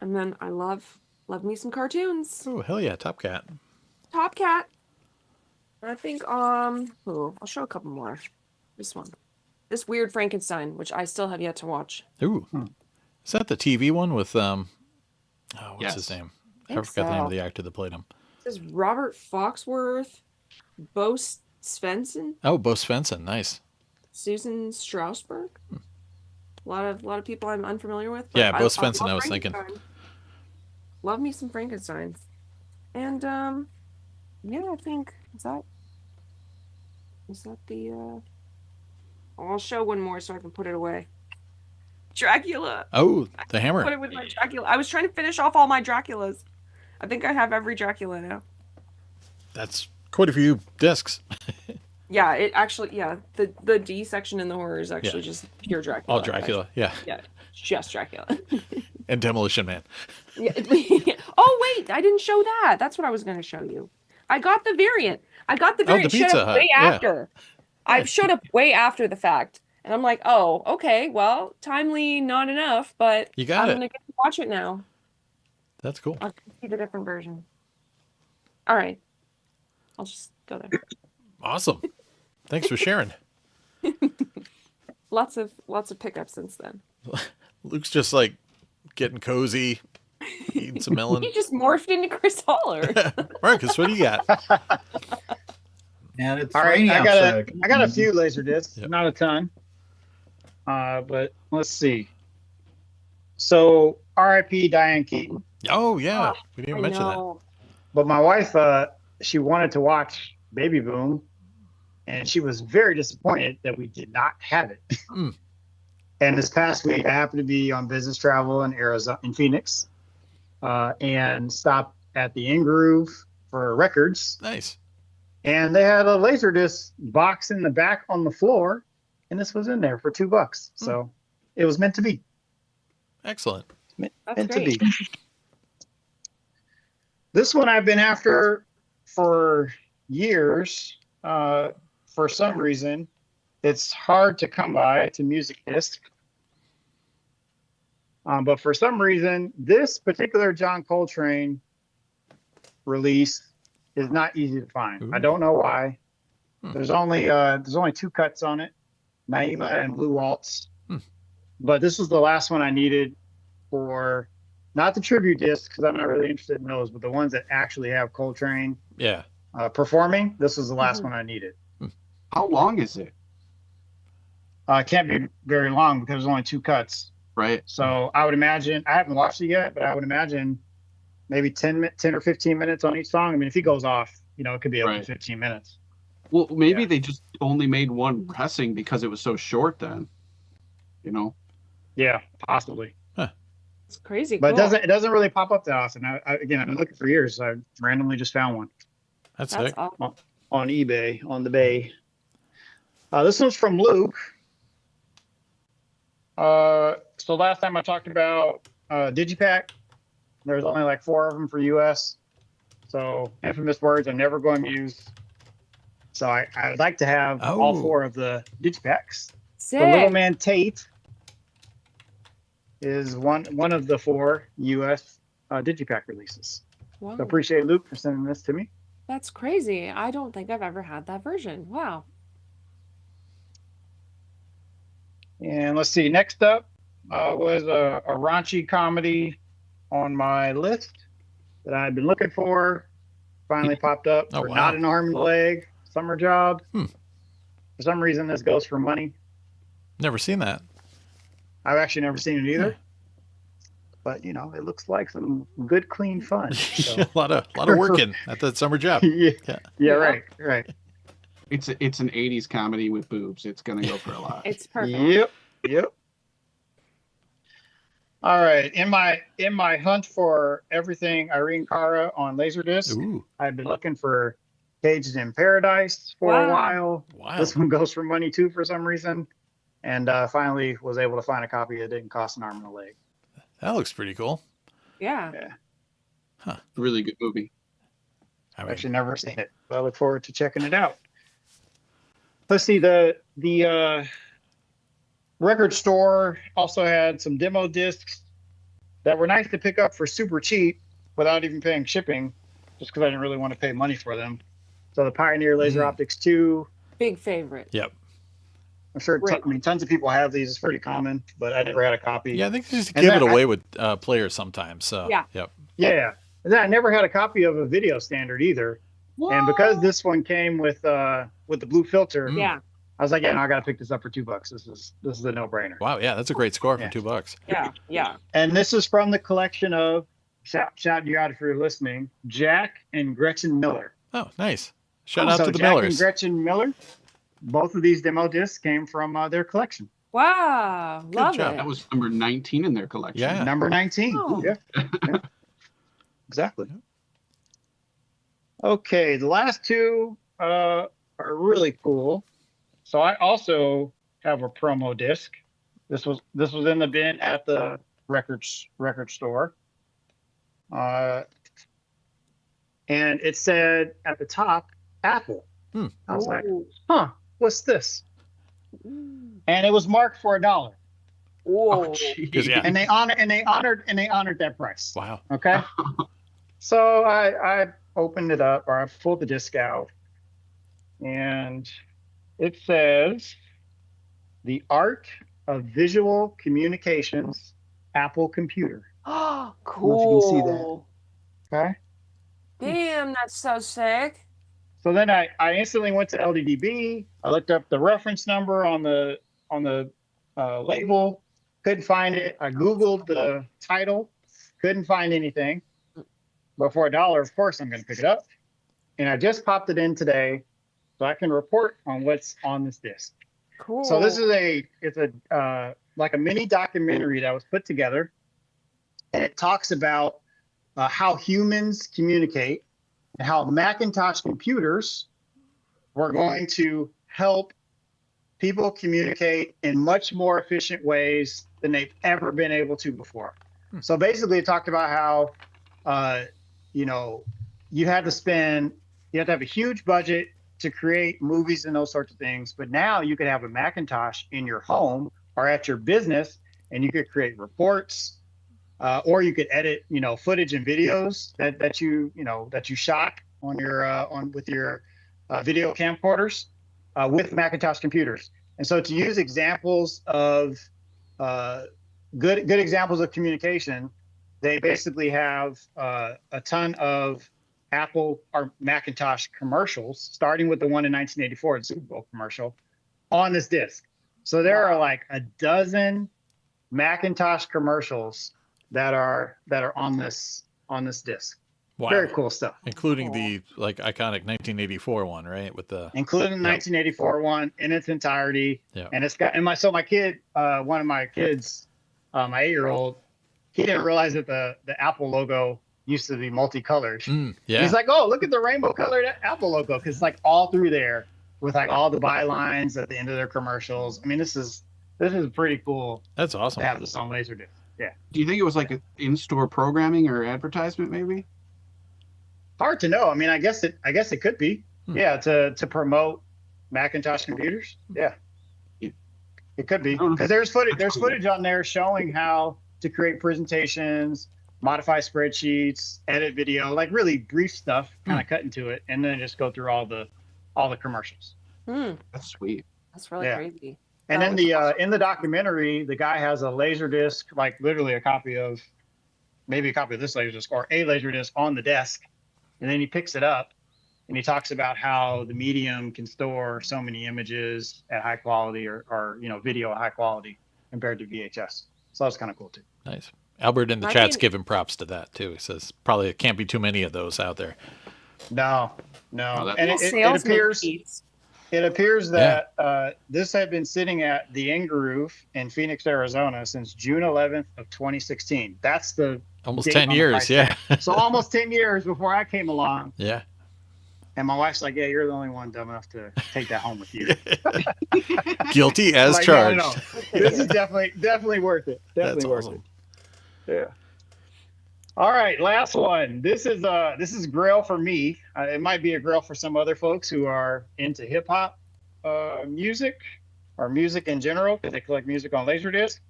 And then I love me some cartoons. Oh, hell yeah, Top Cat. Top Cat. I think I'll show a couple more. This one. This Weird Frankenstein, which I still have yet to watch. Ooh. Is that the TV one with what's his name? I forgot the name of the actor that played him. This is Robert Foxworth, Bo Svensson. Oh, Bo Svensson, nice. Susan Strasberg. A lot of people I'm unfamiliar with. Yeah, Bo Svensson, I was thinking. Love me some Frankenstein. And yeah, I think is that the I'll show one more so I can put it away. Dracula. Oh, the hammer. Put it with my Dracula. I was trying to finish off all my Draculas. I think I have every Dracula now. That's quite a few discs. Yeah, it actually, the D section in the horror is actually just pure Dracula. All Dracula, yeah. Yeah, just Dracula. And Demolition Man. Yeah. Oh, wait, I didn't show that. That's what I was going to show you. I got the variant. The Pizza Hut. Way after. I showed up way after the fact. And I'm like, oh, okay, well, timely, not enough, but You got I'm it. gonna get to watch it now. That's cool. I'll see the different version. All right, I'll just go there. Awesome. Thanks for sharing. Lots of pickups since then. Luke's just like getting cozy, eating some melon. You just morphed into Chris Holler. Marcus, what do you got? And it's All right, raining I outside. got a few laser discs, Yep. not a ton. But let's see. So R.I.P. Diane Keaton. Oh yeah, we didn't I mention that. know. But my wife, she wanted to watch Baby Boom, and she was very disappointed that we did not have it. Mm. And this past week, I happened to be on business travel in Arizona, in Phoenix, and stopped at the In Groove for records. Nice. And they had a Laserdisc box in the back on the floor, and this was in there for $2. So it was meant to be. Excellent. Meant That's to great. be. This one I've been after for years. For some reason, it's hard to come by. It's a music disc. But for some reason, this particular John Coltrane release is not easy to find. Ooh. I don't know why. Hmm. There's only 2 cuts on it, Naima and Blue Waltz. But this was the last one I needed for not the tribute discs, because I'm not really interested in those, but the ones that actually have Coltrane Yeah. performing. This was the last one I needed. How long is it? It can't be very long because there's only 2 cuts. Right. So I would imagine, I haven't watched it yet, but I would imagine maybe 10 or 15 minutes on each song. I mean, if he goes off, it could be up to Right. 15 minutes. Well, maybe Yeah. they just only made one pressing because it was so short then. Yeah, possibly. It's crazy. But cool. it doesn't really pop up that often. I've been looking for years. So I randomly just found one That's That's sick. awesome. on eBay, on the Bay. This one's from Luke. So last time I talked about Digipack, there's only like 4 of them for US. So infamous words I'm never going to use. So I'd like to have all Oh. 4 of the Digipacks. Sick. The Little Man Tate is one of the 4 US Digipack releases. Wow. So appreciate Luke for sending this to me. That's crazy. I don't think I've ever had that version. Wow. And let's see, next up was a raunchy comedy on my list that I'd been looking for. Finally popped up Oh, for wow. Not an Arm and a Leg, Summer Job. For some reason, this goes for money. Never seen that. I've actually never seen it either. But, it looks like some good, clean fun. So. a lot of working at that summer job. yeah, Yeah. right. It's an 80s comedy with boobs. It's going to go for a lot. It's perfect. Yep. All right. In my hunt for everything Irene Cara on Laserdisc, Ooh. I've been looking for Caged in Paradise for a Wow. while. Wow. This one goes for money too for some reason. And finally was able to find a copy that didn't cost an arm and a leg. That looks pretty cool. Yeah. Really good movie. I I've mean, actually never seen it, but I look forward to checking it out. Let's see, the record store also had some demo discs that were nice to pick up for super cheap without even paying shipping, just because I didn't really want to pay money for them. So the Pioneer Laser Optics 2, Big favorite. yep. I'm sure Great. tons of people have these. It's pretty common, but I never had a copy. Yeah, I think they just And give that- it away with players sometimes. So Yeah. Yep. Yeah. And then I never had a copy of a video standard either. And because this one came with the blue filter, Yeah. I was like, I got to pick this up for $2. This is a no-brainer. Wow. Yeah, that's a great score for Yeah. $2. Yeah. Yeah. And this is from the collection of shout you out if you're listening, Jack and Gretchen Miller. Oh, nice. Shout out So to the Jack and Millers. Gretchen Miller. Both of these demo discs came from their collection. Wow. Love job. it. That was number 19 in their collection. Yeah. Number 19. Oh. Yeah. Exactly. Okay, the last 2 are really cool. So I also have a promo disc. This was in the bin at the record store. And it said at the top, Apple. I was like, what's this? and it was marked for $1. Oh, Whoa. geez. Yeah. And they honored that price. Wow. Okay. So I opened it up, or I pulled the disc out, and it says The Art of Visual Communications, Apple Computer. Oh, don't know if you can see that. cool. Okay. Damn, that's so sick. So then I instantly went to LDDB. I looked up the reference number on the label. Couldn't find it. I Googled the title. Couldn't find anything. But for $1, of course, I'm going to pick it up. And I just popped it in today so I can report on what's on this disc. Cool. So this is like a mini documentary that was put together. And it talks about how humans communicate and how Macintosh computers were going to help people communicate in much more efficient ways than they've ever been able to before. So basically it talked about how, you had to have a huge budget to create movies and those sorts of things. But now you could have a Macintosh in your home or at your business, and you could create reports, or you could edit, footage and videos that you shot on your with your video camcorders with Macintosh computers. And so to use examples of good examples of communication, they basically have a ton of Apple or Macintosh commercials, starting with the one in 1984, the Super Bowl commercial, on this disc. So there are like a dozen Macintosh commercials that are on this disc. Wow. Very cool stuff. Including the iconic 1984 one, right? With the Including the 1984 one in its entirety. Yeah. And it's got my kid, one of my kids, my 8-year-old, he didn't realize that the Apple logo used to be multicolored. Yeah. He's like, oh, look at the rainbow colored Apple logo, because it's like all through there with like all the bylines at the end of their commercials. I mean, this is pretty cool That's awesome. to have this on LaserDisc. Yeah. Do you think it was like an in-store programming or advertisement, maybe? Hard to know. I mean, I guess it could be. Yeah, to promote Macintosh computers. Yeah. It could be. Because there's footage on there showing how to create presentations, modify spreadsheets, edit video, like really brief stuff, kind of cut into it, and then just go through all the commercials. That's sweet. That's really crazy. And then in the documentary, the guy has a LaserDisc, like literally a copy of this LaserDisc or a LaserDisc on the desk, and then he picks it up and he talks about how the medium can store so many images at high quality or video at high quality compared to VHS. So that's kind of cool too. Nice. Albert in the chat's giving props to that too. He says probably it can't be too many of those out there. No. Oh, And it appears that this had been sitting at the Ingroove in Phoenix, Arizona since June 11th of 2016. That's the almost 10 years. Yeah. So almost 10 years before I came along. Yeah. And my wife's like, yeah, you're the only one dumb enough to take that home with you. Guilty as like, charged. No. This is definitely worth it. Definitely That's worth awesome. it. Yeah. All right, last one. This is Grail for me. It might be a Grail for some other folks who are into hip hop music or music in general, because they collect music on LaserDisc.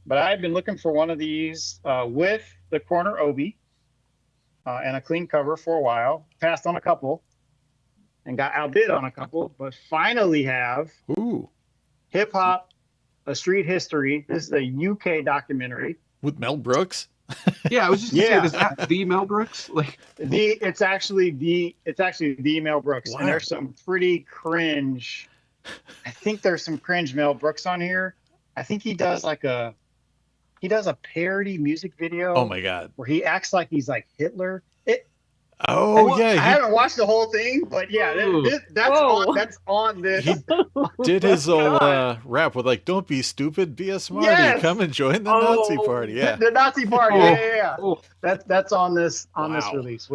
But I've been looking for one of these with the corner obi and a clean cover for a while. Passed on a couple and got outbid on a couple, but finally have Hip Hop: A Street History. This is a UK documentary with Mel Brooks. Yeah, I was just saying, is that the Mel Brooks? It's actually the Mel Brooks. Wow. And there's some pretty cringe. I think there's some cringe Mel Brooks on here. I think he does a parody music video. Oh my God. Where he acts like he's like Hitler. I haven't watched the whole thing, but yeah, that's on this. He did his old rap with like, "Don't be stupid, be a smarty. Yes. Come and join the Nazi party." Yeah, the Nazi party. Yeah. That's on this Wow. release,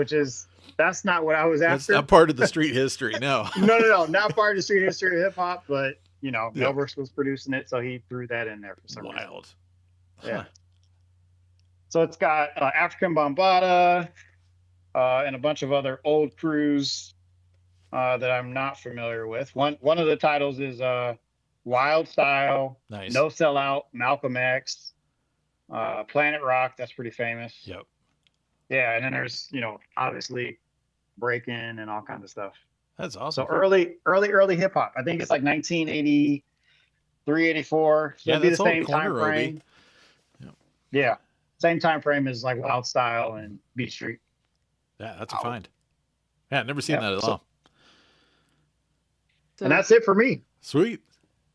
that's not what I was that's after. not part of the street history. No. No, not part of the street history of hip hop, but Mel Brooks was producing it, so he threw that in there for some reason. Wild. Yeah. So it's got African Bambaataa and a bunch of other old crews that I'm not familiar with. One of the titles is Wild Style, Nice. No Sellout, Malcolm X, Planet Rock. That's pretty famous. Yep. Yeah, and then there's obviously breaking and all kinds of stuff. That's awesome. So early hip hop. I think it's like 1983, 84. So Yeah, it'd be the that's all same corner time frame. Yep. Yeah, same time frame as like Wild Style and Beat Street. Yeah, that's a find. Yeah, I've never seen that at all. And that's it for me. Sweet.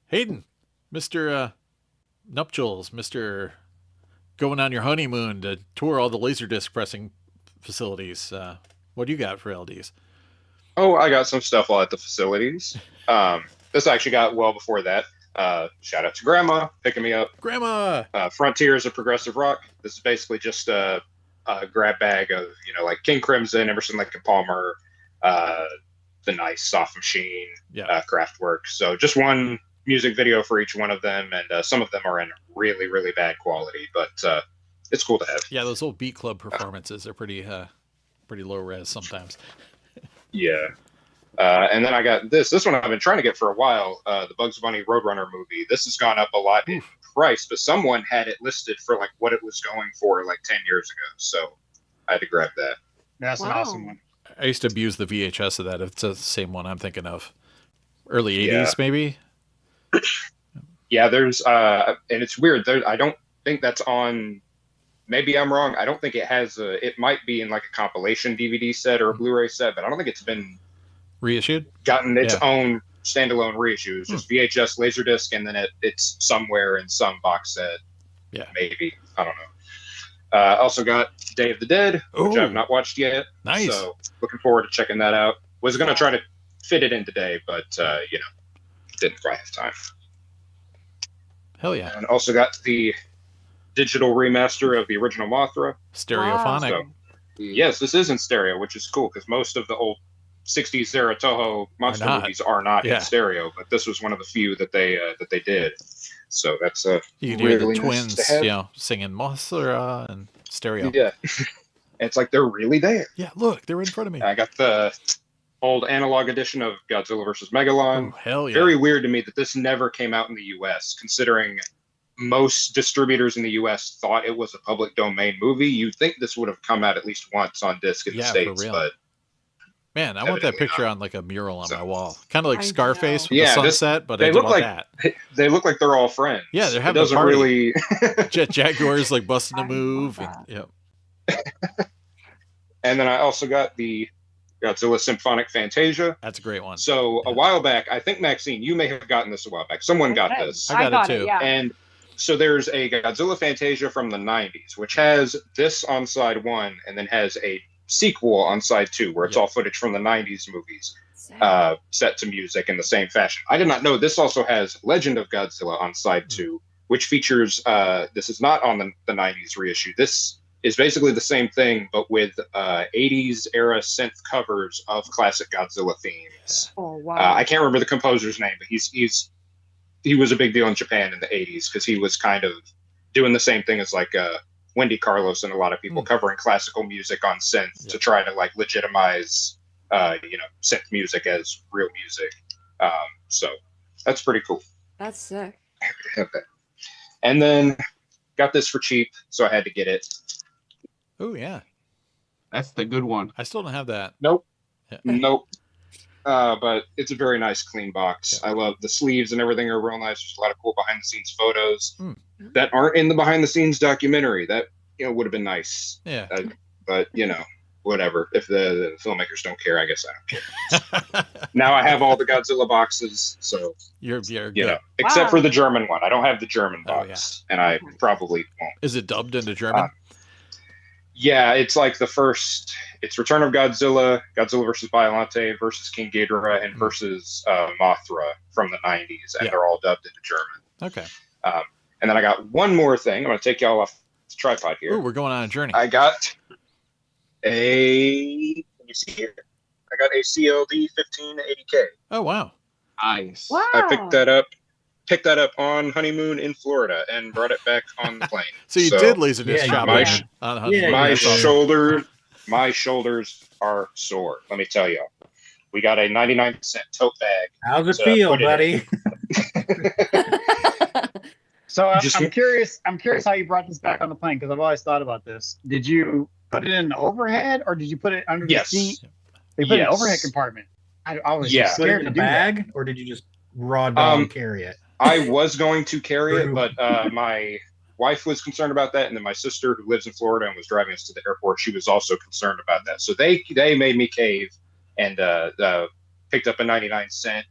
Hayden, Mr. Nuptials, Mr. Going on your honeymoon to tour all the LaserDisc pressing facilities. What do you got for LDs? Oh, I got some stuff while at the facilities. This actually got well before that. Shout out to Grandma picking me up. Grandma! Frontiers of Progressive Rock. This is basically just a grab bag of, like King Crimson, Emerson, Lake and Palmer, The Nice, Soft Machine, Kraftwerk. So just one music video for each one of them, and some of them are in really, really bad quality, but it's cool to have. Yeah, those old Beat Club performances are pretty low res sometimes. Yeah. And then I got this one I've been trying to get for a while, the Bugs Bunny Roadrunner movie. This has gone up a lot in price, but someone had it listed for like what it was going for like 10 years ago. So I had to grab that. That's an awesome one. I used to abuse the VHS of that. It's the same one I'm thinking of. Early 80s, maybe? Yeah, there's, and it's weird. I don't think that's on, maybe I'm wrong. I don't think it has it might be in like a compilation DVD set or a Blu-ray set, but I don't think it's been reissued, gotten its own standalone reissue. It's just VHS, LaserDisc, and then it's somewhere in some box set. Yeah, maybe, I don't know. Also got Day of the Dead, which I've not watched yet. Nice. So looking forward to checking that out. Was going to try to fit it in today, but didn't quite have time. Hell yeah. And also got the digital remaster of the original Mothra. Stereophonic. So, yes, this is in stereo, which is cool because most of the old 60s era Toho monster movies are not in stereo, but this was one of the few that they did. So that's you can hear the twins, singing Mothra and stereo. Yeah. It's like they're really there. Yeah, look, they're in front of me. I got the old analog edition of Godzilla vs. Megalon. Oh, hell yeah. Very weird to me that this never came out in the U.S., considering most distributors in the U.S. thought it was a public domain movie. You'd think this would have come out at least once on disc in the States, but man, I want that picture on like a mural on my wall. Kind of like I Scarface with know. the sunset, but they I look want like that. They look like they're all friends. Yeah, they're having a party. Really... Jet Jaguars like busting a move. And, and then I also got the Godzilla Symphonic Fantasia. That's a great one. So a while back, I think, Maxine, you may have gotten this a while back. Someone got this. I got it too. And so there's a Godzilla Fantasia from the 90s, which has this on side 1 and then has a sequel on side 2, where it's all footage from the 90s movies set to music in the same fashion. I did not know this also has Legend of Godzilla on side 2, which features, this is not on the 90s reissue. This is basically the same thing, but with 80s era synth covers of classic Godzilla themes. Oh, wow. I can't remember the composer's name, but he was a big deal in Japan in the 80s because he was kind of doing the same thing as like Wendy Carlos and a lot of people covering classical music on synth to try to like legitimize synth music as real music. So that's pretty cool. That's sick. Happy to have that. And then got this for cheap, so I had to get it. Oh yeah, that's the good one. I still don't have that. Nope. Nope. But it's a very nice, clean box. I love the sleeves and everything are real nice. There's a lot of cool behind-the-scenes photos that aren't in the behind-the-scenes documentary. That would have been nice. Yeah. But whatever. If the filmmakers don't care, I guess I don't care. Now I have all the Godzilla boxes, so you're good. Except for the German one. I don't have the German box, and I probably won't. Is it dubbed into German? Yeah, it's like the first. It's Return of Godzilla, Godzilla versus Biollante versus King Ghidorah, and versus Mothra from the 90s, and they're all dubbed into German. Okay. And then I got one more thing. I'm going to take y'all off the tripod here. Ooh, we're going on a journey. I got can you see here? I got a CLD 1580K. Oh wow. Nice. Wow. I picked that up on honeymoon in Florida and brought it back on the plane. So you did LaserDisc shopping on honeymoon. My shoulders are sore. Let me tell you. We got a 99-cent tote bag. How's it feel, buddy? So I'm curious. I'm curious how you brought this back on the plane because I've always thought about this. Did you put it in the overhead or did you put it under the seat? They put it in an overhead compartment. I was just scared to do bag, that. or did you just raw dog carry it? I was going to carry it, but my wife was concerned about that, and then my sister, who lives in Florida and was driving us to the airport, she was also concerned about that. So they made me cave and picked up a 99-cent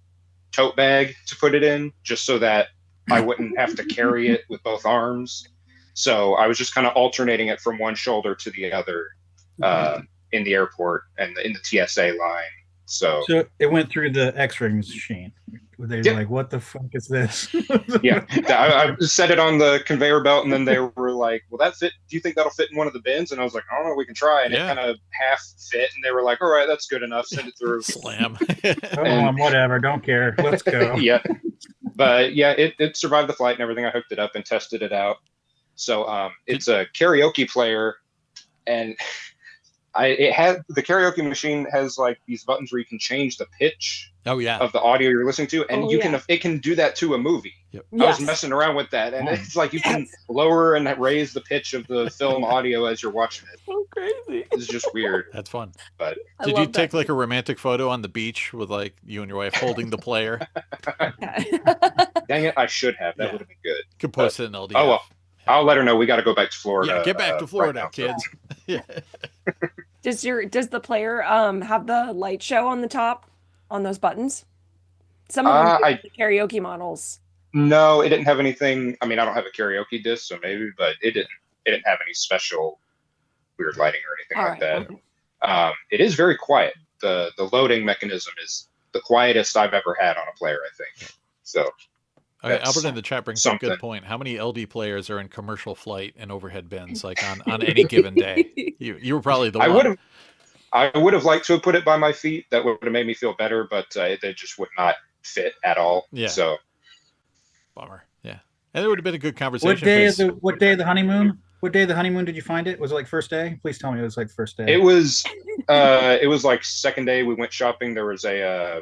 tote bag to put it in, just so that I wouldn't have to carry it with both arms. So I was just kind of alternating it from one shoulder to the other in the airport and in the TSA line. So it went through the X-ray machine. They were like, "What the fuck is this?" Yeah, I set it on the conveyor belt, and then they were like, "Will that fit? Do you think that'll fit in one of the bins?" And I was like, "I don't know, we can try." And it kind of half fit, and they were like, "All right, that's good enough. Send it through." Slam. Whatever, don't care. Let's go. Yeah, but yeah, it survived the flight and everything. I hooked it up and tested it out. So it's a karaoke player, and the karaoke machine has like these buttons where you can change the pitch of the audio you're listening to, and it can do that to a movie. Yep. I was messing around with that, and it's like you can lower and raise the pitch of the film audio as you're watching it. So crazy. It's just weird. That's fun. But did you take like a romantic photo on the beach with like you and your wife holding the player? Dang it, I should have. That would have been good. You could post it in LD. Oh well. I'll let her know we got to go back to Florida. Yeah, get back to Florida, right kids. Yeah. Does the player have the light show on the top on those buttons? Some of them do the karaoke models. No, it didn't have anything. I mean, I don't have a karaoke disc, so maybe, but it didn't have any special weird lighting or anything like that. It is very quiet. The loading mechanism is the quietest I've ever had on a player, I think. So. Okay, Albert in the chat brings up a good point. How many LD players are in commercial flight and overhead bins, like on any given day? You were probably the one. I would have liked to have put it by my feet. That would have made me feel better, but they just would not fit at all. Yeah. So. Bummer. Yeah. And it would have been a good conversation. What day of the honeymoon? What day of the honeymoon did you find it? Was it like first day? Please tell me it was like first day. It was like second day. We went shopping. There was a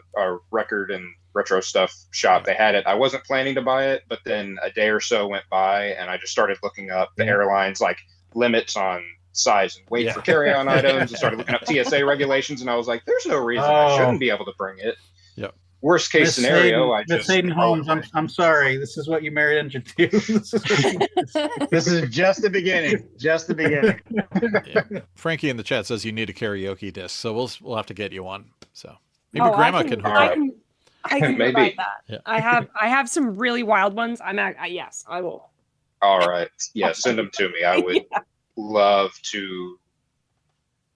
record and retro stuff shop. They had it. I wasn't planning to buy it, but then a day or so went by, and I just started looking up the airlines like limits on size and weight for carry-on items, and started looking up TSA regulations, and I was like, "There's no reason I shouldn't be able to bring it." Yep. Worst case scenario, Miss Hayden Holmes, I'm sorry. This is what you married into. This is just the beginning. Just the beginning. Yeah. Frankie in the chat says you need a karaoke disc, so we'll have to get you one. So maybe Grandma can hook up. I can Maybe. provide that. Yeah. I have some really wild ones. Yes, I will. All right. Yeah, send them to me. I would love to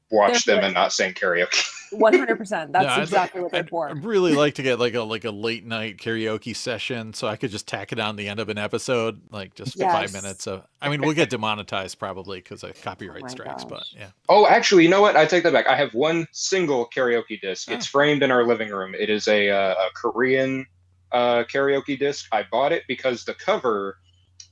watch them and not sing karaoke. 100%. That's exactly what they're for. I'd really like to get like a late night karaoke session, so I could just tack it on the end of an episode, like just 5 minutes of. I mean, we'll get demonetized probably because of copyright strikes, but yeah. Oh, actually, you know what? I take that back. I have one single karaoke disc. It's framed in our living room. It is a Korean karaoke disc. I bought it because the cover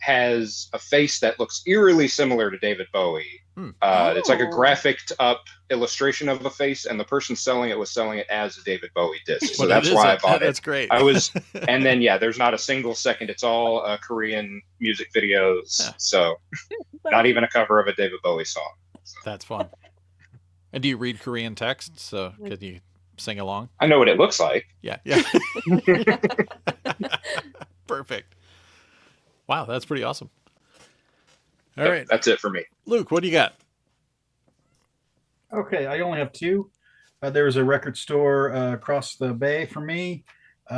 has a face that looks eerily similar to David Bowie. It's like a graphicked up illustration of a face, and the person selling it was selling it as a David Bowie disc. So that's why I bought it. That's great. And then there's not a single second. It's all Korean music videos. So not even a cover of a David Bowie song. So. That's fun. And do you read Korean text? So can you sing along? I know what it looks like. Yeah. Perfect. Wow, that's pretty awesome. All right. That's it for me. Luke, what do you got? Okay, I only have two. There was a record store across the bay for me. He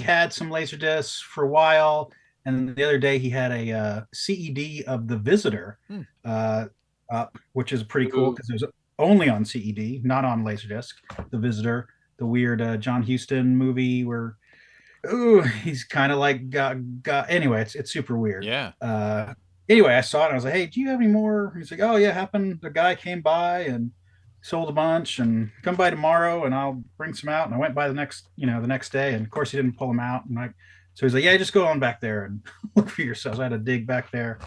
had some LaserDiscs for a while, and the other day he had a CED of The Visitor up, which is pretty cool because it was only on CED, not on LaserDisc. The Visitor, the weird John Huston movie where he's kind of like got anyway, it's super weird. Anyway, I saw it and I was like, hey, do you have any more? He's like, oh yeah, happened the guy came by and sold a bunch, and come by tomorrow and I'll bring some out. And I went by the next day, and of course he didn't pull them out, and so he's like, yeah, just go on back there and look for yourselves. I had to dig back there.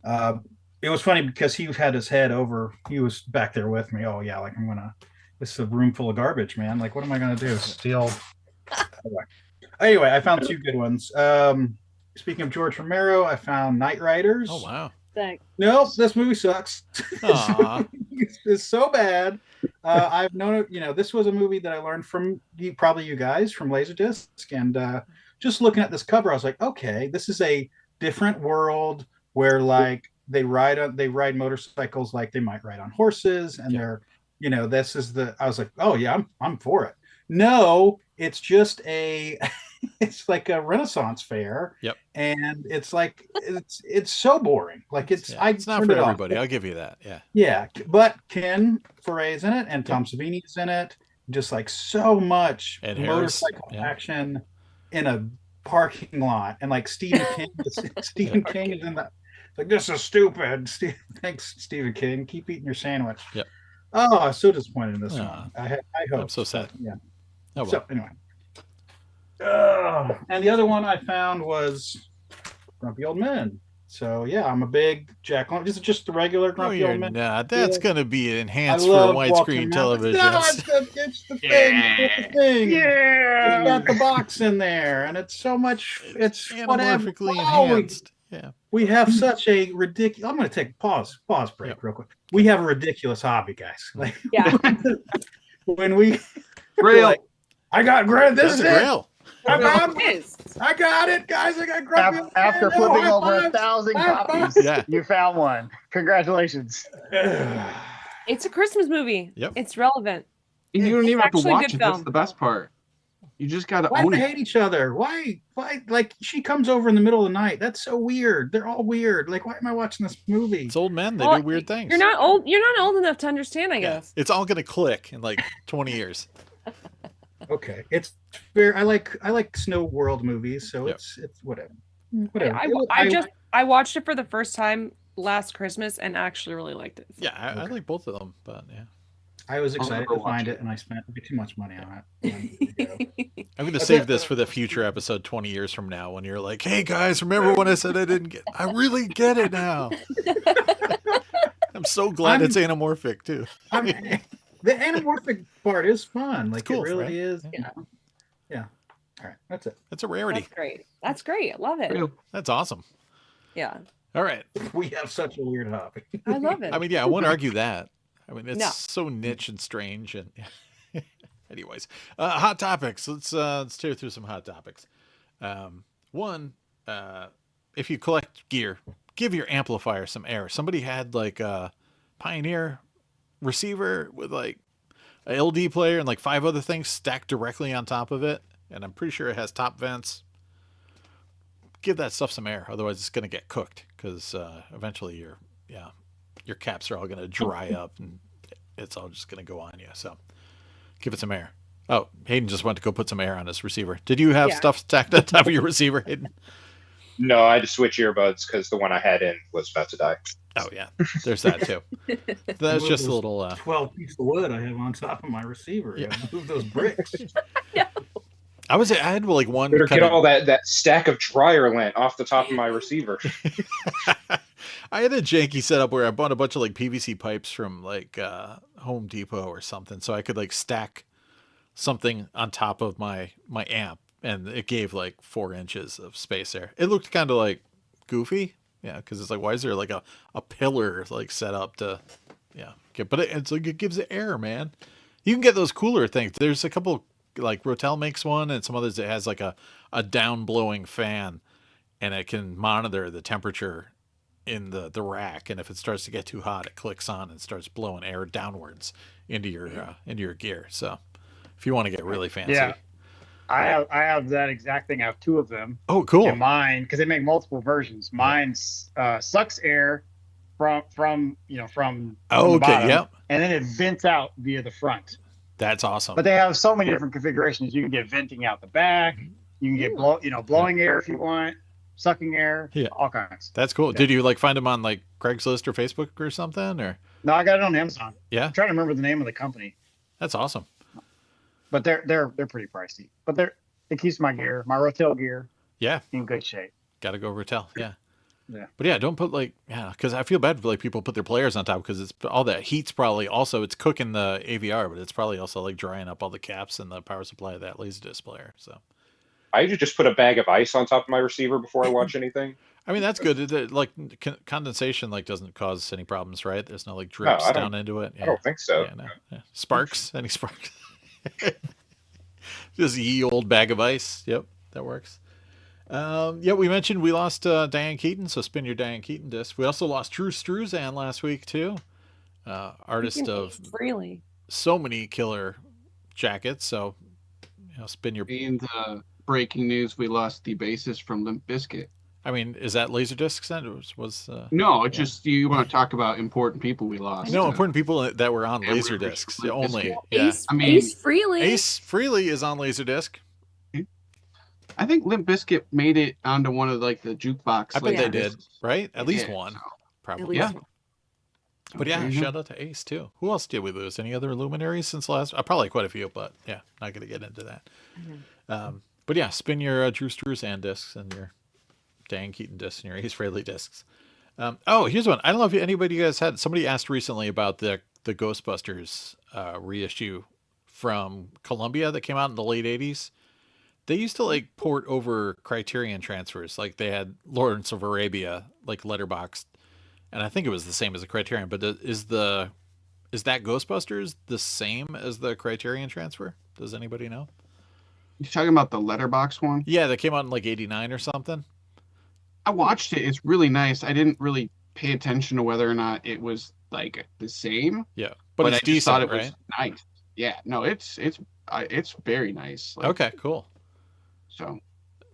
It was funny because he had his head over, he was back there with me. Oh yeah, like this is a room full of garbage, man. Like, what am I gonna do? Steal Anyway, I found two good ones. Speaking of George Romero, I found Night Riders. Oh wow. Thanks. Nope, this movie sucks. Aw. It's so bad. I've known it. You know, this was a movie that I learned from probably you guys from LaserDisc, and just looking at this cover, I was like, okay, this is a different world where like they ride motorcycles like they might ride on horses, and they're, you know, this is the. I was like, oh yeah, I'm for it. No, it's just a. It's like a Renaissance fair. Yep. And it's like it's so boring. Like it's it's not for everybody. I'll give you that. Yeah. Yeah, but Ken Foray's in it, and Tom Savini's in it. Just like so much Ed motorcycle Harris, action in a parking lot, and like Stephen King. Stephen King is in that. Like, this is stupid. Thanks, Stephen King. Keep eating your sandwich. Yep. Oh, I was so disappointed in this one. I hope. I'm so sad. Yeah. Oh well. So anyway. And the other one I found was Grumpy Old Men. So yeah, I'm a big Jack. This is just the regular Grumpy Old Men. Nah, that's gonna be enhanced I for love widescreen television. No, it's the thing. It's the thing. Yeah. It's got the box in there, and it's so much. It's whatever. Anamorphically enhanced. Yeah. We have such a ridiculous. I'm going to take a pause break real quick. We have a ridiculous hobby, guys. Like, Yeah. when we Grail. like, I got Grail. This That's is a it. Grail. I found It is. I got it, guys. I got Grumpy. Old After Men. flipping High over fives. 1,000 High copies, Yeah. you found one. Congratulations. It's a Christmas movie. Yep. It's relevant. And you don't even have to actually a watch good it. That's film. the best part. You just got to Why own do they it. hate each other? Why? Like, she comes over in the middle of the night. That's so weird. They're all weird. Like, why am I watching this movie? It's old men. They Well, do weird things. You're not old. You're not old enough to understand, I Yeah. guess. It's all gonna click in like 20 years. Okay, it's fair. I like Snow World movies, so Yep. it's whatever. Whatever. I watched it for the first time last Christmas and actually really liked it. Yeah, I like both of them, but yeah. I was I'll excited never to find watch it, and I spent way too much money on it. I'm gonna But save that- this for the future episode 20 years from now when you're like, hey guys, remember when I said I didn't get I really get it now. I'm so glad it's anamorphic too. The anamorphic part is fun. Like, cool, it really right? is. Yeah. Yeah. All right, that's it. That's a rarity. That's great. That's great. I love it. Grail. That's awesome. Yeah. All right. We have such a weird hobby. I love it. I mean, yeah, I won't argue that. I mean, it's No. so niche and strange. And anyways, hot topics. Let's tear through some hot topics. One, if you collect gear, give your amplifier some air. Somebody had like a Pioneer receiver with like a LD player and like 5 other things stacked directly on top of it, and I'm pretty sure it has top vents. Give that stuff some air, otherwise it's going to get cooked, because eventually your caps are all going to dry up and it's all just going to go on you. So give it some air. Oh, Hayden just went to go put some air on his receiver. Did you have stuff stacked on top of your receiver, Hayden? No, I had to switch earbuds because the one I had in was about to die. Oh yeah, there's that too. That's just a little 12 pieces of wood I have on top of my receiver. Yeah. I move those bricks. I had like one Better kind get of, all that stack of dryer lint off the top of my receiver. I had a janky setup where I bought a bunch of like PVC pipes from like Home Depot or something, so I could like stack something on top of my amp, and it gave like 4 inches of space there. It looked kind of like goofy, yeah, because it's like, why is there like a pillar like set up to, yeah, but it's like it gives it air, man. You can get those cooler things. There's a couple, like Rotel makes one, and some others that has like a down blowing fan, and it can monitor the temperature in the rack, and if it starts to get too hot, it clicks on and starts blowing air downwards into your gear. So if you want to get really fancy. Yeah. I have that exact thing. I have 2 of them. Oh, cool. In mine, because they make multiple versions. Mine sucks air from Oh, the okay, bottom, yep. and then it vents out via the front. That's awesome. But they have so many different configurations. You can get venting out the back. You can get blowing air if you want, sucking air, Yeah. all kinds. That's cool. Yeah. Did you like find them on like Craigslist or Facebook or something, or? No, I got it on Amazon. Yeah. I'm trying to remember the name of the company, That's awesome. but they're pretty pricey. But it keeps my Rotel gear Yeah. in good shape. Got to go Rotel. Yeah. But yeah, don't put because I feel bad for people put their players on top because it's all that heat's probably also it's cooking the AVR, but it's probably also drying up all the caps and the power supply of that LaserDisc player. So I usually just put a bag of ice on top of my receiver before I watch anything. I mean that's good. Condensation doesn't cause any problems, right? There's no drips down into it. Yeah. I don't think so. Yeah, no. Yeah. Sparks? Any sparks? Just a ye old bag of ice. Yep, that works. Yeah, we mentioned we lost Diane Keaton, so spin your Diane Keaton disc. We also lost Drew Struzan last week too, artist of freely so many killer jackets. So spin your. And breaking news: we lost the bassist from Limp Bizkit. I mean, is that LaserDisc sent? No, it's just you want to talk about important people we lost. No, important people that were on LaserDiscs only. Ace, I mean, Ace Frehley. Ace Frehley is on LaserDisc. I think Limp Bizkit made it onto one of the jukebox. I bet they LaserDiscs. did, right? At least Yeah, one, so- probably. Yeah. But yeah, Okay, shout out to Ace too. Who else did we lose? Any other luminaries since last? Probably quite a few, but yeah, not going to get into that. But yeah, spin your Drew Struzan discs and your Dan Keaton discs and your Ace Frehley discs. Here's one. I don't know if anybody you guys had. Somebody asked recently about the Ghostbusters reissue from Columbia that came out in the late '80s. They used to port over Criterion transfers. They had Lawrence of Arabia letterboxed, and I think it was the same as the Criterion. But is that Ghostbusters the same as the Criterion transfer? Does anybody know? You talking about the letterbox one? Yeah, that came out in '89 or something. I watched it. It's really nice. I didn't really pay attention to whether or not it was the same. Yeah, but it's I just decent, thought it right? was nice. Yeah, no, it's very nice. Okay, cool.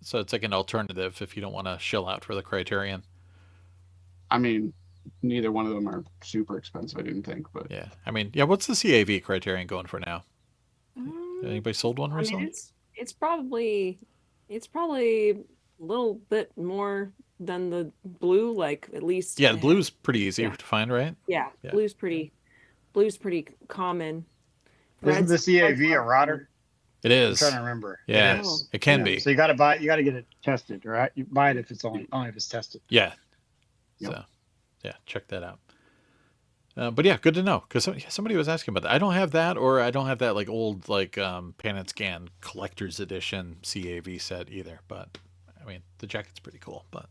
So it's an alternative if you don't want to shill out for the Criterion. I mean, neither one of them are super expensive. I didn't think, but Yeah, I mean, yeah. What's the CAV Criterion going for now? Anybody sold one I recently? mean, it's probably a little bit more than the blue, at least. Yeah, the blue's pretty easy to find, right? Yeah, Yeah. blue's pretty common. Isn't the CAV a rotter? It I'm is. trying to remember. Yeah, It is. it can Yeah, be. So you got to get it tested, right? You buy it if it's only if it's tested. Yeah. Yep. So, yeah, check that out. But yeah, good to know because somebody was asking about that. I don't have that, or I don't have that old Pan and Scan collector's edition CAV set either. But I mean, the jacket's pretty cool. But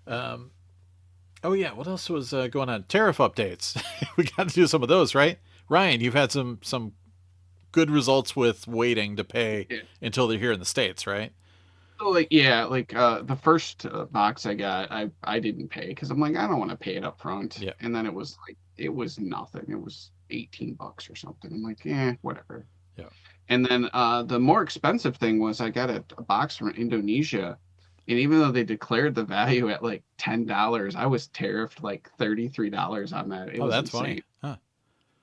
oh yeah, what else was going on? Tariff updates. We got to do some of those, right? Ryan, you've had some good results with waiting to pay until they're here in the States, right? So the first box I got, I didn't pay because I'm I don't want to pay it up front. Yeah. And then it was nothing. It was $18 or something. I'm whatever. Yeah. And then the more expensive thing was I got a box from Indonesia, and even though they declared the value at $10, I was tariffed $33 on that. It was That's insane. funny. Huh.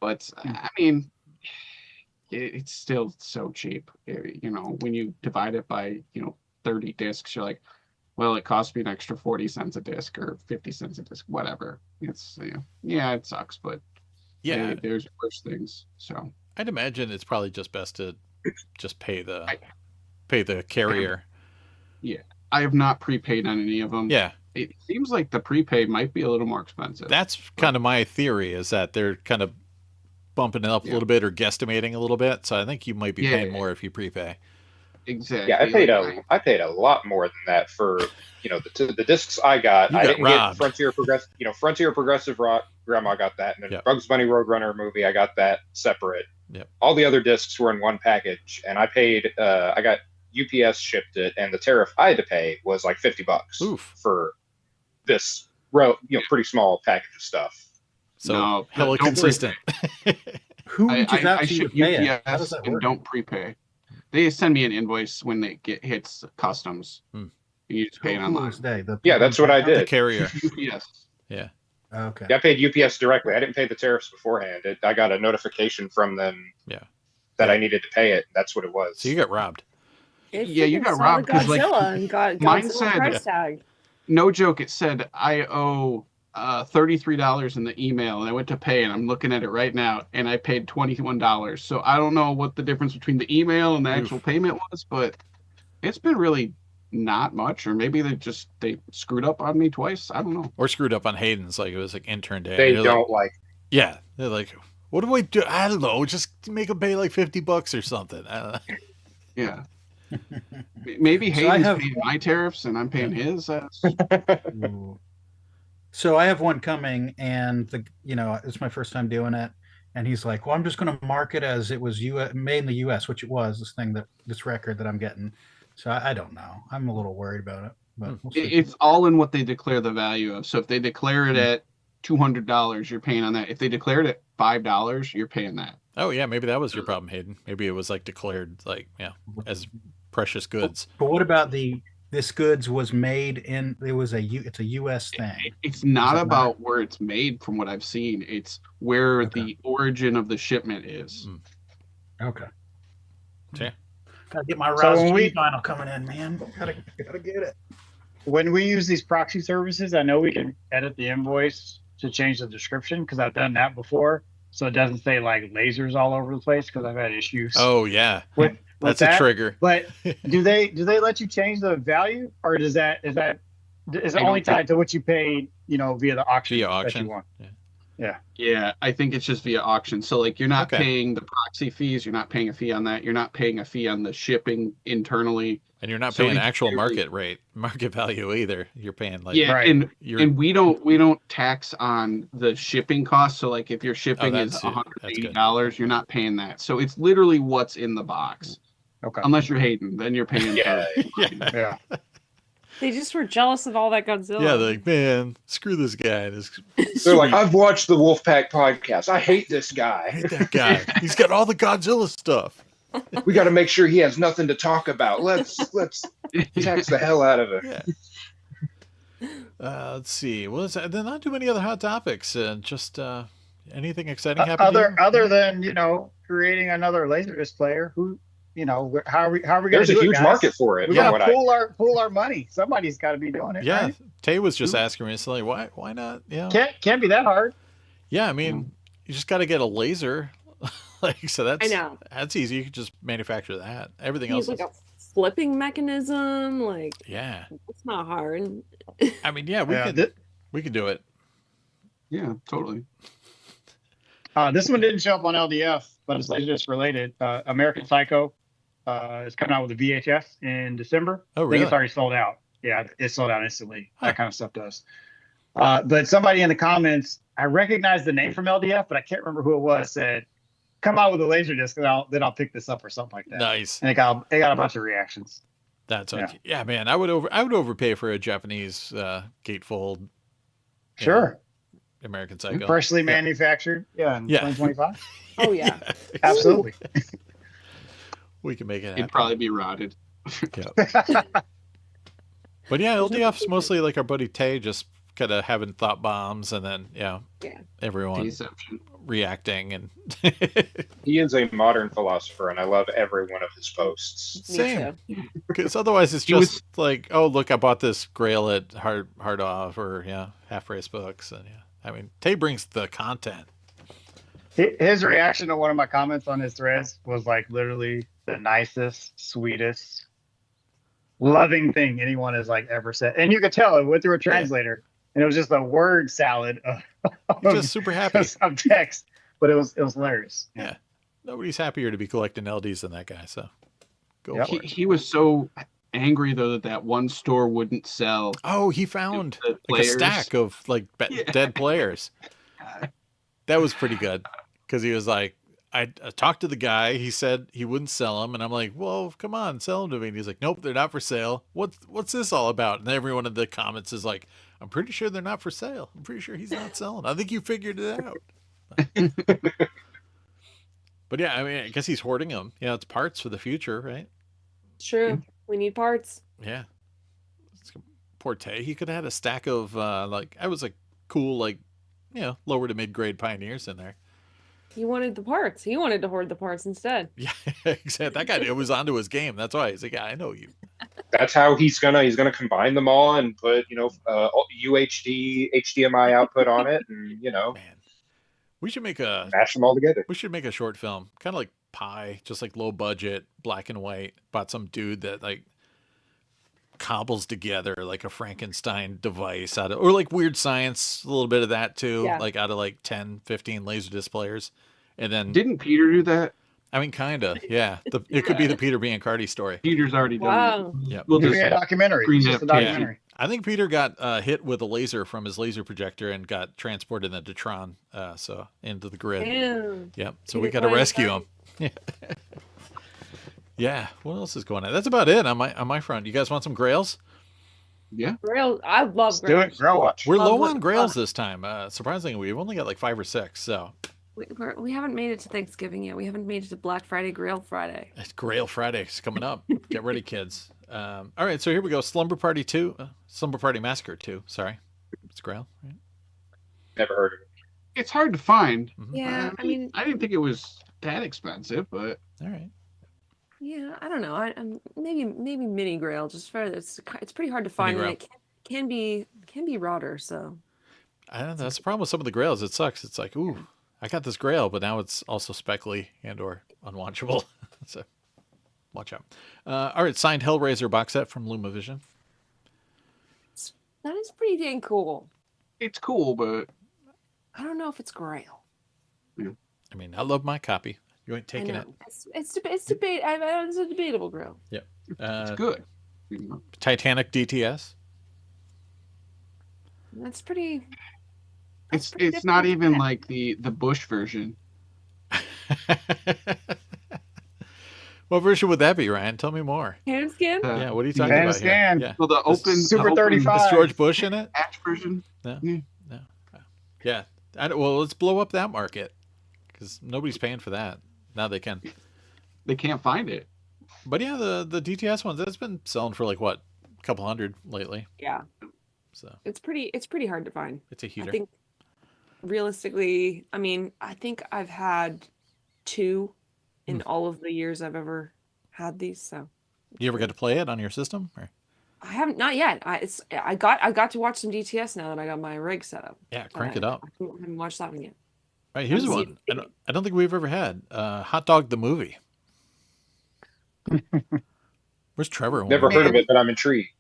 But I mean, it's still so cheap. When you divide it by 30 discs, you're well, it cost me an extra 40 cents a disc or 50 cents a disc, whatever. It's it sucks, but Yeah, there's worse things. So I'd imagine it's probably just best to just pay the carrier. yeah, I have not prepaid on any of them. Yeah, It seems like the prepay might be a little more expensive. that's kind of my theory is that they're kind of bumping it up a little bit or guesstimating a little bit. So I think you might be paying more if you prepay. Exactly. Yeah, I paid a lot more than that for the discs I got. You I got didn't robbed. get Frontier Progressive Rock. Grandma got that, and then Yep. Bugs Bunny Roadrunner movie. I got that separate. Yep. All the other discs were in one package, and I paid. I got UPS shipped it, and the tariff I had to pay was $50 Oof. for this pretty small package of stuff. So No, hella don't consistent. Who reaches out I to you ship to pay it? How UPS does that and work? don't prepay. They send me an invoice when they hits customs. Hmm. You just pay it online. Fool's Day, the Yeah, that's what I The did. carrier. UPS. Yeah. Okay. Yeah, I paid UPS directly. I didn't pay the tariffs beforehand. I got a notification from them. Yeah. That I needed to pay it. That's what it was. So you got robbed. Yeah, you freaking got saw robbed the 'cause, Godzilla and got mine Godzilla said- price tag. No joke. It said I owe $33 in the email, and I went to pay, and I'm looking at it right now, and I paid $21. So I don't know what the difference between the email and the actual payment was, but it's been really not much, or maybe they screwed up on me twice. I don't know. Or screwed up on Hayden's, like it was like intern day. They They're don't like, yeah, they're like, what do I do? I don't know. Just make them pay like $50 or something. I don't know. Yeah. Maybe So I Hayden's have- paying my tariffs and I'm paying his. Ooh. So I have one coming, and it's my first time doing it. And he's like, "Well, I'm just going to mark it as it was made in the U.S.," which it was. This record that I'm getting. So I don't know. I'm a little worried about it, but we'll see. It's all in what they declare the value of. So if they declare it at $200, you're paying on that. If they declare it at $5, you're paying that. Oh yeah, maybe that was your problem, Hayden. Maybe it was like declared like as precious goods. But what about this goods was made in? It's a U.S. thing. It's not Does it about where it's made, from what I've seen. It's where the origin of the shipment is. Okay. Yeah. Gotta get my So Rouse when G vinyl coming in, man. Gotta get it. When we use these proxy services, I know we can edit the invoice to change the description, because I've done that before. So it doesn't say like lasers all over the place, because I've had issues. Oh yeah, with that's that. a trigger. But do they let you change the value, or is it only tied to what you paid, via the auction? Via that auction. you want? Yeah. Yeah, I think it's just via auction. So like you're not Okay. paying the proxy fees, you're not paying a fee on that, you're not paying a fee on the shipping internally. And you're not So paying in actual theory- market value either. You're paying like Yeah, Right. and you're and we don't tax on the shipping costs. So like if your shipping is that's good. $180, you're not paying that. So it's literally what's in the box. Okay. Unless you're Hayden, then you're paying. Yeah. Yeah. They just were jealous of all that Godzilla. yeah, they're like, man, screw this guy. They're like, I've watched the Wolfpack podcast. I hate this I guy. hate that guy. He's got all the Godzilla stuff. We got to make sure he has nothing to talk about. Let's tax the hell out of him. Yeah. Let's see. Well, there's not too many other hot topics. Just anything exciting happening? Other than creating another LaserDisc player, who how are we going There's to a do it, huge guys? market for it. We from gotta what I pool our money. Somebody's got to be doing it. Yeah, right? Tay was just asking me recently, why not? Yeah, Can't be that hard. yeah. I mean, you just got to get a laser. So I know. that's easy. You can just manufacture that. Everything Use else, like a flipping mechanism. Like yeah. it's not hard. I mean, yeah, we can do it. Yeah, totally. This one didn't show up on LDF, but it's LaserDisc related. American Psycho is coming out with a VHS in December. Oh, I think really? it's already sold out. Yeah, it sold out instantly. Huh. That kind of stuff does. But somebody in the comments, I recognize the name from LDF, but I can't remember who it was, said, come out with a LaserDisc and then I'll pick this up or something like that. Nice. And it got a bunch of reactions. That's Yeah. okay. Yeah, man. I would overpay for a Japanese gatefold. Sure. American Psycho. Freshly manufactured. Yeah, in Yeah. 2025. Oh yeah. Absolutely. We can make it happen. It'd probably be rotted. But yeah, LDF's mostly like our buddy Tay just kind of having thought bombs and then Yeah. everyone Deception. reacting and he is a modern philosopher, and I love every one of his posts. same. too. Because otherwise it's He just like, oh look, I bought this Grail at hard off or half price books and I mean Tay brings the content. His reaction to one of my comments on his threads was like literally the nicest, sweetest, loving thing anyone has like ever said. And you could tell it went through a translator, and it was just a word salad He's just super happy. of text. But it was hilarious. Yeah. Nobody's happier to be collecting LDs than that guy, so go Yep. for it. He was so angry though that one store wouldn't sell. Oh, he found the like a players. stack of like dead players. That was pretty good because he was like, I talked to the guy. He said he wouldn't sell them, and I'm like, well, come on, sell them to me. And he's like, nope, they're not for sale. What's this all about? And everyone in the comments is like, I'm pretty sure they're not for sale. I'm pretty sure he's not selling. I think you figured it out. But yeah, I mean, I guess he's hoarding them. Yeah, it's parts for the future, right? It's true. We need parts. Yeah. Poor Tay. He could have had a stack of I was like cool, like, lower to mid grade pioneers in there. He wanted the parts. He wanted to hoard the parts instead. Yeah, exactly. That guy, it was onto his game. That's why he's like, yeah, I know you. That's how he's gonna combine them all and put UHD HDMI output on it, and Man, we should make mash them all together. a short film, kind of like Pi, just like low budget, black and white. Bought some dude that like cobbles together like a Frankenstein device out of, or like Weird Science, a little bit of that too, Yeah. like out of like 10, 15 LaserDisc players. And then, Didn't Peter do that? I mean, kind of, yeah. It could be the Peter Biancardi story. Peter's already done Wow. it. Yep. We'll Give just me a documentary. screen It's just a that- yeah. documentary. I think Peter got hit with a laser from his laser projector and got transported into Tron, so into the grid. Damn. Yep. So we Peter got to Pan rescue him. Yeah. What else is going on? That's about it on my front. You guys want some grails? yeah. Grail. I love Let's do it. Grailwatch. We're Love low what- on grails this time. Surprisingly, we've only got like 5 or 6. So We haven't made it to Thanksgiving yet. We haven't made it to Black Friday, Grail Friday. it's Grail Friday's coming up. Get ready, kids. All right. So here we go. Slumber Party 2. Slumber Party Massacre 2. Sorry. It's Grail. Right? Never heard of it. It's hard to find. Mhm. Yeah, I mean, I didn't think it was that expensive, but All right. yeah, I don't know. Maybe mini Grail. Just for it's pretty hard to find, Grail. and it can be router. So I don't know. That's the problem with some of the grails. It sucks. It's like, ooh, I got this grail, but now it's also speckly and or unwatchable. So watch out. All right, signed Hellraiser box set from LumaVision. that is pretty dang cool. it's cool. But I don't know if it's Grail. I mean, I love my copy. You ain't I taking know. it. It's debate. It's a debatable Grail. it's good. You know? Titanic DTS. That's pretty. It's pretty it's not different. even like the Bush version. What version would that be, Ryan? Tell me more. Hand scan. Yeah, what are you talking Van about Scan. here? Yeah. So the open Super the open 35. Is George Bush in it? hatch version. Yeah. Well, let's blow up that market because nobody's paying for that. Now they can. They can't find it. But yeah, the DTS ones, that's been selling for like what, a couple hundred lately. Yeah, So it's pretty hard to find. it's a heater. I think realistically, I mean, I think I've had 2 in all of the years I've ever had these. So You ever got to play it on your system? Or? I haven't, not yet. I got to watch some DTS now that I got my rig set up. Yeah, but crank it I up. haven't watched that one yet. All right, here's Let's see. one. I don't think we've ever had. Hot Dog the movie. Where's Trevor? Never heard of it, but I'm intrigued.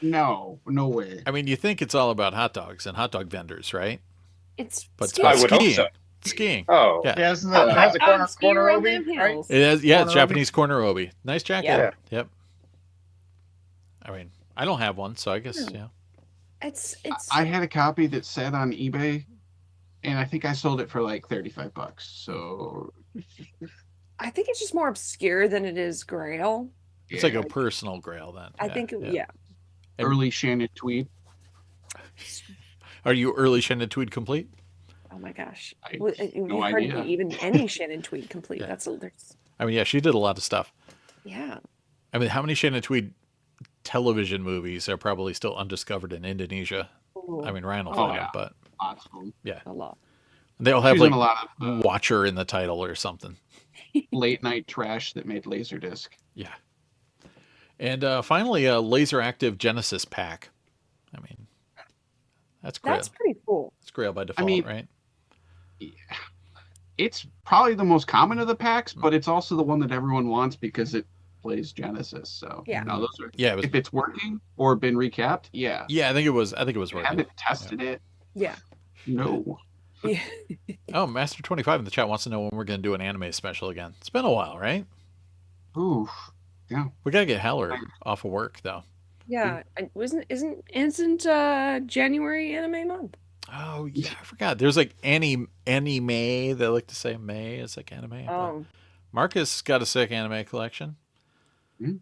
No way. I mean, you think it's all about hot dogs and hot dog vendors, right? It's But it's skiing. about I would hope skiing. so. Skiing. Oh, Yeah. Yeah, isn't that, it has a corner, Skiing corner around obi, them right? hills. It has, yeah, it's Corner Japanese corner obi. Nice jacket. Yeah. Yep. I mean, I don't have one, so I guess, yeah. It's I had a copy that sat on eBay, and I think I sold it for like $35. So I think it's just more obscure than it is Grail. It's yeah, like a personal grail then. I think yeah. early Shannon Tweed. Are you early Shannon Tweed complete? Oh my gosh. I- Well, no we heard idea. even any Shannon Tweed complete. Yeah. There's I mean, yeah, she did a lot of stuff. yeah. I mean, how many Shannon Tweed television movies are probably still undiscovered in Indonesia? I mean, Ryan will Oh, find, yeah. but Lots of them. A lot. they all have She's in like a lot of Watcher in the title or something. late night trash that made LaserDisc. Yeah. And finally, a laser active Genesis pack. I mean, that's Grail. That's pretty cool. It's Grail by default, mean, right? It's probably the most common of the packs, but it's also the one that everyone wants because it plays Genesis. So Yeah. no, those are Yeah, it was. if it's working or been recapped, yeah. Yeah, I think it was You working. haven't tested it? Yeah. No. Yeah. Oh, Master 25 in the chat wants to know when we're going to do an anime special again. It's been a while, right? Ooh. We got to get Heller off of work though. Yeah. Isn't January anime month? Oh yeah, I forgot. There's like Annie May. They like to say May is like anime. but Oh. Marcus got a sick anime collection.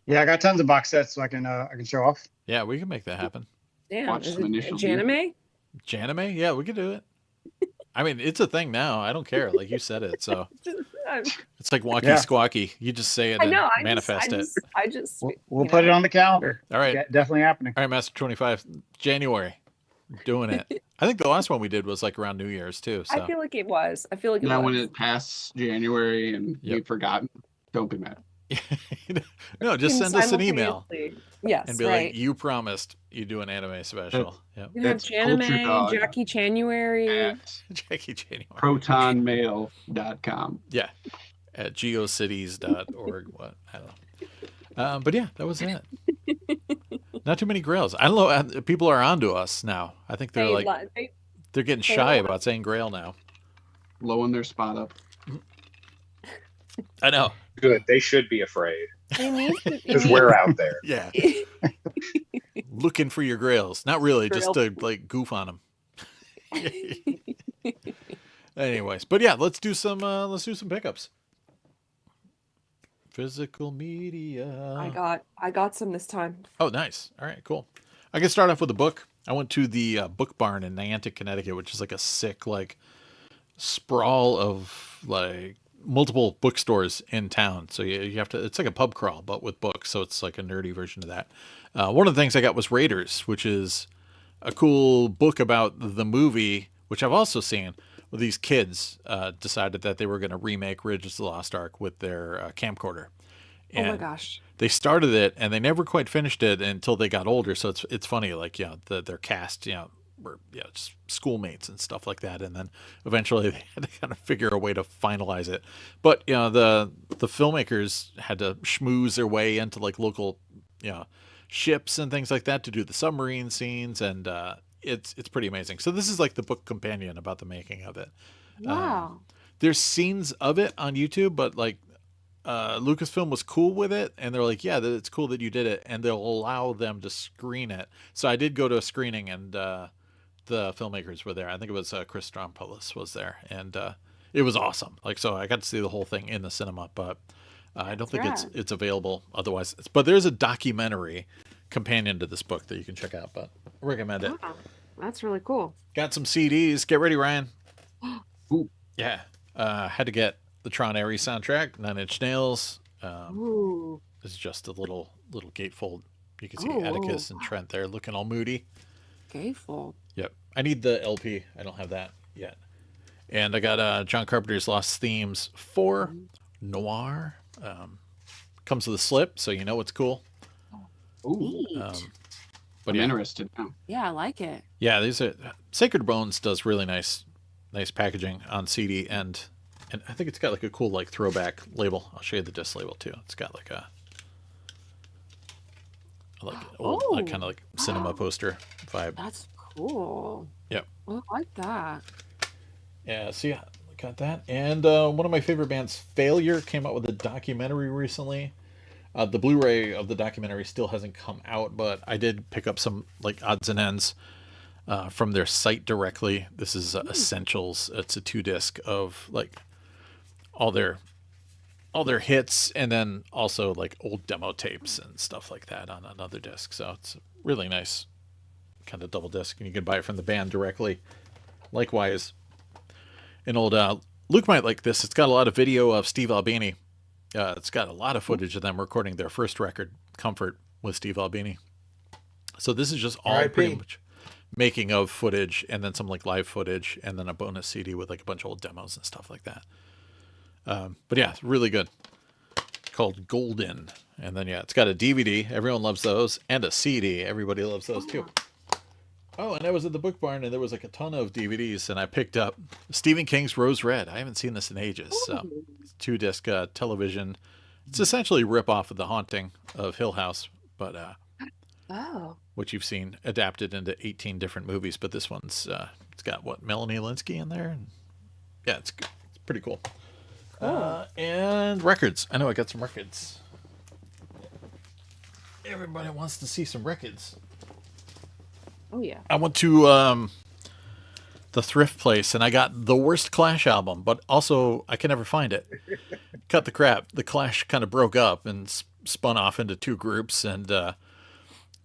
Yeah, I got tons of box sets so I can show off. Yeah, we can make that happen. Damn. Watch Is some it initial Janime? Janime? Yeah, we could do it. I mean, it's a thing now. I don't care. Like you said it, so it's like walkie Yeah. squawky. You just say it I and know. manifest it. I just We'll put it on the calendar. All right, Yeah, definitely happening. all right, Master 25, January, we're doing it. I think the last one we did was like around New Year's too. So I feel like it was. I feel like it Now was. when it passes January and Yep. you've forgotten, don't be mad. no, just Can send us an email simultaneously- Yes, and be right. like, you promised you do an anime special. Yep. You have That's Culture Janime, Dog. Jackie January. At Jackie January. protonmail.com. Yeah, at geocities.org. What? I don't know. But yeah, that was it. Not too many Grails. I don't know. People are onto us now. I think they're they're getting shy about saying Grail now. Blowing their spot up. I know. Good. They should be afraid They because we're out there. Yeah. Looking for your Grails. Not really, just to like goof on them. Anyways, but yeah, let's do some pickups. Physical media. I got some this time. Oh, nice. All right, cool. I can start off with a book. I went to the Book Barn in Niantic, Connecticut, which is like a sick like sprawl of like multiple bookstores in town. So you have to. It's like a pub crawl, but with books. So it's like a nerdy version of that. One of the things I got was Raiders, which is a cool book about the movie, which I've also seen. Well, these kids decided that they were going to remake Raiders of the Lost Ark with their camcorder. And oh my gosh. they started it and they never quite finished it until they got older. So it's funny, like, their cast, were just schoolmates and stuff like that. And then eventually they had to kind of figure a way to finalize it. But, the filmmakers had to schmooze their way into like local, ships and things like that to do the submarine scenes. And, it's pretty amazing. So this is like the book companion about the making of it. Wow. There's scenes of it on YouTube, but like Lucasfilm was cool with it, and they're like, yeah, it's cool that you did it, and they'll allow them to screen it. So I did go to a screening, and the filmmakers were there. I think it was Chris Strompoulos was there, and it was awesome. Like, so I got to see the whole thing in the cinema, but I don't think it's available otherwise. But there's a documentary companion to this book that you can check out, but I recommend it. Wow. That's really cool. Got some CDs. Get ready, Ryan. Ooh. Yeah. Had to get the Tron Ares soundtrack, 9 Inch Nails. Ooh. This is just a little gatefold. You can see Atticus and Trent there looking all moody. Gatefold. Yep. I need the LP. I don't have that yet. And I got John Carpenter's Lost Themes 4 Noir. Comes with a slip, so you know it's cool. Ooh. Neat. But I'm interested now. Yeah, I like it. Yeah, these are Sacred Bones does really nice packaging on CD, and I think it's got like a cool like throwback label. I'll show you the disc label too. It's got like a old like, kind of like cinema poster vibe. That's cool. Yep. I like that. Yeah, so yeah, got that. And one of my favorite bands, Failure, came out with a documentary recently. The Blu-ray of the documentary still hasn't come out, but I did pick up some like odds and ends from their site directly. This is Essentials. It's a 2-disc of like all their hits, and then also like old demo tapes and stuff like that on another disc. So it's really nice kind of double disc, and you can buy it from the band directly. Likewise, an old Luke might like this. It's got a lot of video of Steve Albini. It's got a lot of footage of them recording their first record, Comfort, with Steve Albini. So this is just all pretty much making of footage, and then some like live footage, and then a bonus CD with like a bunch of old demos and stuff like that. But yeah, it's really good. Called Golden. And then, yeah, it's got a DVD. Everyone loves those. And a CD. Everybody loves those too. Oh, and I was at the Book Barn, and there was like a ton of DVDs, and I picked up Stephen King's Rose Red. I haven't seen this in ages. So it's 2-disc television. It's essentially a rip-off of The Haunting of Hill House, but which you've seen adapted into 18 different movies. But this one's it's got what, Melanie Linsky in there, and yeah, it's pretty cool. And records. I know I got some records. Everybody wants to see some records. Oh yeah. I went to the thrift place, and I got the worst Clash album, but also I can never find it. Cut the crap. The Clash kind of broke up and spun off into 2 groups, and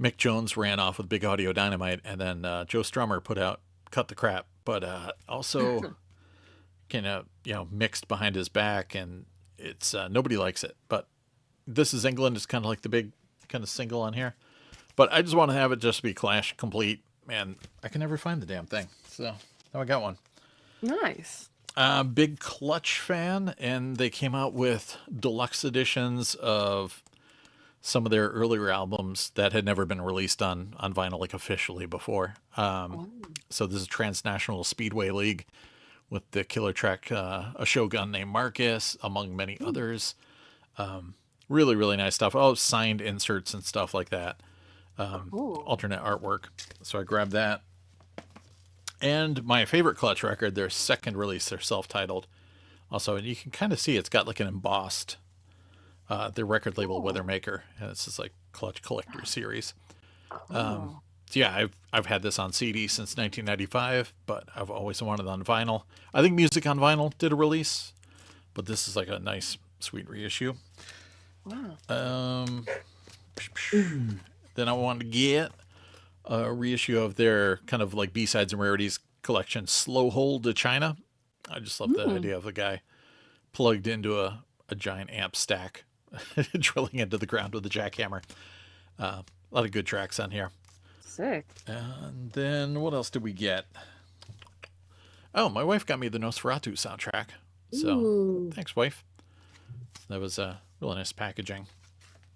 Mick Jones ran off with Big Audio Dynamite, and then Joe Strummer put out Cut the Crap, but also kind of mixed behind his back, and it's nobody likes it. But This Is England is kind of like the big kind of single on here. But I just want to have it just be Clash complete, and I can never find the damn thing. So now I got one. Nice. Big Clutch fan, and they came out with deluxe editions of some of their earlier albums that had never been released on vinyl like officially before. So this is Transnational Speedway League with the killer track A Shogun Named Marcus, among many others. Really, really nice stuff. Oh, signed inserts and stuff like that. alternate artwork. So I grabbed that. And my favorite Clutch record, their second release, they're self-titled. Also, and you can kind of see it's got like an embossed, their record label Weathermaker, and it's this like Clutch Collector series. So yeah, I've had this on CD since 1995, but I've always wanted it on vinyl. I think Music on Vinyl did a release, but this is like a nice, sweet reissue. Wow. Then I wanted to get a reissue of their kind of like B-sides and rarities collection, Slow Hold to China. I just love the idea of a guy plugged into a giant amp stack, drilling into the ground with a jackhammer. A lot of good tracks on here. Sick. And then what else did we get? Oh, my wife got me the Nosferatu soundtrack. So thanks, wife. That was really nice packaging.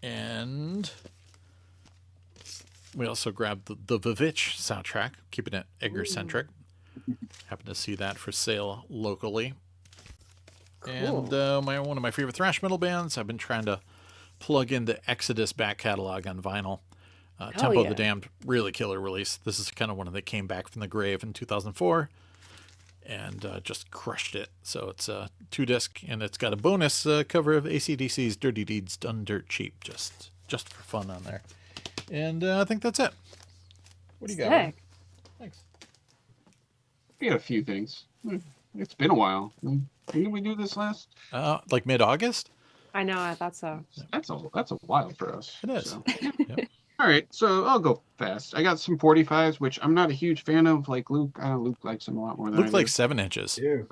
And we also grabbed the Vivitch soundtrack, keeping it Edgar-centric. Happened to see that for sale locally. And one of my favorite thrash metal bands, I've been trying to plug in the Exodus back catalog on vinyl. Tempo of the Damned, really killer release. This is kind of one that came back from the grave in 2004 and just crushed it. So it's a 2-disc, and it's got a bonus cover of AC/DC's Dirty Deeds Done Dirt Cheap, just for fun on there. And I think that's it. What do you got, Ryan? Thanks. We got a few things. It's been a while. When did we do this last? Like mid-August? I know, I thought so. That's a while for us. It is. So. Yep. All right, so I'll go fast. I got some 45s, which I'm not a huge fan of. Like Luke, I know Luke likes them a lot more than I Look do. like 7 inches. Ew.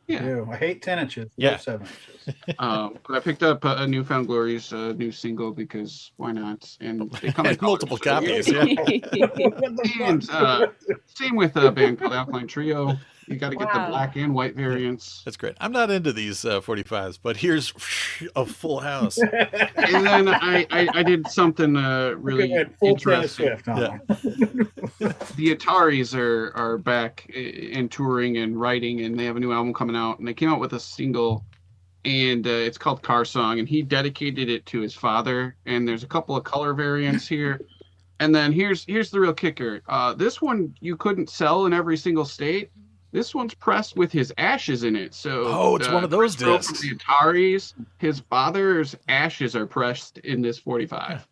Yeah. Ew. I hate 10 inches. Yeah. Love 7 inches. But I picked up a Newfound Glory's new single because why not? And they come in Multiple colors. copies, yeah. And same with a band called Alkaline Trio. You got to get the black and white variants. That's great. I'm not into these 45s, but here's a full house. And then I did something really Full interesting. Swift, huh? The Ataris are back and touring and writing, and they have a new album coming out. And they came out with a single, and it's called Car Song, and he dedicated it to his father. And there's a couple of color variants here. And then here's the real kicker. This one you couldn't sell in every single state. This one's pressed with his ashes in it. So it's one of those discs. From the Ataris, his father's ashes are pressed in this 45.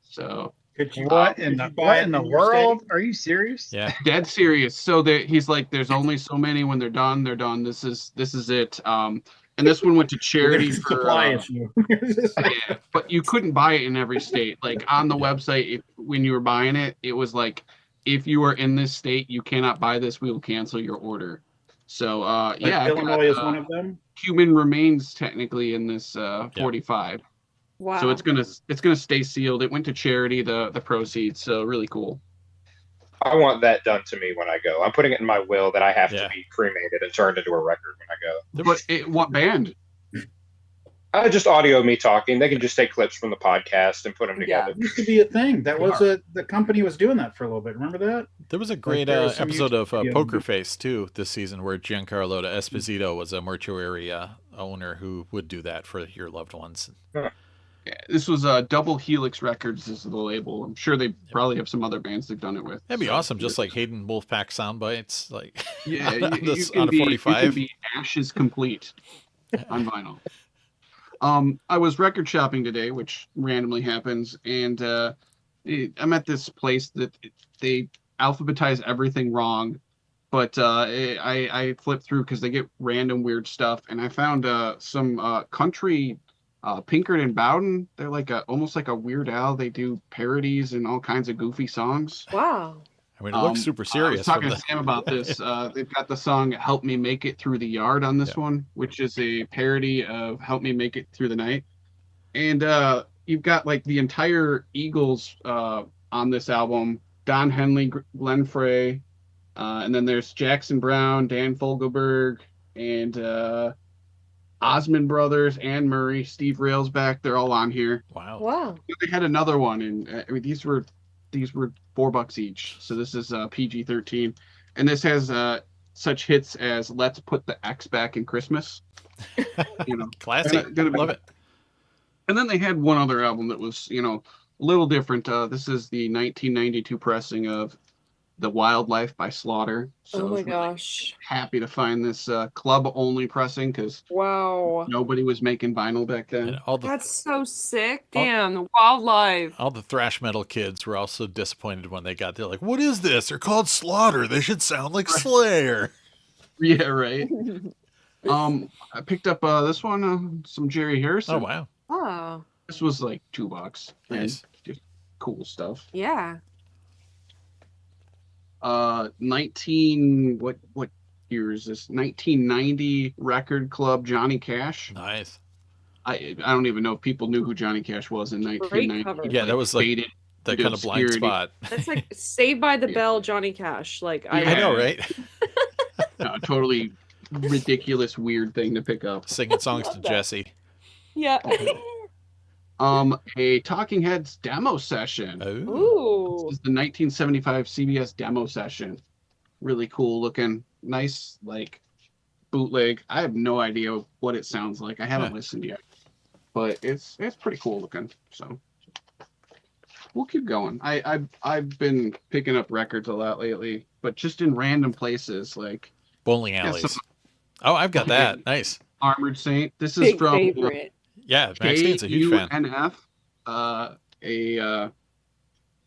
So What in the world? Are you serious? Yeah. dead serious. So that he's like, there's only so many. When they're done, they're done. This is it. And this one went to charity for supply issue. yeah, but you couldn't buy it in every state. Like on the website, when you were buying it, it was like, if you are in this state, you cannot buy this. We will cancel your order. So yeah, Illinois is one of them. Human remains technically in this 45. Wow. So it's gonna stay sealed. It went to charity, the proceeds. So really cool. I want that done to me when I go. I'm putting it in my will that I have to be cremated and turned into a record when I go. But what band? Just audio me talking. They can just take clips from the podcast and put them together. It used to be a thing. That was the company was doing that for a little bit. Remember that? There was a great there was some episode of YouTube- Poker Face too this season where Giancarlo Esposito was a mortuary owner who would do that for your loved ones. Yeah, this was Double Helix Records. This is the label. I'm sure they probably have some other bands they've done it with. That'd be awesome, just like Hayden Wolfpack sound bites, like Yeah, on you a 45. You can be Ashes complete on vinyl. I was record shopping today, which randomly happens, and I'm at this place that they alphabetize everything wrong, but I flipped through because they get random weird stuff, and I found some country Pinkerton Bowden. They're like almost like a Weird Al. They do parodies and all kinds of goofy songs. Wow. I mean, it looks super serious. I was talking to Sam about this. They've got the song "Help Me Make It Through the Yard" on this one, which is a parody of "Help Me Make It Through the Night." And you've got like the entire Eagles on this album: Don Henley, Glenn Frey, and then there's Jackson Brown, Dan Fogelberg, and Osmond Brothers, Anne Murray, Steve Railsback. They're all on here. Wow. Wow. They had another one, and I mean these were $4 each. So this is PG-13, and this has such hits as "Let's Put the X Back in Christmas." You know, Classic. gonna be, Love it. And then they had one other album that was, little different. This is the 1992 pressing of The Wildlife by Slaughter. So Oh I my was really gosh. happy to find this club only pressing because Wow. nobody was making vinyl back then. And all the That's so sick. Damn, the wildlife. all the thrash metal kids were also disappointed when they got there. Like, what is this? They're called Slaughter. They should sound like Slayer. Yeah, right. I picked up this one, some Jerry Harrison. Oh wow, Oh, This was like $2. and nice. Just cool stuff. yeah. what year is this? 1990 Record Club Johnny Cash. Nice. I don't even know if people knew who Johnny Cash was in Great 1990. cover. Yeah, that was like faded that into kind of blind obscurity. spot. That's like Saved by the Yeah. Bell, Johnny Cash. Like Yeah. I know, right? Totally ridiculous, weird thing to pick up. Singing songs to Love that. Jesse. Yeah. A Talking Heads demo session. Oh, Ooh. This is the 1975 CBS demo session. Really cool looking, nice like bootleg. I have no idea what it sounds like. I haven't Yeah. listened yet, but it's pretty cool looking. So we'll keep going. I've been picking up records a lot lately, but just in random places like bowling Yeah, alleys. some- Oh, I've got that. Nice. Armored Saint. This is Big from favorite. Yeah, Maxine's a huge fan. KUNF.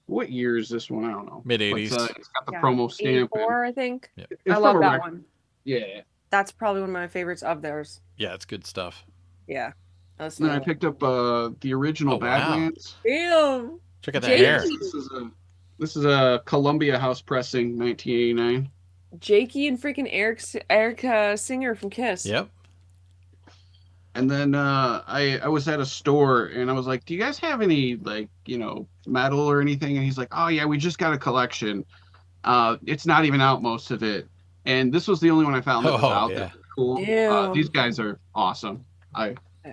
What year is this one? I don't know. Mid But, 80s. it's got the Yeah, promo stamp. and 84, I think. it's I from love a that record- one. Yeah. That's probably one of my favorites of theirs. Yeah, it's good stuff. Yeah. That's And then I picked up the original Oh, wow. Badlands. Damn. Check out that Jakey. hair. This is a Columbia House pressing, 1989. Jakey and freaking Eric Singer from Kiss. Yep. And then I was at a store and I was like, "Do you guys have any like metal or anything?" And he's like, "Oh yeah, we just got a collection. It's not even out, most of it." And this was the only one I found that was Oh, out. yeah. That was cool. Ew. These guys are awesome.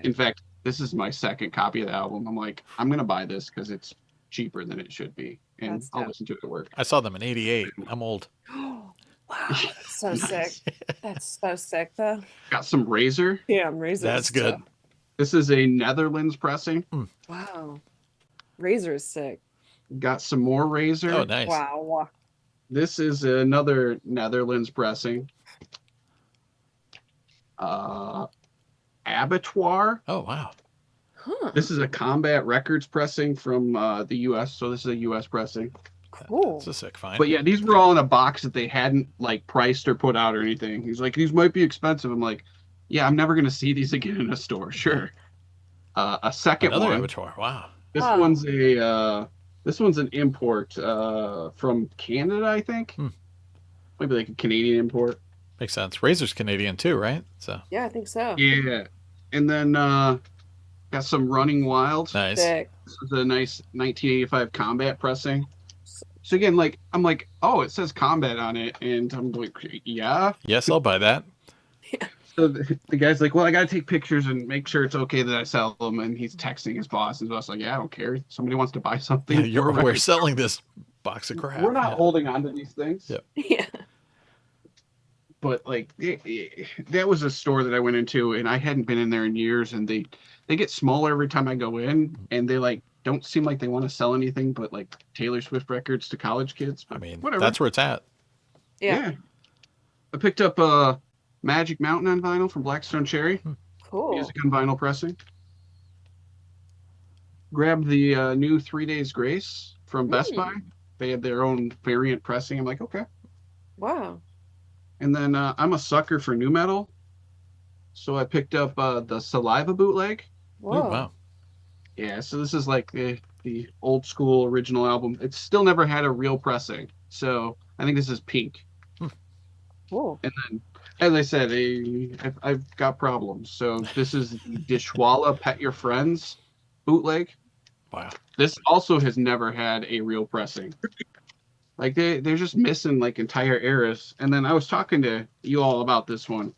In fact, this is my second copy of the album. I'm like, I'm gonna buy this because it's cheaper than it should be, and That's I'll dope. listen to it at work. I saw them in '88. I'm old. Wow. That's so Nice. sick. That's so sick, though. Got some Razor. Yeah, I'm Razor. That's good. This is a Netherlands pressing. Wow. Razor is sick. Got some more Razor. Oh, nice. Wow. This is another Netherlands pressing. Abattoir. Oh, wow. Huh. This is a Combat Records pressing from the U.S. So this is a U.S. pressing. Cool. It's a sick find. But yeah, these were all in a box that they hadn't like priced or put out or anything. He's like, these might be expensive. I'm like, yeah, I'm never gonna see these again in a store. Sure. A second Another one. Abattoir. Wow. This Wow. one's an import from Canada, I think. Maybe like a Canadian import. Makes sense. Razor's Canadian too, right? So Yeah, I think so. Yeah. And then got some Running Wild. nice. Sick. This is a nice 1985 combat pressing. So again, like I'm like, oh, it says combat on it, and I'm like, yeah. Yes, I'll buy that. So the guy's like, well, I got to take pictures and make sure it's okay that I sell them. And he's texting his boss, and I was like, yeah, I don't care. Somebody wants to buy something. We're selling this box of crap. We're not Yeah. holding on to these things. Yep. Yeah. But like that was a store that I went into, and I hadn't been in there in years, and they get smaller every time I go in, and they like don't seem like they want to sell anything but like Taylor Swift records to college kids. I But mean, whatever. that's where it's at. Yeah. I picked up Magic Mountain on vinyl from Blackstone Cherry. Cool. Music on vinyl pressing. Grabbed the new 3 Days Grace from Best Buy. They had their own variant pressing. I'm like, okay. Wow. And then I'm a sucker for new metal, so I picked up the Saliva bootleg. Ooh, Whoa. wow. Yeah, so this is like the old school original album. It's still never had a real pressing, so I think this is pink. Cool. And then, as I said, I've got problems. So this is the Dishwalla Pet Your Friends bootleg. Wow. This also has never had a real pressing. Like they're just missing like entire eras. And then I was talking to you all about this one.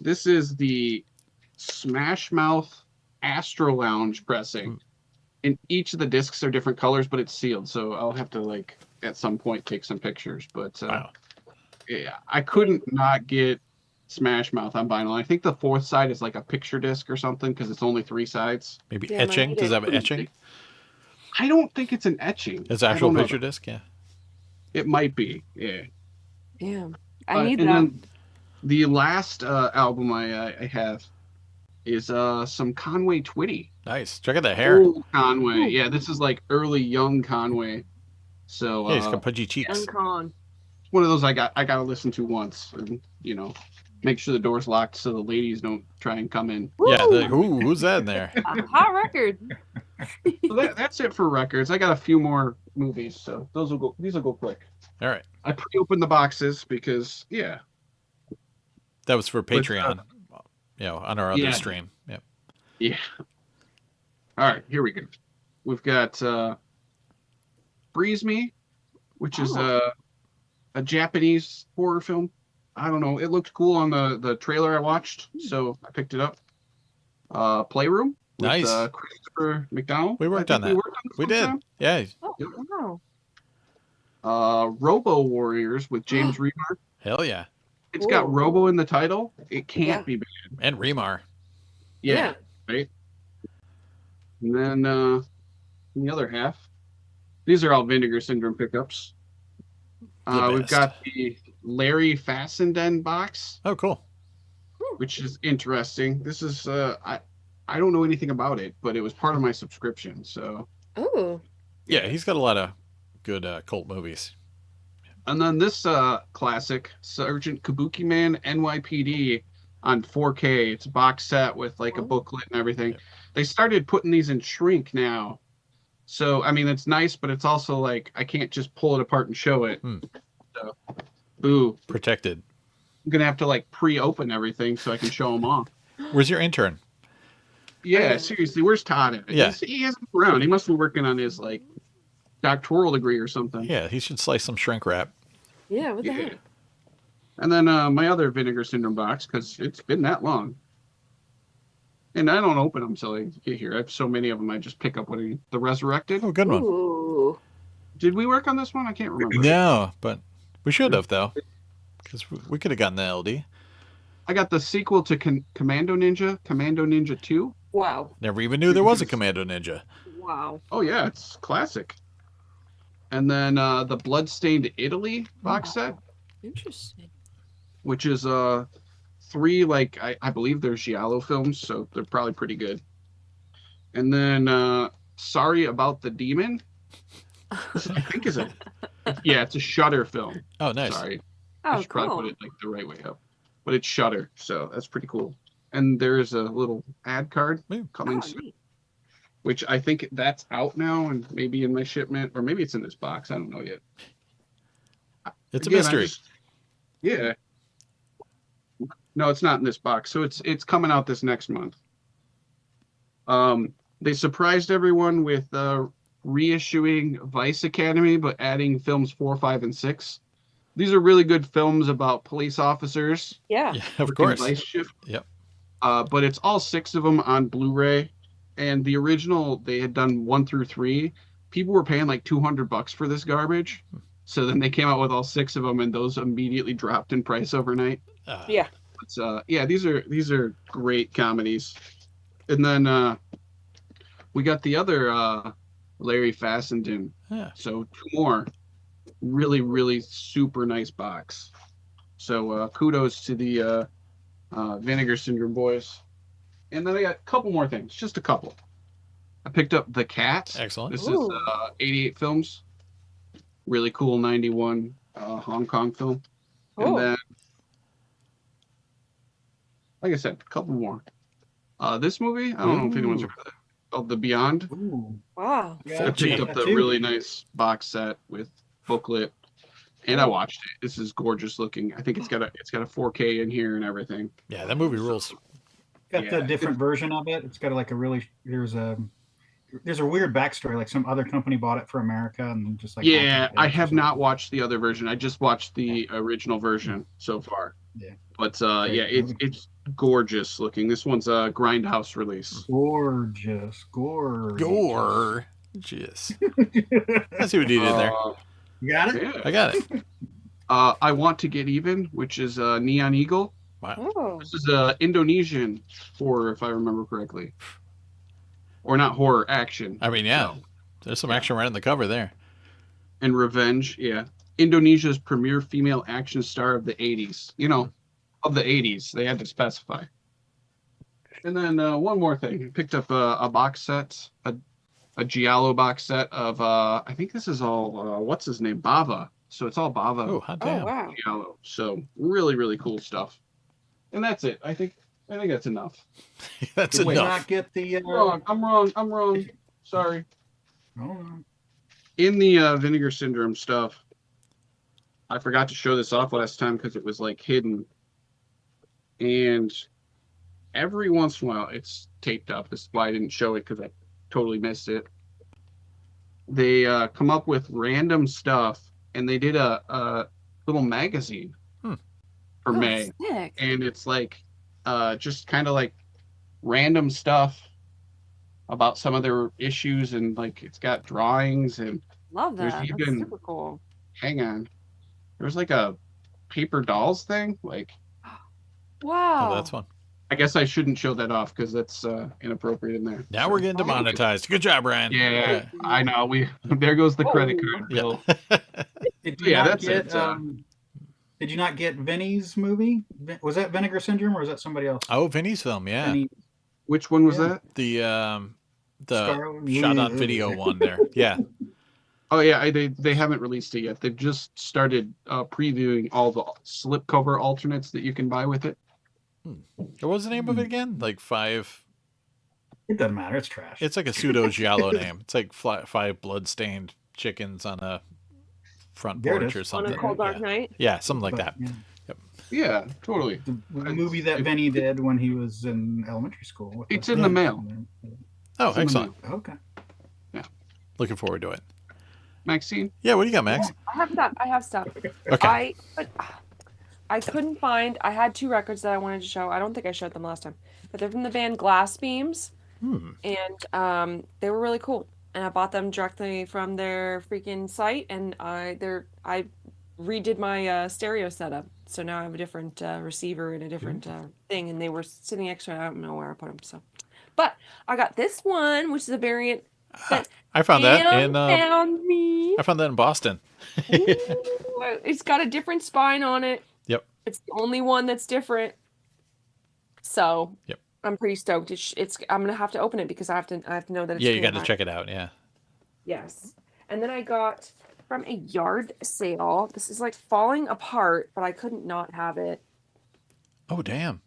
This is the Smash Mouth Astro Lounge pressing. And each of the discs are different colors, but it's sealed. So I'll have to like at some point take some pictures. But Wow. yeah, I couldn't not get Smash Mouth on vinyl. I think the fourth side is like a picture disc or something because it's only 3 sides. Maybe Damn, I etching. need Does it. it have etching? I don't think it's an etching. It's I actual don't know. picture disc. Yeah. It might be. Yeah. Damn. I need and that. then the last album I have is some Conway Twitty. Nice. Check out that hair. Old Conway. Yeah, this is like early young Conway. So Yeah, he's got pudgy cheeks. Uncon. one of those I got to listen to once, and make sure the door's locked so the ladies don't try and come in. Yeah. Who's that in there? A hot record. So that's it for records. I got a few more movies, so these will go quick. All right. I pre-opened the boxes because That was for Patreon. On our other stream. Yep. Yeah. All right, here we go. We've got Breeze Me, which is a Japanese horror film. I don't know. It looked cool on the trailer I watched, so I picked it up. Playroom. With, Nice. Christopher McDonald. We worked on that. We did. sometime. Yeah. Oh, wow. Robo Warriors with James Remar. Hell yeah. It's got Ooh. Robo in the title. It can't Yeah. be bad. And Remar. Yeah. Right. And then in the other half, these are all Vinegar Syndrome pickups. We've best. got the Larry Fassenden box, Oh, cool. which is interesting. This is I don't know anything about it, but it was part of my subscription. So, Oh. Yeah, he's got a lot of good cult movies. and then this classic Sergeant Kabuki Man NYPD on 4K. It's a box set with like a booklet and everything. Yeah. They started putting these in shrink now. So, I mean, it's nice, but it's also like I can't just pull it apart and show it. So, boo. Protected. I'm going to have to like pre-open everything so I can show them off. Where's your intern? Yeah, seriously, where's Todd at? Yeah. He hasn't been around. He must be working on his like doctoral degree or something. Yeah, he should slice some shrink wrap. Yeah, what the Yeah. heck? And then my other Vinegar Syndrome box, because it's been that long. And I don't open them till I get here. I have so many of them, I just pick up the Resurrected. Oh, good one. Ooh. Did we work on this one? I can't remember. No, but we should have, though. Because we could have gotten the LD. I got the sequel to Commando Ninja 2. Wow. Never even knew there was a Commando Ninja. Wow. Oh, yeah, it's classic. And then the Bloodstained Italy box set, Interesting. which is 3, like, I believe they're Giallo films, so they're probably pretty good. And then Sorry About the Demon, I think is it's a Shudder film. Oh, nice. Sorry. I Oh, should probably cool. put it like the right way up. But it's Shudder, so that's pretty cool. And there's a little ad card Ooh. coming Oh, soon, neat. which I think that's out now and maybe in my shipment, or maybe it's in this box. I don't know yet. It's a Again, mystery. Yeah. No, it's not in this box. So it's coming out this next month. They surprised everyone with reissuing Vice Academy, but adding films 4, 5, and 6. These are really good films about police officers. Yeah. Yeah, of working course. Vice shift. Yep. But it's all 6 of them on Blu-ray, and the original they had done 1 through 3. People were paying like $200 for this garbage, so then they came out with all 6 of them, and those immediately dropped in price overnight. Yeah. But, these are great comedies. And then we got the other Larry Fassenden. Yeah. So 2 more. Really, really super nice box. So kudos to the Vinegar Syndrome boys. And then I got a couple more things, just a couple. I picked up The Cat. Excellent. This Ooh. is 88 films. Really cool 91 Hong Kong film. And Oh. then, like I said, a couple more. This movie, I don't know if anyone's Ooh. heard of it, called The Beyond. Ooh. Wow. Yeah, I picked up that the too. really nice box set with booklet, and I watched it. This is gorgeous looking. I think it's got a 4K in here and everything. Yeah, that movie rules. Got Yeah. the different version of it. It's got like a really there's a weird backstory. Like some other company bought it for America and just like Yeah, I have not watched the other version. I just watched the original version so far. Yeah. But Great yeah, movie. it's gorgeous looking. This one's a Grindhouse release. gorgeous. Gorgeous. I see what you did there. You got it? Yeah. I got it. I Want to Get Even, which is Neon Eagle. Wow. Oh. This is Indonesian horror, if I remember correctly. Or not horror, action. I mean, yeah. So, There's some action right on the cover there. And Revenge, yeah. Indonesia's premier female action star of the 80s. You know, of the 80s. They had to specify. And then one more thing. I picked up a box set, a Giallo box set of, I think this is all, what's his name? Bava. So it's all Bava. Oh, hot damn. Oh wow. Giallo. So really, really cool stuff. And that's it. I think that's enough. That's Did we enough. not get the? I'm wrong. Sorry. Hold on. In the Vinegar Syndrome stuff, I forgot to show this off last time because it was like hidden. And every once in a while, it's taped up. This is why I didn't show it, because I totally missed it. They come up with random stuff, and they did a little magazine for May. Sick. And it's like just kind of like random stuff about some of their issues, and like it's got drawings, and Love There's that. That's even- super cool. hang on, there was like a paper dolls thing. Like, Wow. Oh, that's fun. I guess I shouldn't show that off because that's inappropriate in there. Now we're getting demonetized. Good job, Brian. Yeah, I know. There goes the credit card Yeah. bill. Did you Yeah, not that's get? it, Did you not get Vinny's movie? Was that Vinegar Syndrome or was that somebody else? Oh, Vinny's film, yeah. Vinny, Which one was Yeah. that? The Scarlet- shot on video one there. Yeah. Oh yeah, they haven't released it yet. They've just started previewing all the slipcover alternates that you can buy with it. What was the name of it again? Like 5. It doesn't matter. It's trash. It's like a pseudo giallo name. It's like 5 blood-stained chickens on a front There it porch is. or On something. a cold dark yeah. night. Yeah, something like that. Yeah. Yeah, totally. The movie that Vinny did when he was in elementary school. with It's the- in the mail. Oh, It's in the excellent. Okay. Looking forward to it. Maxine? Yeah, what do you got, Max? I have stuff. Okay. I couldn't find. I had 2 records that I wanted to show. I don't think I showed them last time, but they're from the band Glass Beams, and they were really cool. And I bought them directly from their freaking site, and I redid my stereo setup, so now I have a different receiver and a different thing. And they were sitting extra. I don't know where I put them. So, but I got this one, which is a variant. I found that in Found me. I found that in Boston. Ooh, it's got a different spine on it. Yep. It's the only one that's different. So Yep. I'm pretty stoked. It's I'm gonna have to open it because I have to know that it's Yeah, you clean got to check it out. Yeah. Yes. And then I got from a yard sale. This is like falling apart, but I couldn't not have it. Oh, damn.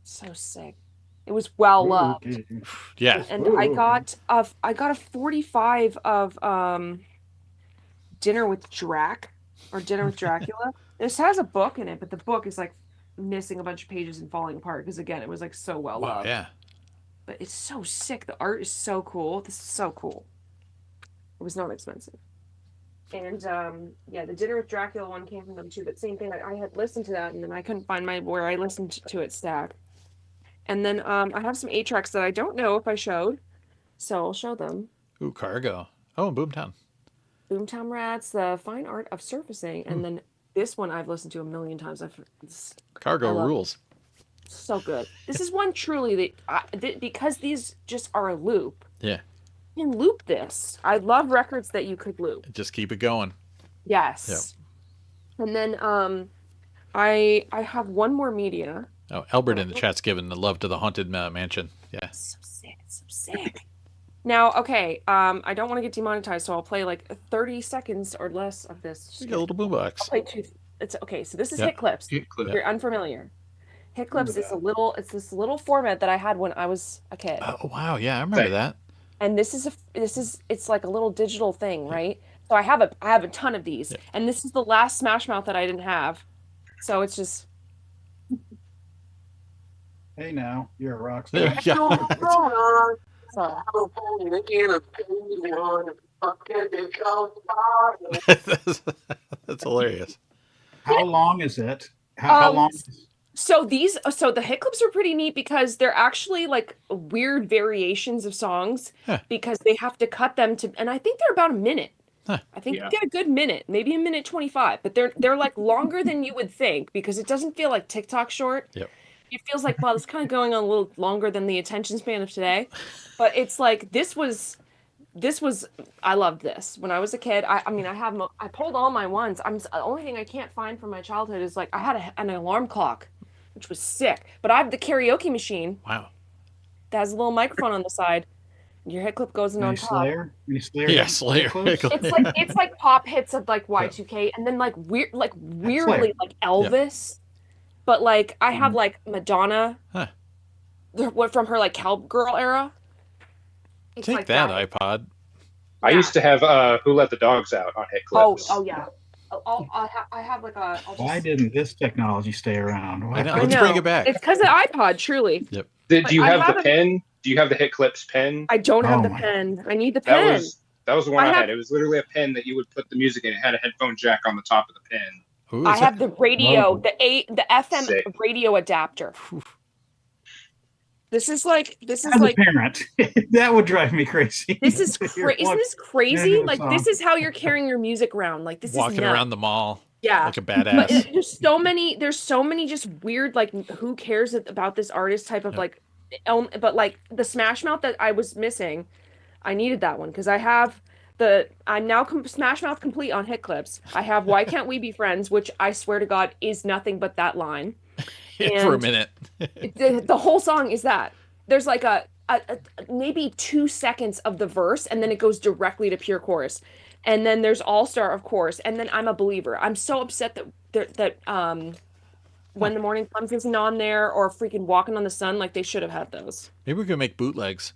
So sick. It was well loved. Yeah. And I got a 45 of Dinner with Dracula. This has a book in it, but the book is like missing a bunch of pages and falling apart because again, it was like so well Wow. loved. Yeah. But it's so sick. The art is so cool. This is so cool. It was not expensive. And yeah, the Dinner with Dracula one came from them too. But same thing. I had listened to that and then I couldn't find where I listened to it stack. And then I have some 8-tracks that I don't know if I showed, so I'll show them. Ooh, Cargo. Oh, and Boomtown. Boomtown Rats, The Fine Art of Surfacing, and then this one I've listened to a million times. Cargo love rules. So good. This is one truly that because these just are a loop. Yeah. You can loop this. I love records that you could loop. Just keep it going. Yes. Yep. And then I have one more media. Oh, Albert in the chat's giving the love to the Haunted Mansion. Yeah. So sick. Now, okay, I don't want to get demonetized, so I'll play like 30 seconds or less of this. You got a little boombox. I'll play 2. It's okay. So this is Yep. Hit Clips. Hit Clip. If you're unfamiliar. Hit Clips is this little format that I had when I was a kid. Oh, wow. Yeah, I remember that. And it's like a little digital thing, right? So I have a ton of these, and this is the last Smash Mouth that I didn't have. So it's just. Hey, now you're a rock star. Yeah. That's hilarious. How long is it? How long? So the hit clips are pretty neat because they're actually like weird variations of songs because they have to cut them to, and I think they're about a minute. I think you get a good minute, maybe a minute 25, but they're like longer than you would think because it doesn't feel like TikTok short. Yep. It feels like, wow, it's kind of going on a little longer than the attention span of today. But it's like, this was I loved this when I was a kid. I mean, I pulled all my ones. The only thing I can't find from my childhood is like I had an alarm clock, which was sick. But I have the karaoke machine. Wow. That has a little microphone on the side. Your head clip goes in on top. Slayer? Yeah, Slayer. It's like pop hits of like Y2K, and then like weirdly like Elvis. But like I have like Madonna, what from her like cowgirl era. It's Take like that iPod. I used to have Who Let the Dogs Out on hit clips. Oh yeah. I have like a. Why didn't this technology stay around? I know. Let's bring it back. It's because of the iPod, truly. Yep. Do you have the pen? Do you have the hit clips pen? I don't have the pen. I need the pen. That was the one I had. It was literally a pen that you would put the music in. It had a headphone jack on the top of the pen. Ooh, I have the radio, the FM radio adapter. This is like As a parent, that would drive me crazy. This is isn't this crazy? Like this is how you're carrying your music around. Like this walking is around the mall. Yeah, like a badass. But there's so many just weird like who cares about this artist type of like, but like the Smash Mouth that I was missing, I needed that one because I'm now Smash Mouth complete on hit clips. I have Why Can't We Be Friends, which I swear to God is nothing but that line. For a minute. the whole song is that. There's like a maybe 2 seconds of the verse, and then it goes directly to pure chorus. And then there's All Star, of course, and then I'm a Believer. I'm so upset that When the Morning Comes isn't on there, or freaking Walking on the Sun, like they should have had those. Maybe we could make bootlegs.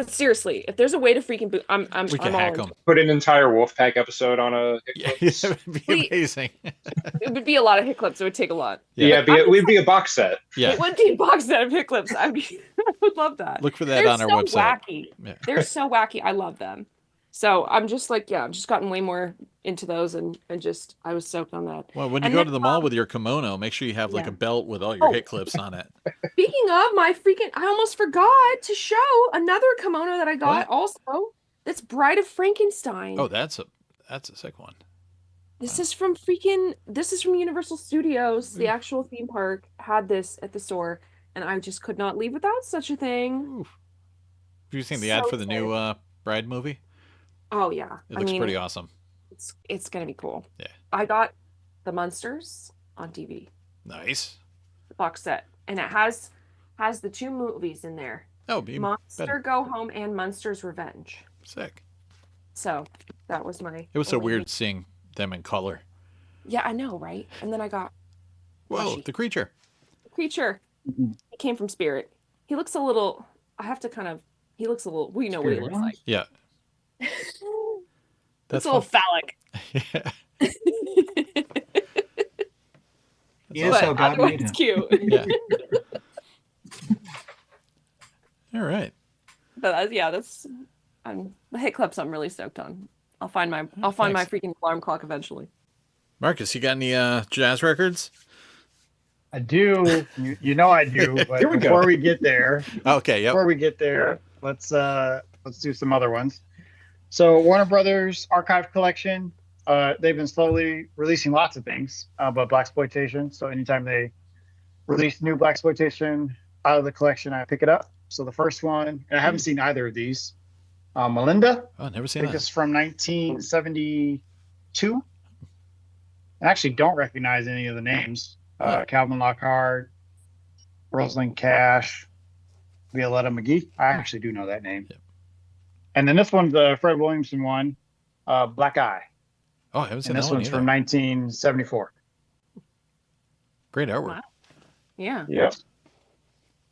Seriously, if there's a way to freaking we can hack them. Put an entire Wolfpack episode on a hit clips. Yeah, it would be amazing. It would be a lot of hit clips. It would take a lot. Yeah, we'd be a box set. Yeah, it would be a box set of hit clips. I would love that. Look for that on our website. Wacky. Yeah. They're so wacky. I love them. So I'm just like, I've just gotten way more into those and just, I was soaked on that. Well, when you go to the mall with your kimono, make sure you have like a belt with all your hit clips on it. Speaking of I almost forgot to show another kimono that I got also. That's Bride of Frankenstein. Oh, that's a sick one. This is from Universal Studios. The actual theme park had this at the store, and I just could not leave without such a thing. Oof. Have you seen the ad for the new Bride movie? Oh yeah, it looks pretty awesome. It's gonna be cool. Yeah, I got the Munsters on DVD. Nice. The box set, and it has the 2 movies in there. Oh, Monster Go Home and Munster's Revenge. Sick. So that was my. It was so weird seeing them in color. Yeah, I know, right? And then I got. Whoa, the creature. The creature. Mm-hmm. He came from Spirit. He looks a little. He looks a little. We know what he looks like. Yeah. That's a little phallic. Yeah. He is how God made him. It's cute. Yeah. All right. But that's. The hit clips I'm really stoked on. I'll find my freaking alarm clock eventually. Marcus, you got any jazz records? I do. You know I do. But before we get there, before we get there, let's do some other ones. So Warner Brothers Archive Collection, they've been slowly releasing lots of things, but blaxploitation. So anytime they release new blaxploitation out of the collection, I pick it up. So the first one, and I haven't seen either of these. Melinda. Oh, never seen that. I think it's from 1972. I actually don't recognize any of the names. Calvin Lockhart, Rosalind Cash, Violetta McGee. I actually do know that name. Yep. And then this one's the Fred Williamson one, Black Eye. Oh, I haven't seen that one. And this one's from 1974. Great artwork. Wow. Yeah. Yep.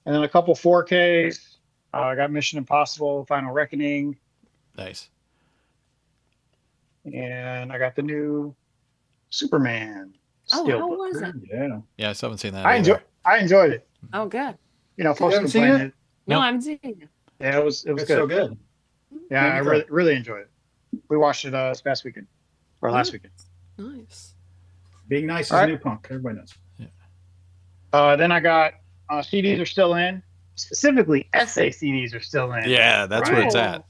And then a couple 4Ks. I got Mission Impossible, Final Reckoning. Nice. And I got the new Superman. Oh, how was it? Yeah. Yeah, I still haven't seen that. I enjoyed it. Oh, good. You know, folks have seen it. No, I haven't seen it. Yeah, it was good. So good. Yeah, I really enjoyed it. We watched it this past weekend or last weekend. Nice. Being nice is new punk. Everybody knows. Yeah. Then I got CDs are still in. Specifically, essay CDs are still in. Yeah, that's where it's at.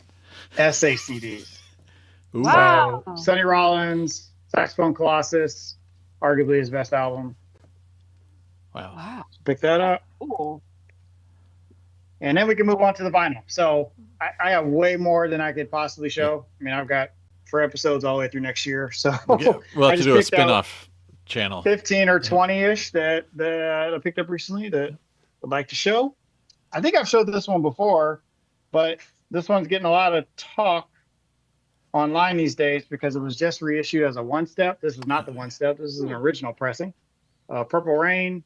Essay CDs. Ooh. Wow. So, Sonny Rollins, Saxophone Colossus, arguably his best album. Wow. Pick that up. Cool. and then we can move on to the vinyl. So I have way more than I could possibly show. I mean, I've got 4 episodes all the way through next year. So Yeah, we'll I have to just do a picked out spin-off channel. 15 or 20-ish that I picked up recently that I'd like to show. I think I've showed this one before, but this one's getting a lot of talk online these days because it was just reissued as a one-step. This is not the one-step. This is an original pressing. Purple Rain.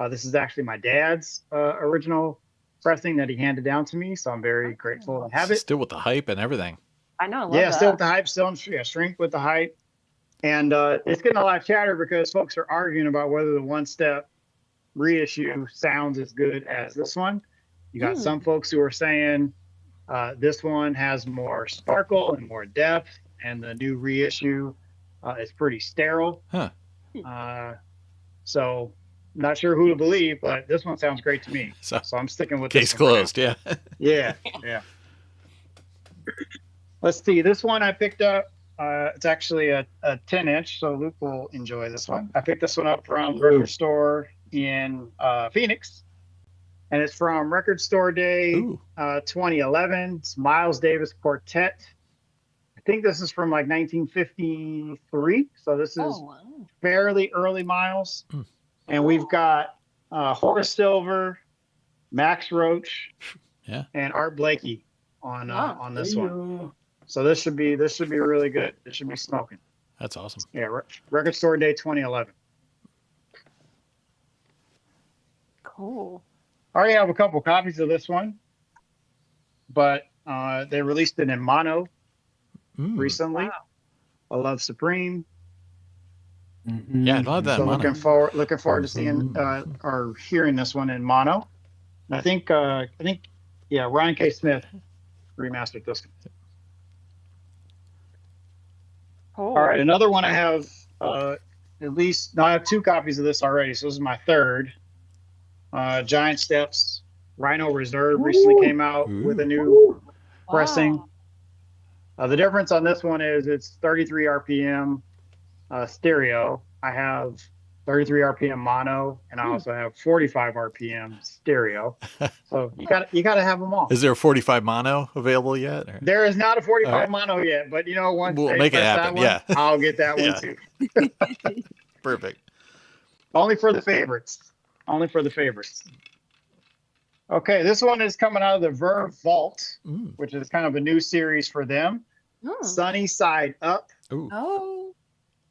This is actually my dad's original pressing that he handed down to me, so I'm very grateful to have it. Still with the hype and everything. I know. I love Yeah, that. still with the hype, still in shrink with the hype. And it's getting a lot of chatter because folks are arguing about whether the one-step reissue sounds as good as this one. You got some folks who are saying this one has more sparkle and more depth, and the new reissue is pretty sterile. Huh. So not sure who to believe, but this one sounds great to me. So I'm sticking with case this one for now. closed. Yeah. Yeah. Let's see. This one I picked up. It's actually a 10-inch, so Luke will enjoy this one. I picked this one up from the record store in Phoenix, and it's from Record Store Day 2011. It's Miles Davis Quartet. I think this is from like 1953, so this is fairly early Miles. And we've got Horace Silver, Max Roach, and Art Blakey on this one. So this should be really good. This should be smoking. That's awesome. Yeah, Record Store Day 2011. Cool. I already have a couple copies of this one, but they released it in mono recently. I Love Supreme. Yeah, I love that. So mono. looking forward to seeing or hearing this one in mono. And I think Ryan K. Smith remastered this one. All right, another one I have I have 2 copies of this already, so this is my third. Giant Steps Rhino Reserve recently came out with a new pressing. The difference on this one is it's 33 RPM stereo. I have 33 RPM mono, and I also have 45 RPM stereo. So you got to have them all. Is there a 45 mono available yet? Or? There is not a 45 mono yet, but once we'll they make it press happen. that one, I'll get that one too. Perfect. Only for the favorites. Okay, this one is coming out of the Verve Vault, which is kind of a new series for them. Sunny Side Up. Oh.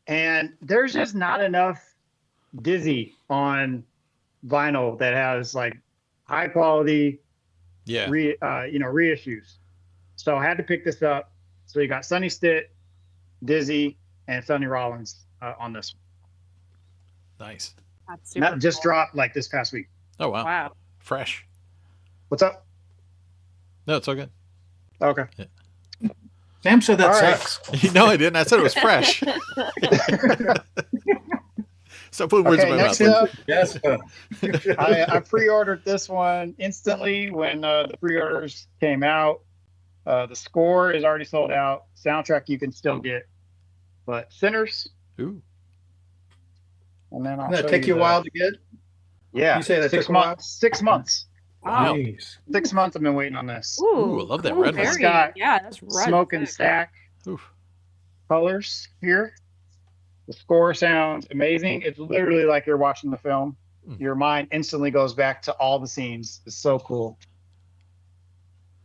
And there's just not enough Dizzy on vinyl that has like high quality reissues. So I had to pick this up. So you got Sonny Stitt, Dizzy, and Sonny Rollins on this one. Nice. That's super That just dropped like this past week. Oh wow. Wow. Fresh. What's up? No, it's all good. Okay. Yeah. Sam said that All right. sucks. No, I didn't. I said it was fresh. So put words in my next mouth. up, Yes. I pre-ordered this one instantly when the pre-orders came out. The score is already sold out. Soundtrack you can still get, but Sinners. Ooh. And then I'll Does that show take you a the- while to get? Yeah, You say that 6 took a while? months. 6 months. Wow. Jeez. 6 months I've been waiting on this. Ooh, I love that red one. It's got Yeah, that's red. Smoke and thick. Stack Oof. colors here. The score sounds amazing. It's literally like you're watching the film. Your mind instantly goes back to all the scenes. It's so cool.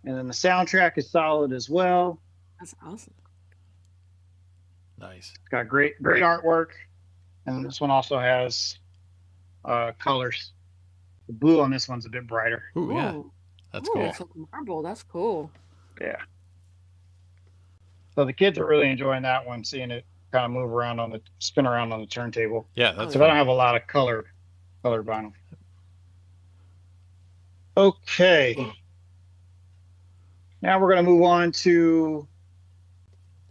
And then the soundtrack is solid as well. That's awesome. Nice. It's got great artwork. And this one also has colors. The blue on this one's a bit brighter. Ooh, yeah. Ooh. That's Ooh, cool. it's like marble. That's cool. Yeah. So the kids are really enjoying that one, seeing it kind of spin around on the turntable. Yeah, that's Because I don't have a lot of colored vinyl. Okay. Now we're going to move on to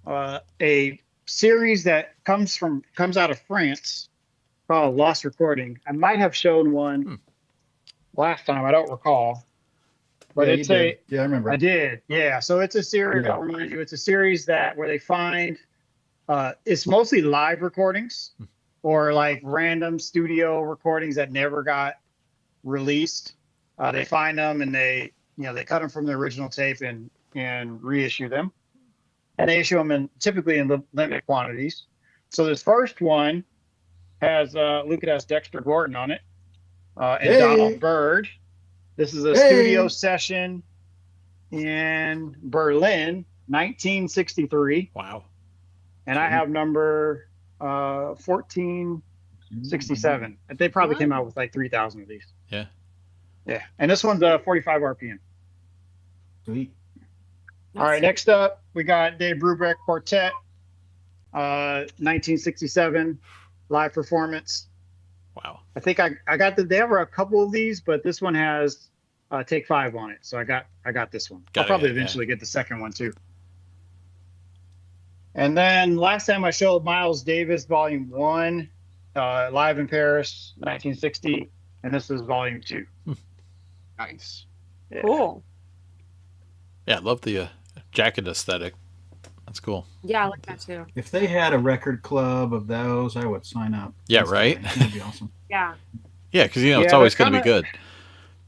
a series that comes out of France called Lost Recording. I might have shown one last time. I don't recall. But Yeah, it's you did. Yeah, I remember. I did. Yeah. So it's a series. I'll remind you, it's a series where they find it's mostly live recordings or like random studio recordings that never got released. They find them and they they cut them from the original tape and reissue them, and they issue them typically in limited quantities. So this first one has look, it has Dexter Gordon on it, and Donald Byrd. This is a studio session in Berlin, 1963. Wow. And I have number 1467. They probably came out with like 3,000 of these. Yeah. Yeah. And this one's 45 RPM. Sweet. All right. Next up, we got Dave Brubeck Quartet, 1967 live performance. Wow. I think I got they have a couple of these, but this one has Take 5 on it. So I got this one. I'll probably eventually get the second one too. And then last time I showed Miles Davis Volume 1, live in Paris, 1960, and this is Volume 2. Nice. Yeah. Cool. Yeah, I love the jacket aesthetic. That's cool. Yeah, I like that too. If they had a record club of those, I would sign up. Yeah, right? That'd be awesome. Yeah. Yeah, because it's always going to be good.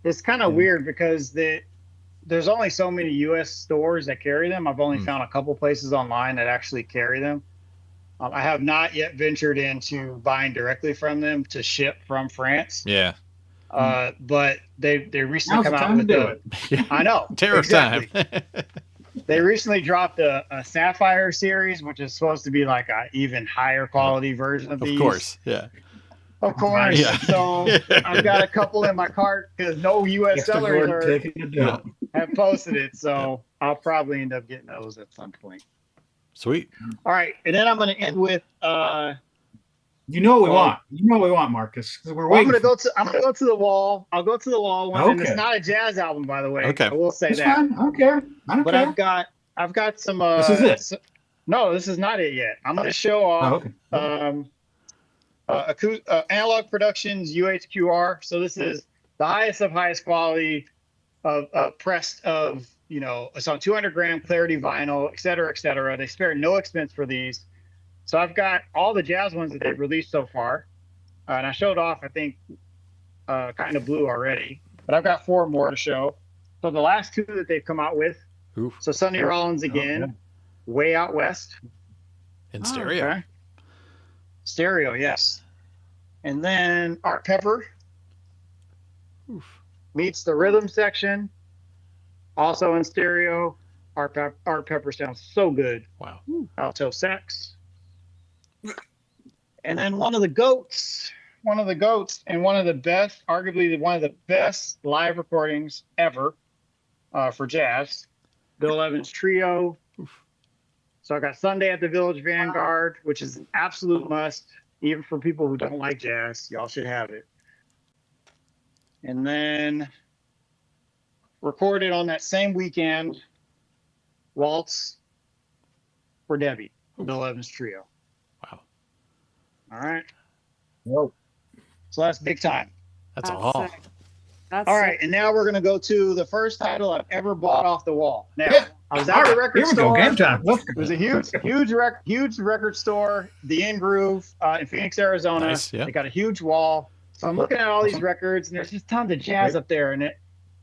It's kind of weird because there's only so many U.S. stores that carry them. I've only found a couple places online that actually carry them. I have not yet ventured into buying directly from them to ship from France. Yeah. But they recently Now's come the out time with to do the. it. I know. Terror time. They recently dropped a Sapphire series, which is supposed to be like a even higher quality version of these. Of course. Yeah. Of course. Yeah. So I've got a couple in my cart because no U.S. sellers have posted it. So I'll probably end up getting those at some point. Sweet. All right. And then I'm going to end with. You know what we want. You know what we want, Marcus. 'Cause we're waiting. I'm gonna go to the wall. I'll go to the wall one. And it's Okay. not a jazz album, by the way. Okay. I will say That's that. fine. I don't care. I don't But care. I've got some. This is it. No, this is not it yet. I'm gonna show off. Oh, okay. Analog Productions UHQR. So this is the highest quality of pressed of, it's on 200 gram clarity vinyl, et cetera, et cetera. They spare no expense for these. So I've got all the jazz ones that they've released so far. And I showed off, I think, Kind of Blue already, but I've got 4 more to show. So the last 2 that they've come out with. Oof. So Sonny Rollins again, Okay. Way Out West. In stereo. Okay. Stereo, yes. And then Art Pepper meets the rhythm section, also in stereo. Art Pepper sounds so good. Wow. Alto sax. And then one of the goats, and one of the best, arguably one of the best live recordings ever for jazz, Bill Evans Trio. So I got Sunday at the Village Vanguard, which is an absolute must, even for people who don't like jazz. Y'all should have it. And then recorded on that same weekend, Waltz for Debbie, Bill Evans Trio. Wow. All right. Whoa. So that's big time. That's all. sick. That's All right. sick. And now we're going to go to the first title I've ever bought off the wall. Now, Yeah. I was at the record Here we go. store. Game time. Let's It was a huge record store, the In Groove in Phoenix, Arizona. Nice, yeah. They got a huge wall. So I'm looking at all these records, and there's just tons of jazz up there in it.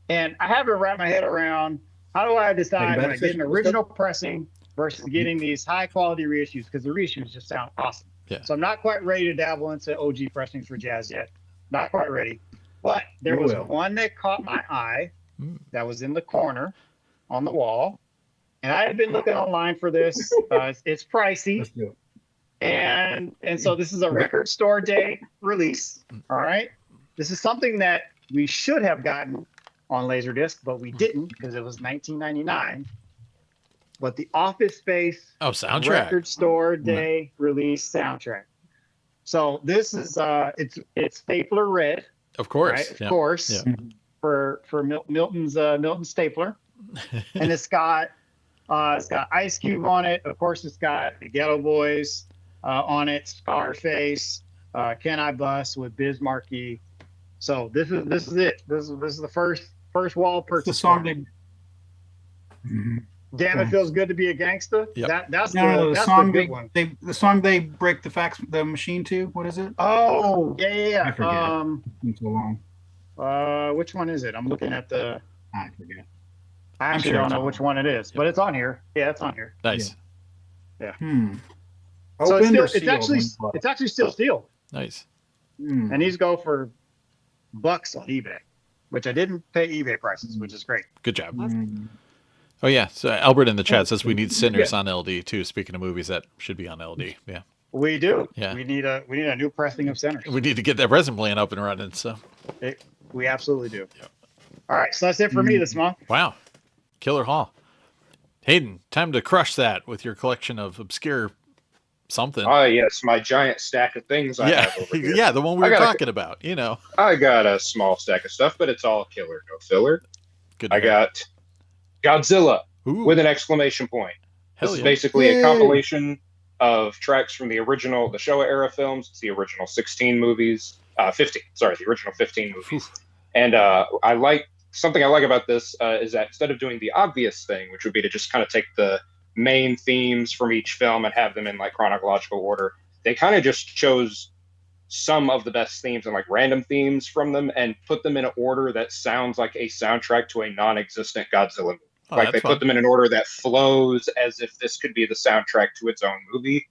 And I haven't wrapped my head around how do I decide when I get an original pressing versus getting these high quality reissues, because the reissues just sound awesome. Yeah. So I'm not quite ready to dabble into OG pressings for jazz yet. Not quite ready. But there You was will. one that caught my eye Mm. that was in the corner on the wall. And I had been looking online for this. It's pricey. do it. And so this is a record store day release. All right. This is something that we should have gotten on LaserDisc, but we didn't because it was 1999. But the Office Space Soundtrack. Record Store Day release soundtrack. So this is it's Stapler Red, Of course. right? Of Yeah. course, Yeah. for Milton Stapler, and it's got Ice Cube on it. Of course, it's got the Ghetto Boys on it, Scarface, Can I Bust with Biz Markie. So this is it. This is the first wall The purchase. song for me. they. Damn, it feels good to be a gangster. Yep. That's No, the that's song the good one. the song they break the machine to. What is it? Oh, yeah. I forget. It's been so long. Which one is it? I'm looking at the. I forget. I actually sure don't it's know on. which one it is, but it's on here. Yeah, it's on here. Nice. So Opened or it's actually sealed? still sealed, Nice. and these go for bucks on eBay, which I didn't pay eBay prices, which is great. Good job. Mm. Oh yeah. So Albert in the chat says we need Sinners on LD too. Speaking of movies that should be on LD. Yeah. We do. Yeah. We need a new pressing of Sinners. We need to get that resin plan up and running. So. We absolutely do. Yep. All right, so that's it for me this month. Wow. Killer haul. Hayden, time to crush that with your collection of obscure something. Ah, yes, my giant stack of things I have over here. Yeah, the one we I were got a- talking about, you know. I got a small stack of stuff, but it's all killer, no filler. Good. to I hear. got Godzilla Ooh, with an exclamation point. hell This is yeah. basically Yay. a compilation of tracks from the original, the Showa era films. It's the original 16 movies, 15. Sorry, the original 15 movies. And something I like about this is that instead of doing the obvious thing, which would be to just kind of take the main themes from each film and have them in like chronological order, they kind of just chose some of the best themes and like random themes from them and put them in an order that sounds like a soundtrack to a non-existent Godzilla movie. Oh, Like that's they fun. put them in an order that flows as if this could be the soundtrack to its own movie.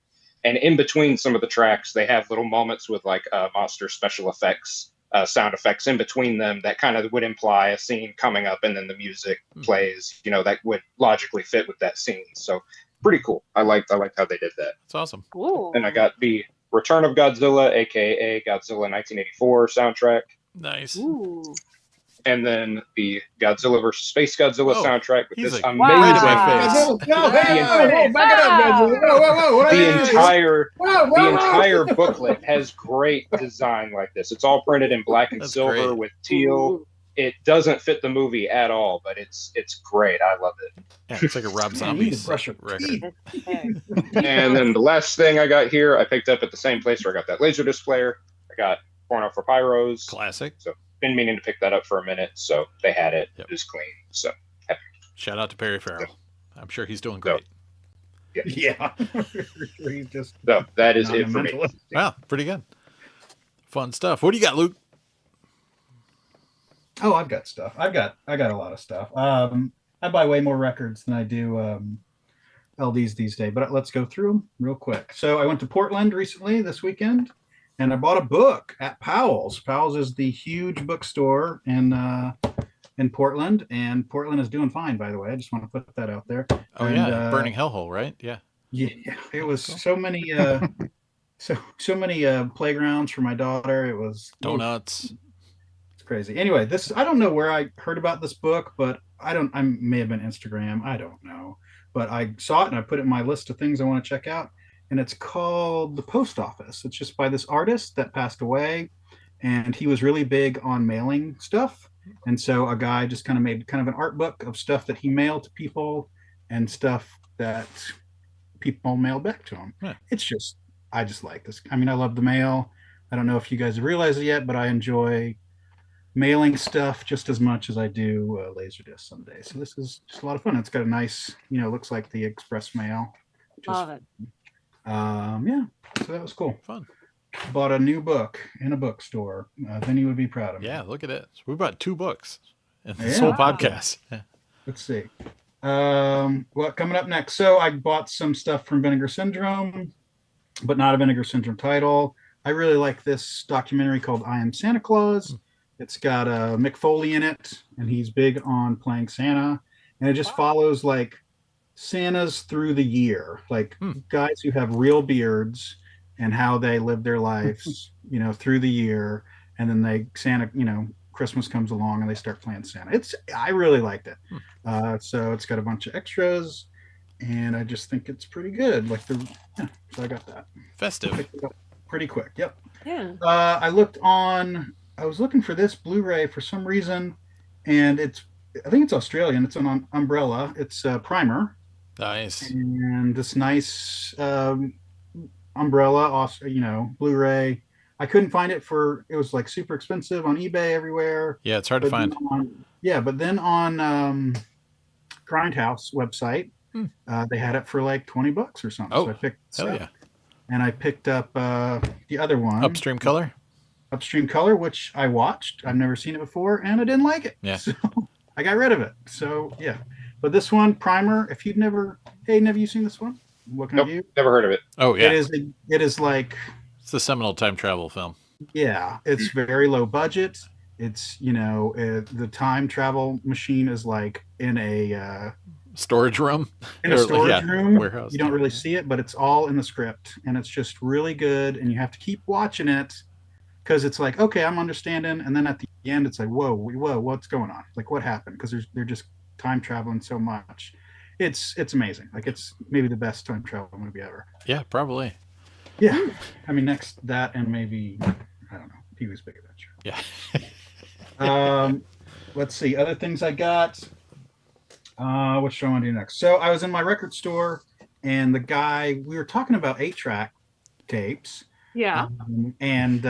And in between some of the tracks, they have little moments with like monster special effects, sound effects in between them that kind of would imply a scene coming up, and then the music plays, that would logically fit with that scene. So pretty cool. I liked how they did that. That's awesome. Cool. And I got the Return of Godzilla, aka Godzilla 1984 soundtrack. Nice. Ooh. And then the Godzilla vs. Space Godzilla Oh, soundtrack with he's this like amazing right in my face. No, hey, whoa, back it up, Godzilla. Whoa. What are you doing? the entire booklet has great design like this. It's all printed in black and That's silver great. with teal. It doesn't fit the movie at all, but it's great. I love it. Yeah, it's like a Rob Man, Zombie you need to brush your record. teeth. And then the last thing I got here, I picked up at the same place where I got that LaserDisc player. I got Porno for Pyros. Classic. Been meaning to pick that up for a minute, so they had it. Yep. It was clean. So Shout out to Perry Farrell. I'm sure he's doing great. Yeah. He's just that is it for me. non-mentalist. Wow, pretty good. Fun stuff. What do you got, Luke? Oh, I've got stuff. I got a lot of stuff. I buy way more records than I do LDs these days, but let's go through them real quick. So I went to Portland recently this weekend, and I bought a book at Powell's. Powell's is the huge bookstore in Portland, and Portland is doing fine, by the way. I just want to put that out there. Oh And, yeah, Burning Hellhole, right? Yeah. Yeah, it was so many so many playgrounds for my daughter. It was Donuts. It's crazy. Anyway, I don't know where I heard about this book, but I may have been Instagram. I don't know. But I saw it and I put it in my list of things I want to check out. And it's called The Post Office. It's just by this artist that passed away. And he was really big on mailing stuff. And so a guy just kind of made kind of an art book of stuff that he mailed to people and stuff that people mailed back to him. Yeah. I just like this. I mean, I love the mail. I don't know if you guys have realized it yet, but I enjoy mailing stuff just as much as I do LaserDisc someday. So this is just a lot of fun. It's got a nice, looks like the express mail. Love it. Yeah, so that was cool. Fun. Bought a new book in a bookstore. Vinny would be proud of me. Yeah, look at it. So we bought 2 books in this Yeah. whole podcast. Yeah. Let's see. What coming up next? So I bought some stuff from Vinegar Syndrome, but not a Vinegar Syndrome title. I really like this documentary called I Am Santa Claus. It's got Mick Foley in it, and he's big on playing Santa. And it just follows like Santas through the year, like guys who have real beards and how they live their lives, through the year. And then Santa, Christmas comes along and they start playing Santa. I really liked it. So it's got a bunch of extras, and I just think it's pretty good. So I got that. Festive. Picked it up pretty quick. Yep. Yeah. I was looking for this Blu-ray for some reason, and I think it's Australian. It's an Umbrella. It's a primer. Nice. And this nice Umbrella, Blu-ray. I couldn't find it it was like super expensive on eBay everywhere. Yeah, it's hard to find. But then on Grindhouse website, they had it for like $20 or something. Oh, so I picked this hell up. yeah. And I picked up the other one, Upstream Color? Upstream Color, which I watched. I've never seen it before, and I didn't like it. Yeah. So I got rid of it. So yeah. But this one, Primer, if you've never, hey, have you seen this one? What can Nope, I do? never heard of it. Oh yeah, It is like, it's the seminal time travel film. yeah, it's very low budget. It's, the time travel machine is like in a Storage room. storage room. Warehouse. You don't really see it, but it's all in the script, and it's just really good. And you have to keep watching it because it's like, okay, I'm understanding, and then at the end, it's like, whoa, what's going on? Like, what happened? Because they're just time traveling so much. It's amazing. Like, it's maybe the best time travel movie ever. Yeah, probably. Yeah, I mean, next that and maybe I don't know, Pee-wee's Big Adventure. Yeah. Let's see, other things I got. What should I want to do next? So I was in my record store, and the guy, we were talking about 8-track tapes. Yeah. And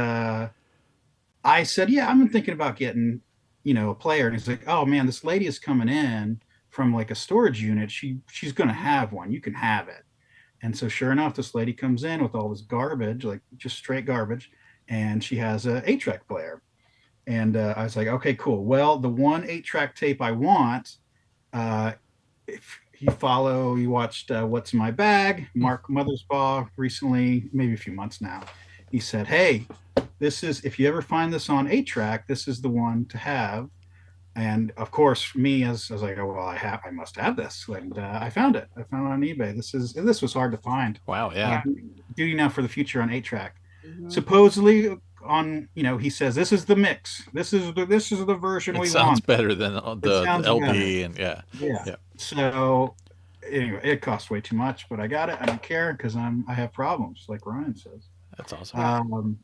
I said, yeah, I've been thinking about getting, a player. And he's like, oh man, this lady is coming in from like a storage unit. She's going to have one. You can have it. And so sure enough, this lady comes in with all this garbage, like just straight garbage. And she has a 8-track player. And I was like, okay, cool. Well, the one 8-track tape I want, if you watched What's in My Bag, Mark Mothersbaugh recently, maybe a few months now. He said, hey, this is, if you ever find this on 8-track, this is the one to have. And of course, me I was like, oh, well, I must have this. And I found it. I found it on eBay. This was hard to find. Wow. Yeah. Duty Now for the Future on 8-track. Mm-hmm. Supposedly on, he says, this is the mix. This is the version we want. It sounds better than the LD and yeah. So anyway, it cost way too much, but I got it. I don't care because I have problems, like Ryan says. That's awesome.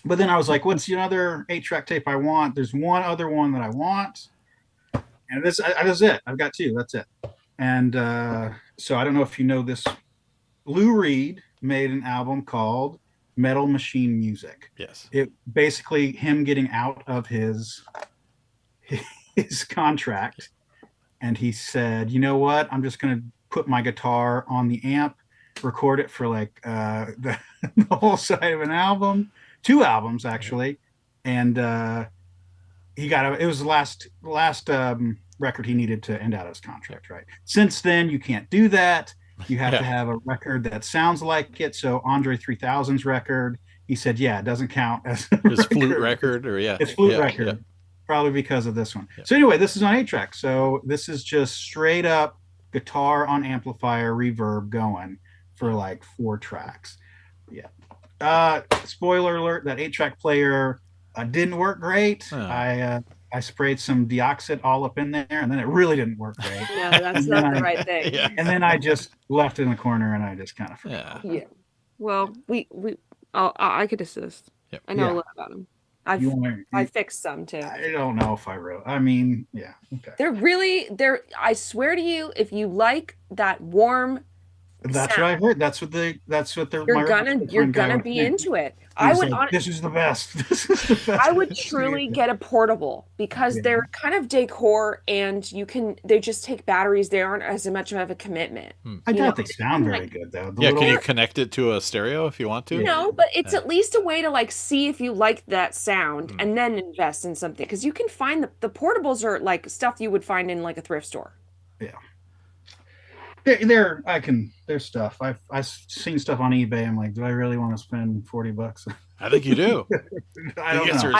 But then I was like, what's the other 8-track tape I want? There's one other one that I want. And this is it. I've got 2. That's it. And so I don't know if you know this. Lou Reed made an album called Metal Machine Music. Yes. It basically him getting out of his contract. And he said, you know what? I'm just going to put my guitar on the amp, record it for like the whole side of an album. 2 albums actually, and he got it was the last record he needed to end out his contract. Right. Since then, you can't do that. You have to have a record that sounds like it. So Andre 3000's record, he said, yeah, it doesn't count as his flute record, or it's flute record, probably because of this one. Yeah. So anyway, this is on 8-track. So this is just straight up guitar on amplifier reverb going for like 4 tracks. Yeah. Spoiler alert, that 8-track player didn't work great. I sprayed some deoxit all up in there, and then it really didn't work great. No, that's not the right thing. Yeah. And then I just left it in the corner, and I just kind of forgot. Yeah. Well, I could assist. Yep. I know a lot about them. I fixed some too. I don't know if I wrote. I mean, yeah. Okay. They're I swear to you, if you like that warm That's sound, what I heard. That's what you're gonna be into it. This is the best. This is the best. I would truly get a portable because they're kind of decor, and they just take batteries. They aren't as much of a commitment. I doubt they sound very good though. Can you connect it to a stereo if you want to? No, but it's at least a way to like see if you like that sound and then invest in something, because you can find the portables are like stuff you would find in like a thrift store. Yeah. There's stuff. I've seen stuff on eBay. I'm like, do I really want to spend $40? I think you do. I don't know.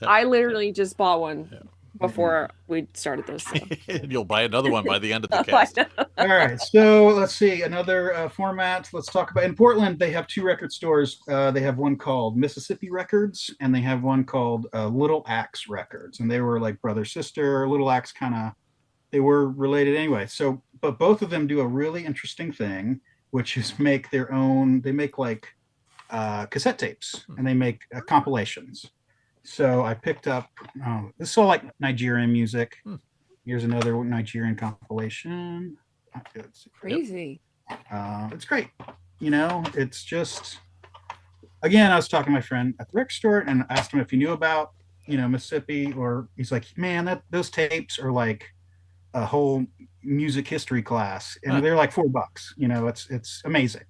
I literally just bought one before we started this. So. You'll buy another one by the end of the cast. All right. So let's see another format. Let's talk about in Portland. They have 2 record stores. They have one called Mississippi Records, and they have one called Little Axe Records. And they were like brother sister. Little Axe they were related anyway. So, but both of them do a really interesting thing, which is make their own. They make like cassette tapes, and they make compilations. So I picked up. This is all like Nigerian music. Here's another Nigerian compilation. It's crazy. It's great. It's just. Again, I was talking to my friend at the record store and asked him if he knew about Mississippi, or he's like, man, those tapes are like a whole music history class, and they're like $4. It's amazing.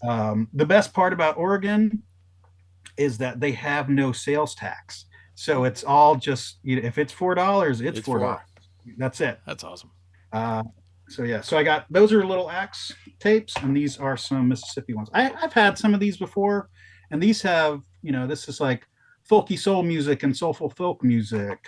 The best part about Oregon is that they have no sales tax, so it's all just if it's $4, it's $4. That's it. That's awesome. So yeah, so I got those are little axe tapes, and these are some Mississippi ones. I've had some of these before, and these have, this is like folky soul music and soulful folk music.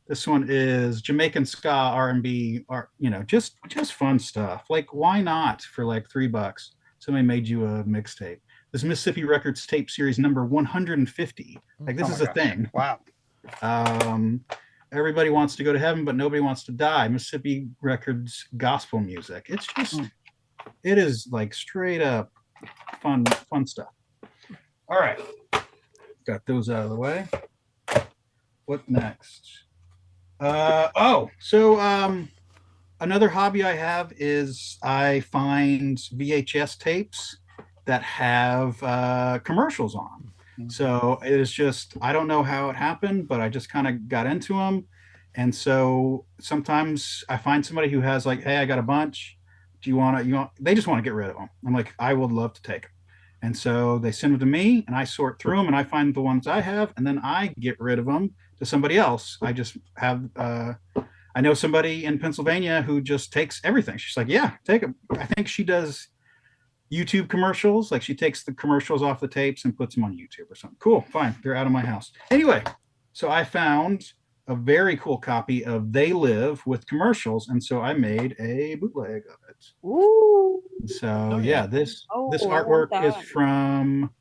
This one is Jamaican ska, R&B, or just fun stuff. Like, why not for like $3? Somebody made you a mixtape. This Mississippi Records tape series number 150. Like, this is a thing. Wow. Everybody wants to go to heaven, but nobody wants to die. Mississippi Records gospel music. It's just, it is like straight up fun stuff. All right, got those out of the way. What next? Another hobby I have is I find VHS tapes that have commercials on. So it is just, I don't know how it happened, but I just kind of got into them. And so sometimes I find somebody who has like, hey, I got a bunch. Do you want to, they just want to get rid of them. I'm like, I would love to take them. And so they send them to me and I sort through them and I find the ones I have, and then I get rid of them to somebody else. I just have, I know somebody in Pennsylvania who just takes everything. She's like, yeah, take them. I think she does YouTube commercials. Like, she takes the commercials off the tapes and puts them on YouTube or something. Cool, fine. They're out of my house. Anyway, so I found a very cool copy of They Live with commercials, and so I made a bootleg of it. Ooh. So yeah, this artwork is from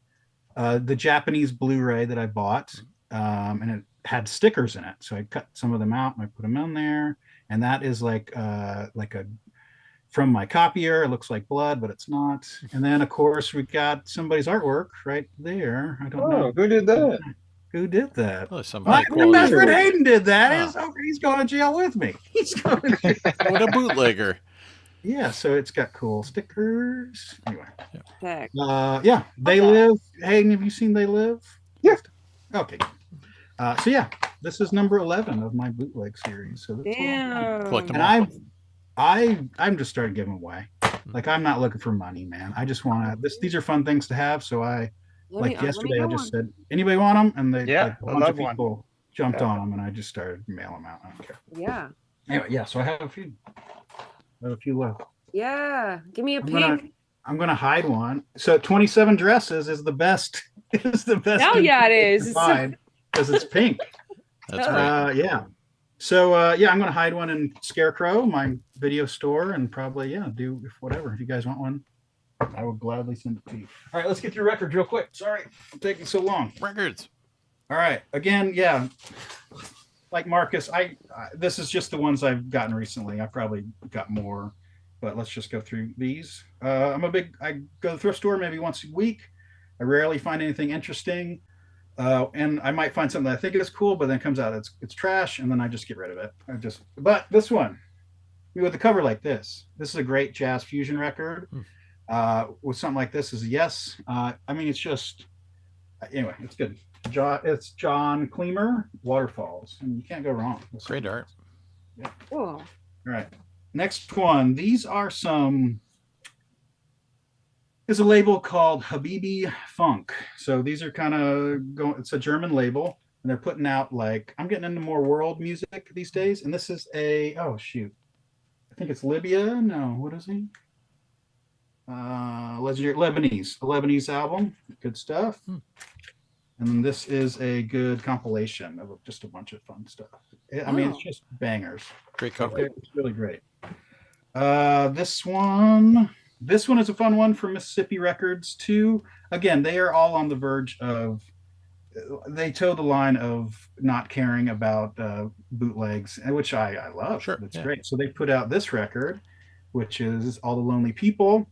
the Japanese Blu-ray that I bought, and it had stickers in it. So I cut some of them out and I put them in there, and that is like a from my copier. It looks like blood, but it's not. And then, of course, we got somebody's artwork right there. I don't know. Who did that? Who did that? Oh, My best friend Hayden did that. He's going to jail with me. He's going to jail. What a bootlegger. Yeah, so it's got cool stickers. Anyway. Heck. Yeah, They Live. Hayden, have you seen They Live? Yeah. Okay. So yeah, this is number 11 of my bootleg series. So that's Damn. and I'm just started giving away. Like, I'm not looking for money, man. I just want to. These are fun things to have. So yesterday, I just said, anybody want them? And they a bunch of people jumped on them, and I just started mailing them out. I don't care. Yeah. Anyway, yeah. So I have a few. Left. Yeah. Give me a pink. I'm gonna hide one. So 27 Dresses is the best. Is the best. Hell yeah, it is. Because it's pink. That's right. Yeah. So I'm gonna hide one in Scarecrow, my video store, and probably do whatever. If you guys want one, I will gladly send it to you. All right, let's get through records real quick. Sorry, I'm taking so long. Records. All right. Again, like Marcus, this is just the ones I've gotten recently. I probably got more, but let's just go through these. I go to the thrift store maybe once a week. I rarely find anything interesting. And I might find something that I think is cool, but then it comes out it's trash, and then I just get rid of it. But this one, with the cover like this is a great jazz fusion record. With something like this is a yes. I mean, it's just, anyway, it's good. It's John Cleamer, Waterfalls, and you can't go wrong. Great art. Yeah. Cool. All right. Next one. These are there's a label called Habibi Funk. So these are kind of going, it's a German label, and they're putting out, like, I'm getting into more world music these days. And this is I think it's Libya. No, what is he? Lebanese, a Lebanese album. Good stuff. And then this is a good compilation of just a bunch of fun stuff. I mean, it's just bangers. Great cover. It's really great. This one is a fun one for Mississippi Records too. Again, they are all on the verge of, they toe the line of not caring about bootlegs, which I love. Sure, That's great. So they put out this record, which is All the Lonely People.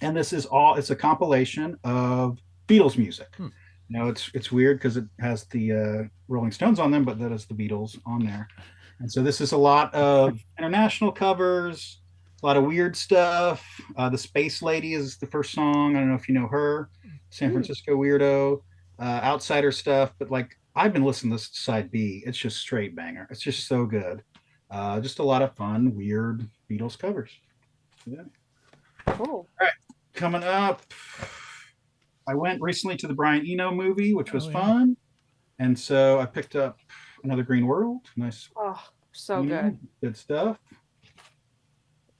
And this is it's a compilation of Beatles music. Now it's weird because it has the Rolling Stones on them, but that is the Beatles on there. And so this is a lot of international covers, a lot of weird stuff. The Space Lady is the first song. I don't know if you know her. San Francisco Weirdo. Outsider stuff. But like, I've been listening to this side B. It's just straight banger. It's just so good. Just a lot of fun, weird Beatles covers. Yeah. Cool. All right. Coming up, I went recently to the Brian Eno movie, which was fun. And so I picked up Another Green World. Nice. Oh, so good. Good stuff.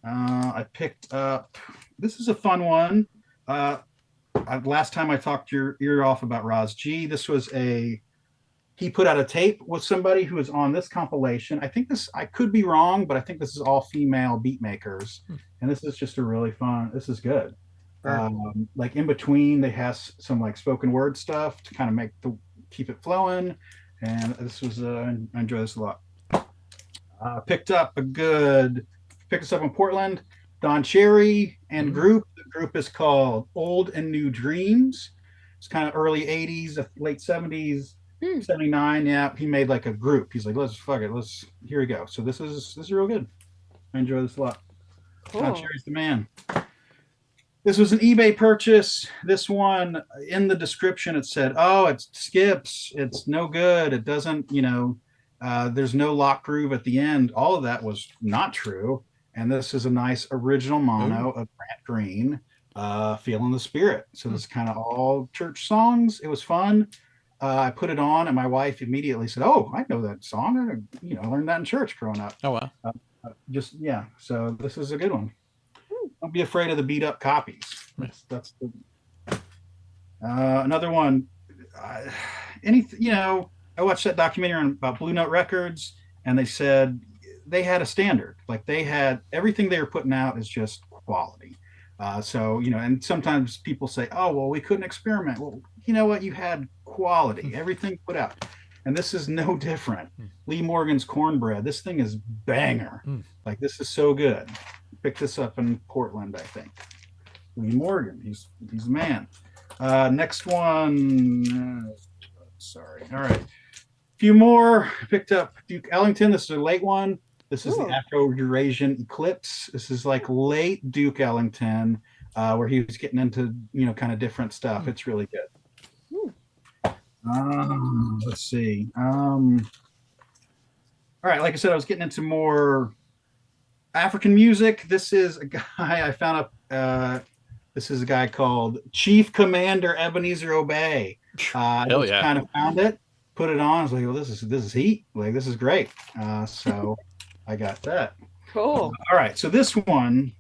I picked up. This is a fun one. Last time I talked your ear off about Roz G. This was he put out a tape with somebody who is on this compilation. I could be wrong, but I think this is all female beat makers. And this is just a really fun, this is good. Like in between, they have some like spoken word stuff to kind of keep it flowing. And this was, I enjoy this a lot. Picked this up in Portland, Don Cherry and group. The group is called Old and New Dreams. It's kind of early 80s, late 70s. 79, yeah. He made like a group. He's like, here we go. So this is real good. I enjoy this a lot. Cool. Don Cherry's the man. This was an eBay purchase. This one, in the description, it said, oh, it skips. It's no good. It doesn't, there's no lock groove at the end. All of that was not true. And this is a nice original mono of Grant Green, Feeling the Spirit. So this is kind of all church songs. It was fun. I put it on, and my wife immediately said, "Oh, I know that song. I learned that in church growing up." Oh wow! So this is a good one. Don't be afraid of the beat up copies. That's another one. I watched that documentary about Blue Note Records, and they said they had a standard. Like they had everything they were putting out is just quality. And sometimes people say, "Oh, well, we couldn't experiment." Well, you know what? You had quality, everything put out, and this is no different. Lee Morgan's Cornbread. This thing is banger. Like this is so good. Picked this up in Portland, I think. Lee Morgan, he's the man. Next one. Sorry. All right. A few more. Picked up Duke Ellington. This is a late one. This is the Afro-Eurasian Eclipse. This is like late Duke Ellington, where he was getting into, kind of different stuff. It's really good. Let's see. All right. Like I said, I was getting into more African music. This is a guy I found up. This is a guy called Chief Commander Ebenezer Obey. I just kind of found it, put it on. I was like, well, this is heat. Like, this is great. So I got that. Cool. All right. So this one,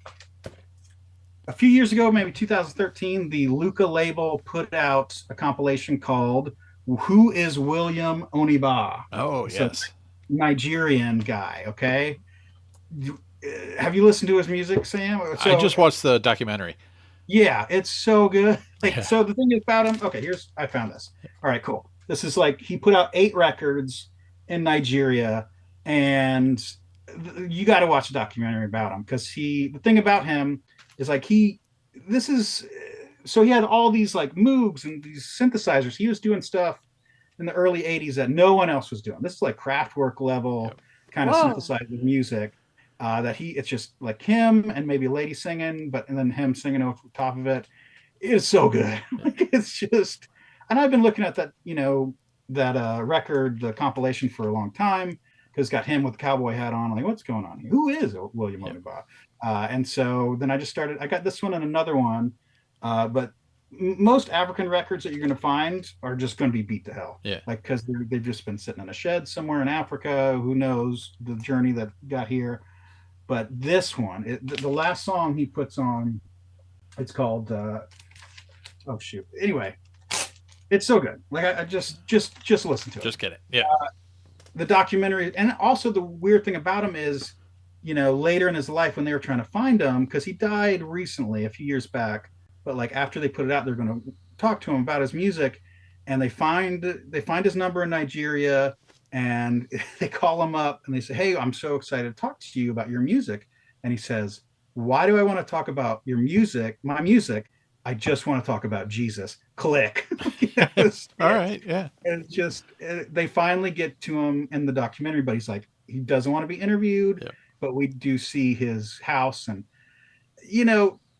a few years ago, maybe 2013, the Luca label put out a compilation called Who is William Oniba? Oh, yes. Nigerian guy, okay? Have you listened to his music, Sam? I just watched the documentary. Yeah, it's so good. So the thing about him, okay, I found this. All right, cool. This is like, he put out 8 records in Nigeria, and you got to watch a documentary about him, because the thing about him is like, he had all these like Moogs and these synthesizers. He was doing stuff in the early 80s that no one else was doing. This is like Kraftwerk level kind of synthesizer music. It's just like him and maybe a lady singing, and then him singing over top of it. It's so good. It's just, and I've been looking at that, that record, the compilation, for a long time, because it's got him with the cowboy hat on. I'm like, what's going on here? Who is William Oniba? And so then I got this one and another one, but most African records that you're going to find are just going to be beat to hell. Yeah. Like, because they've just been sitting in a shed somewhere in Africa. Who knows the journey that got here. But this one, the last song he puts on, it's called, Anyway, it's so good. Like, I just listen to it. Just get it. Yeah. The documentary, and also the weird thing about him is, later in his life when they were trying to find him, because he died recently, a few years back, but like after they put it out, they're going to talk to him about his music, and they find his number in Nigeria, and they call him up and they say, "Hey, I'm so excited to talk to you about your music." And he says, "Why do I want to talk about your music, my music? I just want to talk about Jesus." Click. All right. Yeah. And it's just, they finally get to him in the documentary, but he's like, he doesn't want to be interviewed, but we do see his house. And,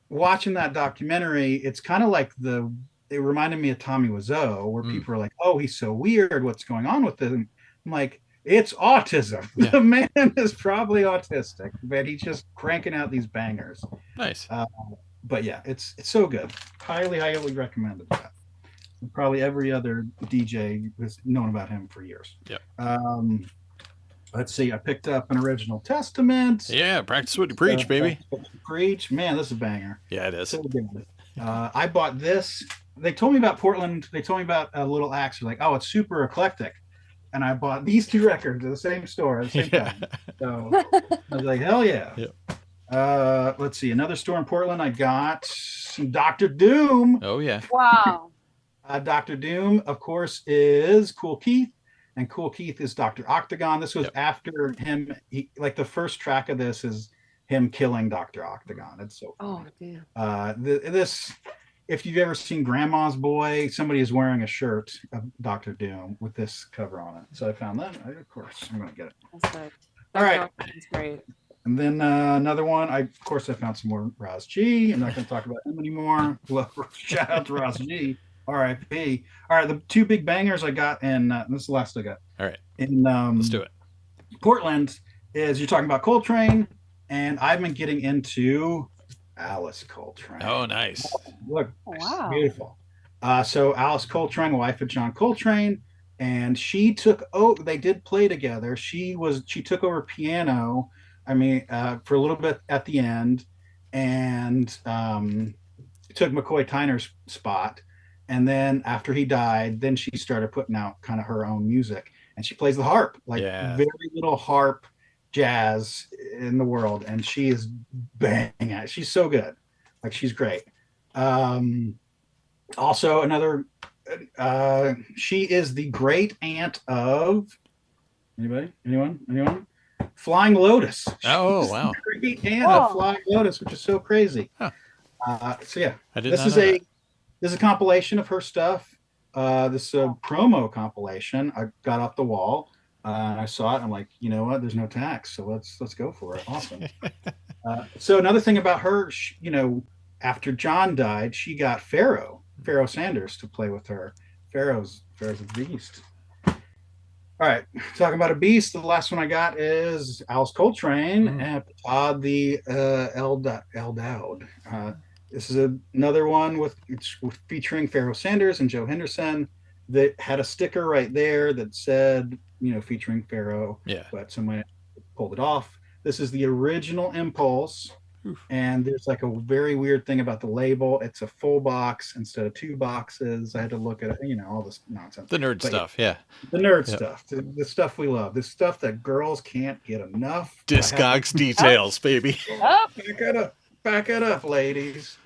watching that documentary, it's kind of like it reminded me of Tommy Wiseau, where people are like, "Oh, he's so weird. What's going on with him?" I'm like, it's autism. Yeah. The man is probably autistic, but he's just cranking out these bangers. Nice. But yeah, it's so good. Highly, highly recommended that. Probably every other DJ has known about him for years. Yeah. let's see. I picked up an Original Testament. Yeah, practice what you preach, baby. Preach, man, this is a banger. Yeah, it is. So good. I bought this. They told me about Portland. They told me about a Little Axe. They're like, oh, it's super eclectic. And I bought these 2 records at the same store at the same time. So I was like, hell yeah. Yep. Let's see. Another store in Portland. I got some Dr. Doom. Oh, yeah. Wow. Dr. Doom, of course, is Cool Keith. And Cool Keith is Dr. Octagon. This was after him. Like the first track of this is him killing Dr. Octagon. It's so funny. Oh, damn. This, if you've ever seen Grandma's Boy, somebody is wearing a shirt of Dr. Doom with this cover on it. So I found that. Of course, I'm going to get it. That's good. All right. That's great. And then another one. I found some more Roz G. I'm not going to talk about him anymore. Well, shout out to Roz G. R.I.P. All right, the 2 big bangers I got, and this is the last I got. All right. In let's do it. Portland is you're talking about Coltrane, and I've been getting into Alice Coltrane. Oh, nice. Look, Wow. beautiful. So Alice Coltrane, wife of John Coltrane, and they did play together. She took over piano. I mean, for a little bit at the end, and took McCoy Tyner's spot. And then after he died, then she started putting out kind of her own music, and she plays the harp, very little harp jazz in the world. And she is banging at it. She's so good. Like, she's great. Also another, she is the great aunt of anyone? Flying Lotus. Oh, wow. Great aunt of Flying Lotus, which is so crazy. Huh. So yeah, this is a compilation of her stuff. This is a promo compilation. I got off the wall. I saw it. I'm like, you know what? There's no tax, so let's go for it. Awesome. So another thing about her, after John died, she got Pharaoh Sanders to play with her. Pharaoh's a beast. All right, talking about a beast. The last one I got is Alice Coltrane and Todd the Eldowed. This is another one featuring Pharaoh Sanders and Joe Henderson that had a sticker right there that said, featuring Pharaoh. Yeah. But someone pulled it off. This is the original Impulse. Oof. And there's like a very weird thing about the label. It's a full box instead of 2 boxes. I had to look at all this nonsense. The nerd stuff, yeah. The nerd stuff. The stuff we love. The stuff that girls can't get enough. Discogs details, baby. Back it up, ladies.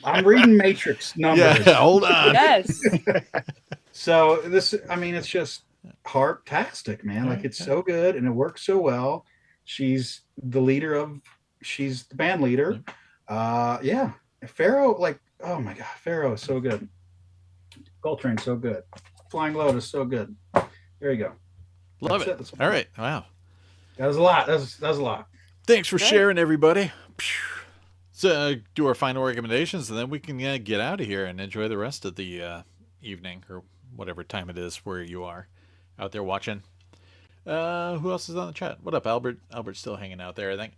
I'm reading Matrix numbers. Yeah, hold on. Yes. So it's just harp-tastic, man. Like, it's so good and it works so well. She's the band leader. Yeah. Pharaoh, oh my God, Pharaoh is so good. Coltrane, so good. Flying Lotus, so good. There you go. Love it. All right. Wow. That was a lot. That was a lot. Thanks for sharing, everybody. So do our final recommendations, and then we can get out of here and enjoy the rest of the evening, or whatever time it is where you are out there watching. Who else is on the chat? What up, Albert? Albert's still hanging out there, I think.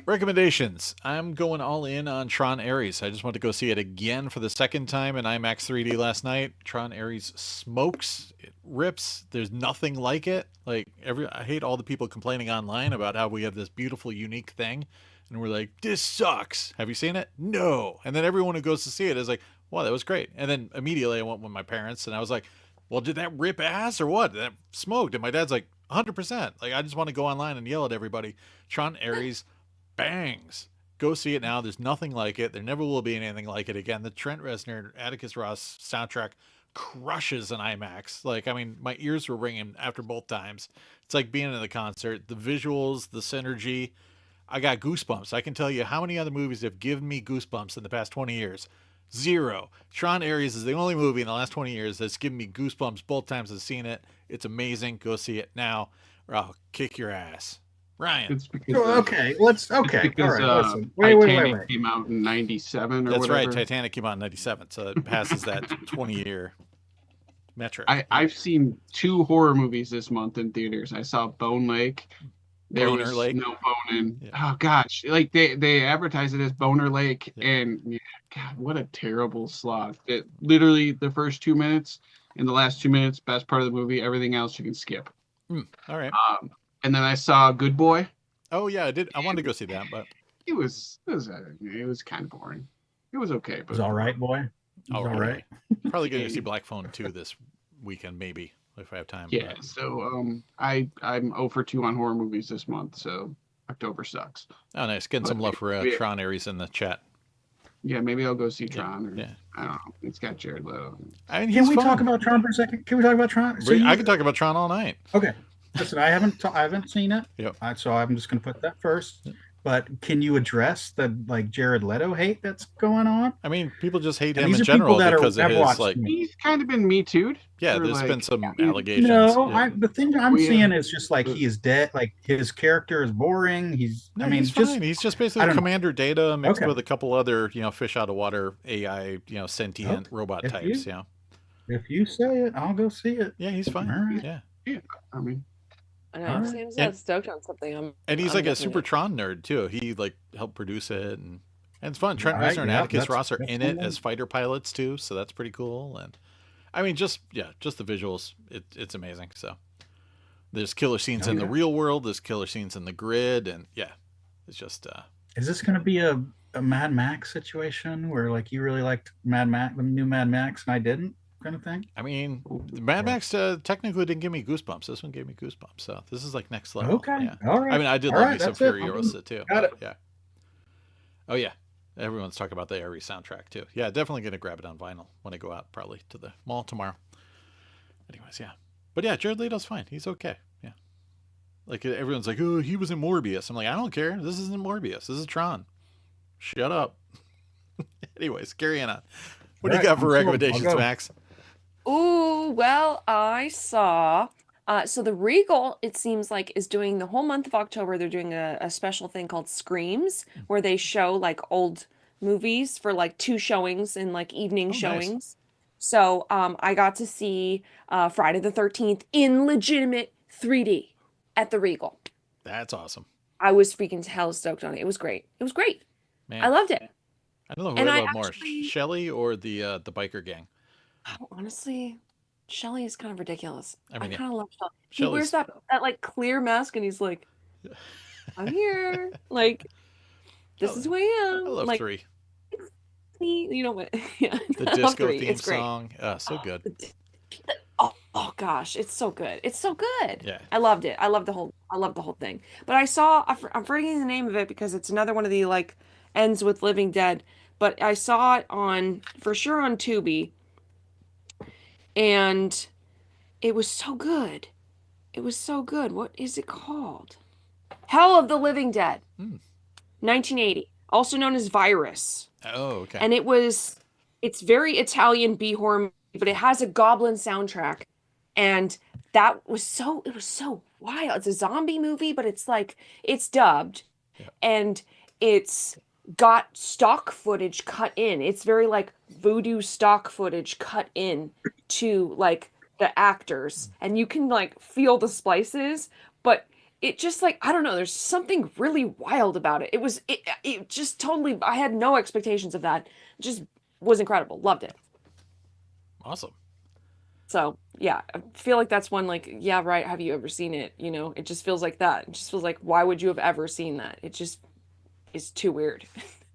Recommendations. I'm going all in on Tron Ares. I just want to go see it again for the second time in IMAX 3D last night. Tron Ares smokes. It rips. There's nothing like it. I hate all the people complaining online about how we have this beautiful, unique thing, and we're like, this sucks. Have you seen it? No. And then everyone who goes to see it is like, wow, that was great. And then immediately I went with my parents, and I was like, well, did that rip ass or what? That smoked. And my dad's like, 100%. I just want to go online and yell at everybody. Tron Ares bangs. Go see it now. There's nothing like it. There never will be anything like it again. The Trent Reznor, Atticus Ross soundtrack crushes an IMAX. My ears were ringing after both times. It's like being in the concert. The visuals, the synergy. I got goosebumps. I can tell you how many other movies have given me goosebumps in the past 20 years. 0. Tron Ares is the only movie in the last 20 years that's given me goosebumps both times I've seen it. It's amazing. Go see it now, or I'll kick your ass. Ryan. It's because all right, listen. Wait. Titanic came out in 97 or That's whatever. right. Titanic came out in 97, so it passes that 20-year metric. I've seen 2 horror movies this month in theaters. I saw Bone Lake. There Boner was Lake? no bone. Yeah. Oh gosh, they advertise it as Boner Lake, Yeah. and God, what a terrible slog! Literally the first 2 minutes and the last 2 minutes, best part of the movie. Everything else you can skip. All right. And then I saw Good Boy. Oh yeah, I did. I wanted to go see that, but It was kind of boring. It was okay, It but was all right, boy. It was all right. Probably going to see Black Phone 2 this weekend, maybe if I have time. Yeah. but- So I'm 0 for 2 on horror movies this month. So October sucks. Oh, nice. Getting some love for Tron Aries in the chat. Yeah, maybe I'll go see Tron. Or, Yeah. I don't know. It's got Jared Leto. I mean, Can he's we fun. talk about Tron for a second? Can we talk about Tron? I could talk about Tron all night. Okay. Listen, I haven't seen it. Yep. So I'm just going to put that first. But can you address the like Jared Leto hate that's going on? I mean, people just hate And him these in are people general that because of have his watched like. me. He's kind of been Me Too'd. Yeah, for, there's like, been some allegations. No, yeah. the thing I'm We, seeing is just like he is dead. Like his character is boring. He's No, I mean he's just fine. He's just I basically don't know. Commander Data mixed Okay. with a couple other, fish out of water AI, sentient Okay. robot If types. you- if you say it, I'll go see it. Yeah, he's fine. All right. Yeah, I mean, I know. Alright. Sam's And- not stoked on something. and he's I'm like a definitely- super Tron nerd too. He like helped produce it, and it's fun. Trent All right, Reznor and yeah, Atticus that's- Ross are that's in it fun. as fighter pilots too, so that's pretty cool. And I mean, just the visuals, it's amazing. So there's killer scenes Oh, in the yeah. real world, there's killer scenes in the grid, and yeah, it's just Is this going to be a Mad Max situation where like you really liked Mad Max, the new Mad Max, and I didn't, kind of thing? I mean, Mad Max technically didn't give me goosebumps. This one gave me goosebumps. So this is like next level. Okay, Yeah. all right. I mean, I did All love right, me some that's it. Furiosa too. Got but, it. Yeah. Oh yeah. Everyone's talking about the Aries soundtrack too. Yeah, definitely gonna grab it on vinyl when I go out, probably to the mall tomorrow. Anyways, yeah. But yeah, Jared Leto's fine. He's okay. Yeah. Like everyone's like, oh, he was in Morbius. I'm like, I don't care. This isn't Morbius. This is Tron. Shut up. Anyways, carrying on. What do you All right, got for I'm cool. I'll recommendations, go. Max? Ooh, well, I saw. So the Regal, it seems like, is doing the whole month of October. They're doing a special thing called Screams, where they show like old movies for like 2 showings and like evening nice. showings. So I got to see Friday the 13th in legitimate 3D at the Regal. That's awesome. I was freaking hell stoked on it. It was great. It was great. Man. I loved it. I don't know who And I I love more, actually- Shelley or the biker gang. Oh, honestly, Shelly is kind of ridiculous. I mean, yeah. kind of love Shelly. He Shelley's- wears that like clear mask, and he's like, "I'm here." Like, this is who I am. I love like, 3. you know what? Yeah, The I love disco 3. theme It's great. song. So good. Oh gosh, it's so good. It's so good. Yeah. I loved it. I loved the whole thing. But I'm forgetting the name of it because it's another one of the like ends with Living Dead. But I saw it for sure on Tubi, and it was so good. It was so good. What is it called? Hell of the Living Dead. 1980, also known as Virus. Oh, okay. And it's very Italian B horror movie, but it has a goblin soundtrack. And it was so wild. It's a zombie movie, but it's dubbed. Yeah. And it's got stock footage cut in. It's very like voodoo stock footage cut in to like the actors. And you can like feel the splices, but it just like, I don't know, there's something really wild about it. It just totally, I had no expectations of that. It just was incredible. Loved it. Awesome. So yeah, I feel like that's one like, yeah, right. Have you ever seen it? You know, it just feels like that. It just feels like, why would you have ever seen that? It just is too weird.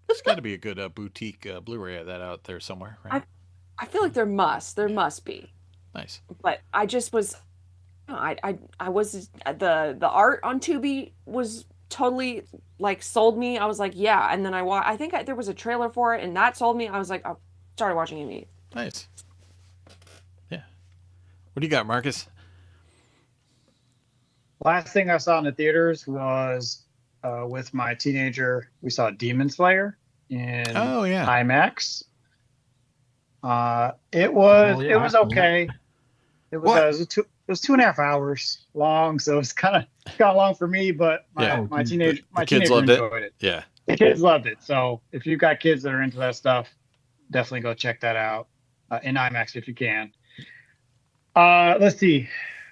There's got to be a good boutique Blu-ray of that out there somewhere, right? I feel like there must be, Nice. but I just was, I was the art on Tubi was totally like sold me. I was like, yeah. And then I think there was a trailer for it and that sold me. I was like, I started watching it immediately. Nice. Yeah. What do you got, Marcus? Last thing I saw in the theaters was with my teenager. We saw Demon Slayer in Oh, yeah. IMAX. It was Oh, yeah, it was I- okay. It was it was 2.5 hours long, so it's kind of long for me. But Yeah. my teenager kids loved it. enjoyed it. Yeah. The kids loved it. So if you've got kids that are into that stuff, definitely go check that out in IMAX if you can. Let's see.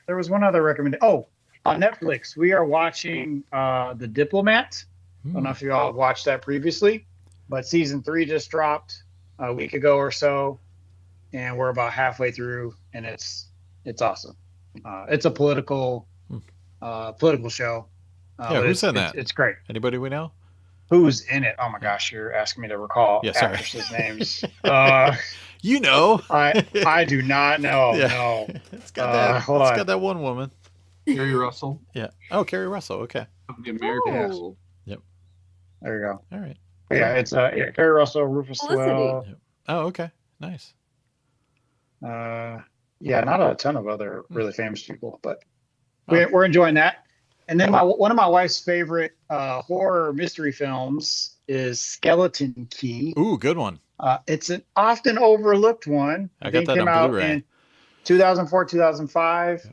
There was one other recommendation. Oh, on Netflix, we are watching The Diplomat. I don't know if you all watched that previously, but season 3 just dropped a week ago or so, and we're about halfway through, and it's awesome. It's a political political show. Yeah, but who's in that? It's great. Anybody we know? Who's in it? Oh my gosh, you're asking me to recall Yeah, sorry. actresses' names. You know. I do not know. Yeah. No. It's got that. Hold It's on. got that one woman. Carrie Russell Yeah. Oh, Carrie Russell. Okay. of the American. Oh, There you go. All right. Yeah, it's Carrie Russell, Rufus Felicity. Sewell. Oh, okay. Nice. Yeah, not a ton of other really famous people, but we're enjoying that. And then one of my wife's favorite horror mystery films is Skeleton Key. Ooh, good one. It's an often overlooked one. I got think that came on out Blu-ray. in 2004, 2005.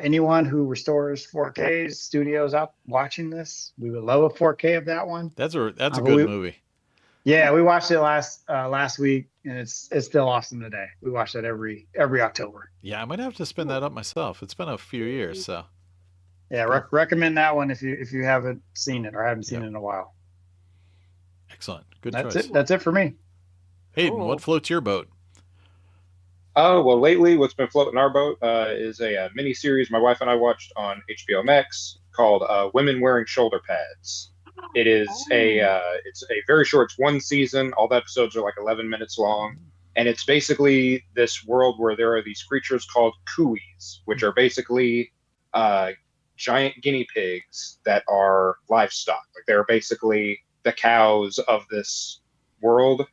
Anyone who restores 4K studios out watching this, we would love a 4K of that one. That's a but good movie. Yeah, we watched it last week, and it's still awesome today. We watch that every October. Yeah, I might have to spin that up myself. It's been a few years, so Yeah, recommend that one if you haven't seen it or haven't seen it in a while. excellent. Good That's choice. it. That's it for me. Hayden, Cool. what floats your boat? Oh, well, lately what's been floating our boat is a mini series my wife and I watched on HBO Max called Women Wearing Shoulder Pads. It is it's a very short, it's one season. All the episodes are like 11 minutes long. And it's basically this world where there are these creatures called kuis, which are basically giant guinea pigs that are livestock. Like they're basically the cows of this world.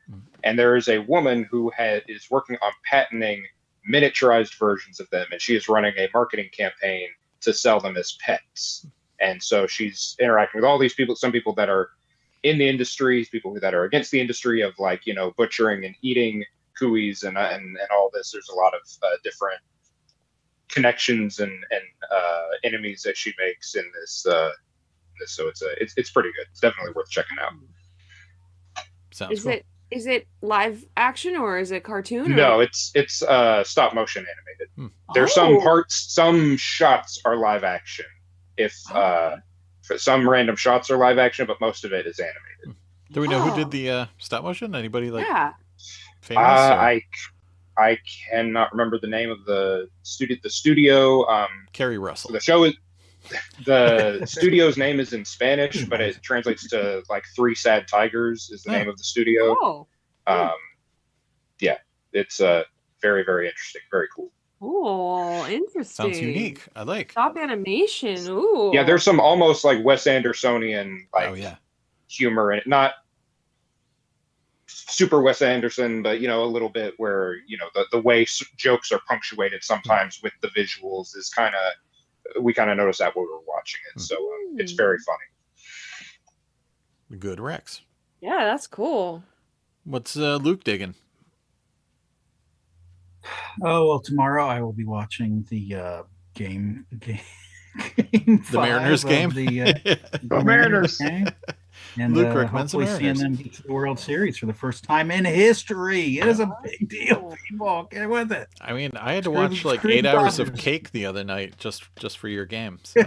And there is a woman who is working on patenting miniaturized versions of them, and she is running a marketing campaign to sell them as pets. And so she's interacting with all these people, some people that are in the industry, people that are against the industry of like, butchering and eating kuis and all this. There's a lot of different connections and enemies that she makes in this. So it's pretty good. It's definitely worth checking out. Sounds cool. Is it live action or is it cartoon? No, it's stop motion animated. There's some shots are live action. If some random shots are live action, but most of it is animated. Do we know who did the stop motion? Anybody Yeah. famous? Or? I cannot remember the name of the studio. The studio. Carrie Russell. The show is the studio's name is in Spanish, but it translates to like Three Sad Tigers is the name of the studio. Oh. Yeah, it's very, very interesting, very cool. Oh, interesting. Sounds unique. I like. Stop animation. Ooh. Yeah, there's some almost like Wes Andersonian humor in it. Not super Wes Anderson, but a little bit where the way jokes are punctuated sometimes with the visuals is we kind of noticed that while we were watching it. So it's very funny. Good Rex. Yeah, that's cool. What's Luke digging? Oh well, tomorrow I will be watching the game The Mariners game. The Mariners game. And Luke recommends the hopefully seeing Mariners. them get to the World Series for the first time in history. It is a big deal, people. Get with it. I mean, I had to Screw- watch like screw 8 the hours of Dodgers. cake the other night just for your game. So.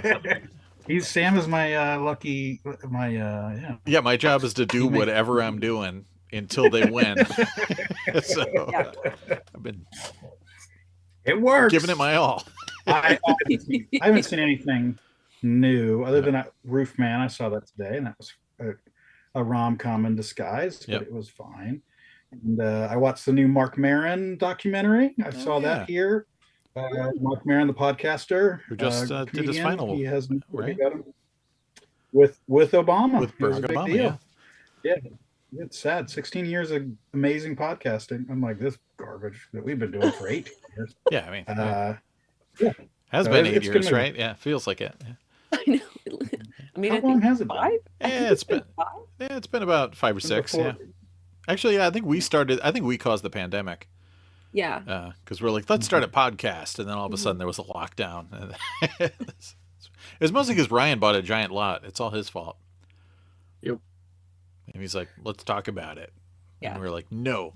Sam is my Yeah, my job is to do whatever I'm doing until they win. So I've been It works. giving it my all. I haven't seen anything new other than Roof Man. I saw that today, and that was a rom-com in disguise, but it was fine. And I watched the new Mark Maron documentary. I saw that here. Mark Maron, the podcaster, Who just did his comedian. final, He has right? got him with Obama. With It was Barack a big Obama, deal. Yeah. It's sad. 16 years of amazing podcasting. I'm like, this garbage that we've been doing for 18 years. Yeah, I mean, has So been it's 8 good years, movie. right? Yeah, feels like it. Yeah. I know. I mean, How I long think has it been? 5. Yeah, it's been about 5 or 6. Before- Yeah, actually, yeah, I think we caused the pandemic. Yeah. Because we're like, let's start a podcast, and then all of a sudden there was a lockdown. It's mostly because Ryan bought a giant lot. It's all his fault. Yep. And he's like, let's talk about it. Yeah. And we're like, no.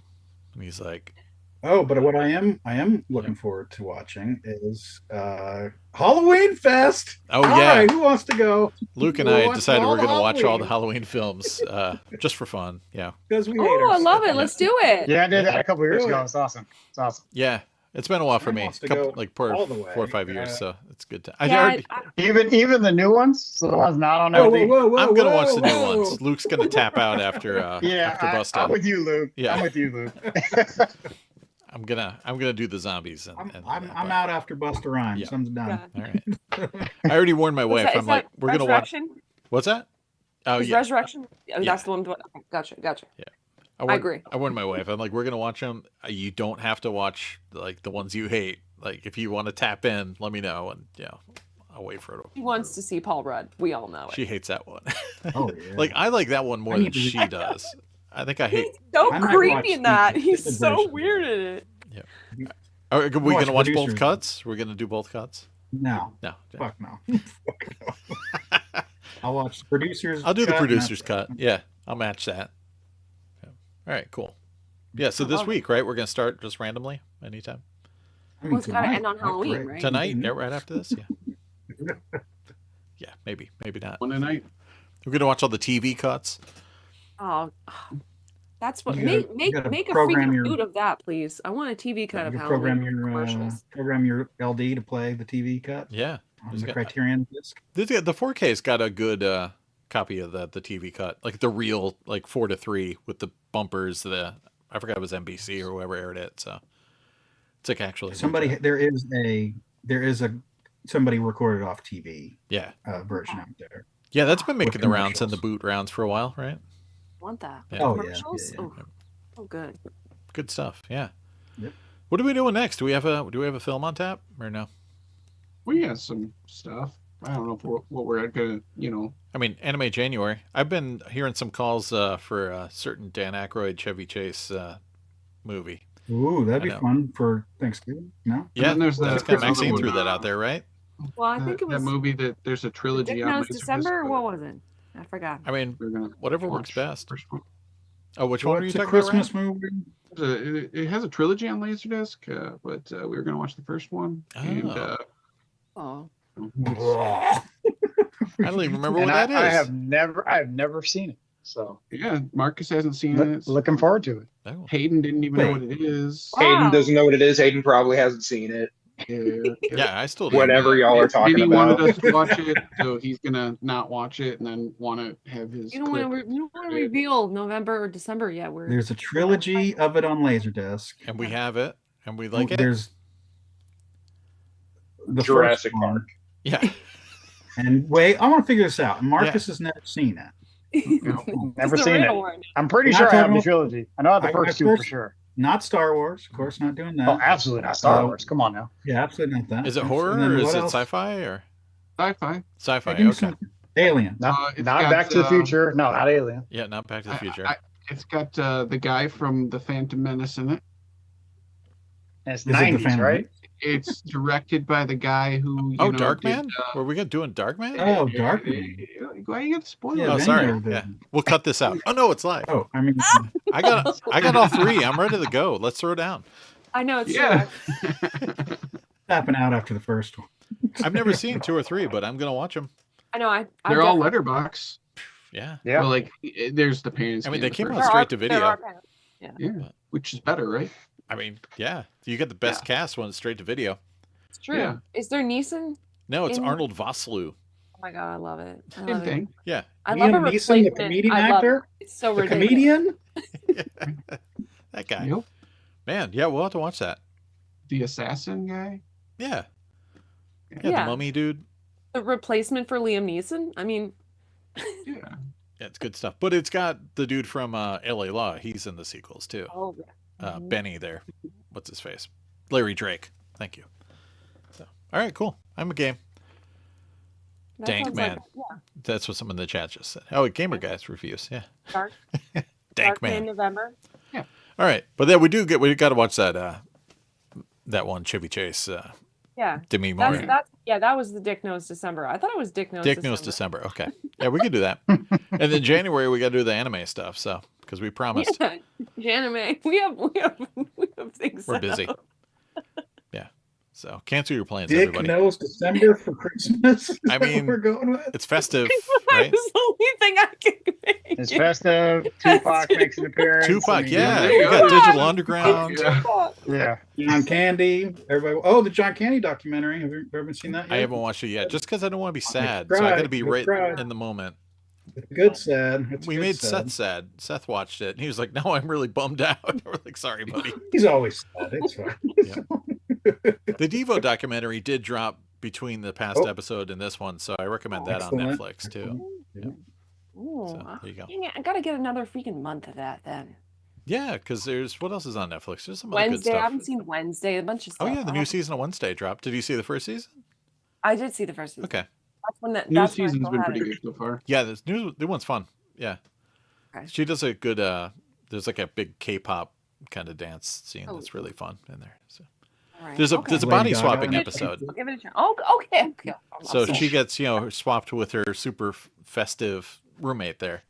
And he's like, Oh, but what I am looking forward to watching is Halloween Fest. oh All yeah. right, who wants to go? Luke and We'll I watch decided all we're the going to watch all the Halloween. Halloween films just for fun. Yeah. Because we Oh, I haters. love it. Let's do it. Yeah, I did that a couple years ago. It's awesome. It's awesome. Yeah. It's been a while for Aaron me. wants to go all the way. 4 or 5 years, so it's good to. Yeah, Even the new ones, so the ones not on Whoa, LD. whoa, whoa, I'm gonna watch the new whoa. ones. Luke's gonna tap out after after Busta. I'm with you, Luke. Yeah. I'm with you, Luke. I'm gonna do the zombies. I'm out after Busta Rhymes. Yeah. I'm done. All right. I already warned my wife. I'm like, we're gonna watch. What's that? Oh Is yeah. Resurrection? Oh, Yeah. that's the one. Okay, gotcha. Yeah. I agree. I warned my wife. I'm like, we're gonna watch them. You don't have to watch like the ones you hate. Like if you want to tap in, let me know, and I'll wait for it. She wants to see Paul Rudd. We all know it. She hates that one. Oh yeah. Like I like that one more I than need to- she does. I think I hate. He's so I might watch creepy in that. the He's extended so version. weird in it. Are we Watch gonna watch both producers. cuts? We're gonna do both cuts. No. No. Fuck no. Fuck no. I'll watch the producers. I'll do the cut, producer's and cut. Yeah, I'll match that. Yeah. All right, cool. Yeah, so this love it. week, right? We're gonna start just randomly, anytime. I mean, Well, it's gotta tonight, end on that's Halloween, great. right? Tonight, yeah, right after this. Yeah. Yeah, maybe not. One a night. We're gonna watch all the TV cuts. Oh, that's what You gotta- make you gotta make a program freaking your- boot of that, please. I want a TV cut of You Halloween commercials. program your LD to play the TV cut Yeah, on There's the got- Criterion disc. the 4K's got a good copy of the TV cut, like the real, like 4:3 with the bumpers. I forgot it was NBC or whoever aired it. So it's like actually There is a somebody recorded off TV Yeah, version out there. yeah, that's been making the rounds and the commercials. boot rounds for a while, right? Want that? Yeah. Oh, yeah, Commercials? yeah, Oh, oh, good. Good stuff. Yeah. Yep. What are we doing next? Do we have a film on tap or no? We got some stuff. I don't know if what we're gonna, I mean, Anime January. I've been hearing some calls for a certain Dan Aykroyd Chevy Chase movie. Ooh, that'd I be know. fun for Thanksgiving. No? Yeah, then there's that's the- kind of there's Maxine another threw one, that out there, right? Well, I think it was that movie that there's a trilogy Dick on Knows Laserdisc, December. but What was it? I forgot. I mean, we're gonna whatever watch works best. first one. Oh, which one are you It's a talking Christmas about? movie. It has a trilogy on Laserdisc, but we were gonna watch the first one. And Oh. Oh, I don't even remember And what that is. I've never seen it. So yeah, Marcus hasn't seen it. looking forward to it. Oh. Hayden didn't even know what it is. Wow. Hayden doesn't know what it is. Hayden probably hasn't seen it. Yeah, I still do. Whatever y'all are talking Vinny about. wanted us to watch it, so he's gonna not watch it and then want to have his. you don't want to reveal November or December yet. We're There's a trilogy of it on Laserdisc. And we have it, and we like it. There's the Jurassic first one. Park. Yeah. And wait, I want to figure this out. Marcus has never seen it. Never It's the seen it. real one. I'm pretty Not sure I have talking the about- trilogy. I know I have the I- first I two for first- sure. Not Star Wars, of course, not doing that. Oh, absolutely not Star Uh, Wars. Come on now. Yeah, absolutely not that. Is it And horror then or is what it else? sci-fi or Sci-fi. sci-fi? Hey, give me Okay. some Alien. Not, it's not got, Back to the Future. No, not Alien. Yeah, not Back to the Future. It's got the guy from the Phantom Menace in it. And it's Is it the 90s, Phantom right? It's directed by the guy who. Oh, did, Darkman? Were we doing Darkman? Oh, Darkman. Why you got to spoil Yeah, Oh, it? then sorry. you're the- Yeah, we'll cut this out. Oh no, it's live. Oh, I mean, I got all three. I'm ready to go. Let's throw down. I know it's Yeah. tapping out after the first one. I've never seen 2 or 3, but I'm gonna watch them. I know. I They're all definitely- letterbox. Yeah. Yeah. Well, like there's the parents. I mean, they came there out are- straight to there video. are parents. Yeah, which is better, right? I mean, yeah, you get the best cast when it's straight to video. It's true. Yeah. Is there Neeson? No, it's In- Arnold Vosloo. Oh my god, I love it. I Same love it. thing. Yeah. I love a Liam Neeson, the replacement. comedian I love actor? it. It's so The ridiculous. comedian? That guy. Yep. Man, yeah, we'll have to watch that. The assassin guy. Yeah. Yeah, Yeah. the mummy dude. The replacement for Liam Neeson. I mean, Yeah. Yeah, it's good stuff. But it's got the dude from LA Law. He's in the sequels too. oh yeah. Benny there. What's his face? Larry Drake. Thank you. So, all right, cool. I'm a game. That Dank sounds man. Like, yeah. That's what someone in the chat just said. Oh, Gamer Guys reviews. Yeah. Dark. Dank Dark Man man. November. All right, but then we got to watch that that one Chevy Chase Yeah. Demi Moore. That's yeah. That was the Dick Knows December. I thought it was Dick Knows. Dick Knows December. Okay. Yeah, we can do that. And then January we got to do the anime stuff. So because we promised Yeah. Anime. We have things. we're set busy. up. Yeah. So cancel your plans, Dick everybody. knows December for Christmas. Is I that what mean, we're going with. It's festive, That right? was the only thing I could make. It's festive. Tupac makes an appearance. Tupac, I yeah. there you You got go. Digital Underground. Yeah. Yeah. John Candy. Everybody. Oh, the John Candy documentary. Have you ever seen that yet? I haven't watched it yet, just because I don't want to be sad. cry, So I got to be you'll right cry. in the moment. It's good sad. It's We good made sad. Seth sad. Seth watched it, and he was like, "No, I'm really bummed out." We're like, "Sorry, buddy." He's always sad. It's fine. The Devo documentary did drop between the past Oh. episode and this one, so I recommend that Excellent. on Netflix too. Yeah. Ooh, So there you go. dang it, I gotta get another freaking month of that then. Yeah, because there's what else is on Netflix? There's some other good Wednesday, I stuff. haven't seen Wednesday. A bunch of Oh stuff. yeah, the new season of Wednesday dropped. Did you see the first season? I did see the first season. Okay. That's when that. New That's when I season's still been had pretty it. good so far. Yeah, this new one's fun. Yeah. Okay. She does a good there's like a big K-pop kind of dance scene Oh. that's really fun in there. So All right, there's a okay. there's a Lady body Gaga. swapping I'll episode. I'll give it a chance. Oh, okay. So she gets, swapped with her super festive roommate there.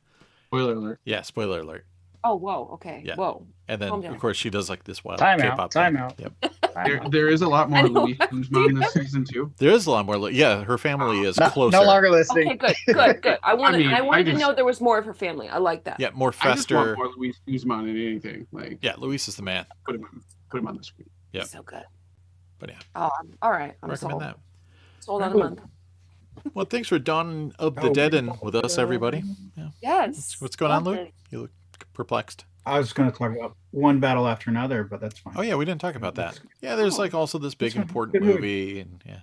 Spoiler alert. Yeah, spoiler alert. Oh, whoa. Okay. Yeah. Whoa. And then Calm down. of course she does like this wild Time K-pop out. thing. Time out. Yep. There is a lot more I know. Louis Guzman this season too. There is a lot more. Yeah, her family is No, closer. no longer listening. Okay, good. I wanted, mean, I wanted I to just- know there was more of her family. I like that. Yeah, more I just want fester. more Louis Guzman in anything. Like, Yeah, Luis is the man. put him on the screen. Yep. So good. But yeah, Oh, all right. I'm recommend sold. that. Sold on a month. Well, thanks for Dawn of the Oh, Dead and with us, everybody. Yeah. Yes. What's going on, Loved Luke? it. You look perplexed. I was going to talk about one battle after another, but that's fine. Oh yeah, we didn't talk about that. Yeah, there's like also this big That's fine. important Good movie, and yeah,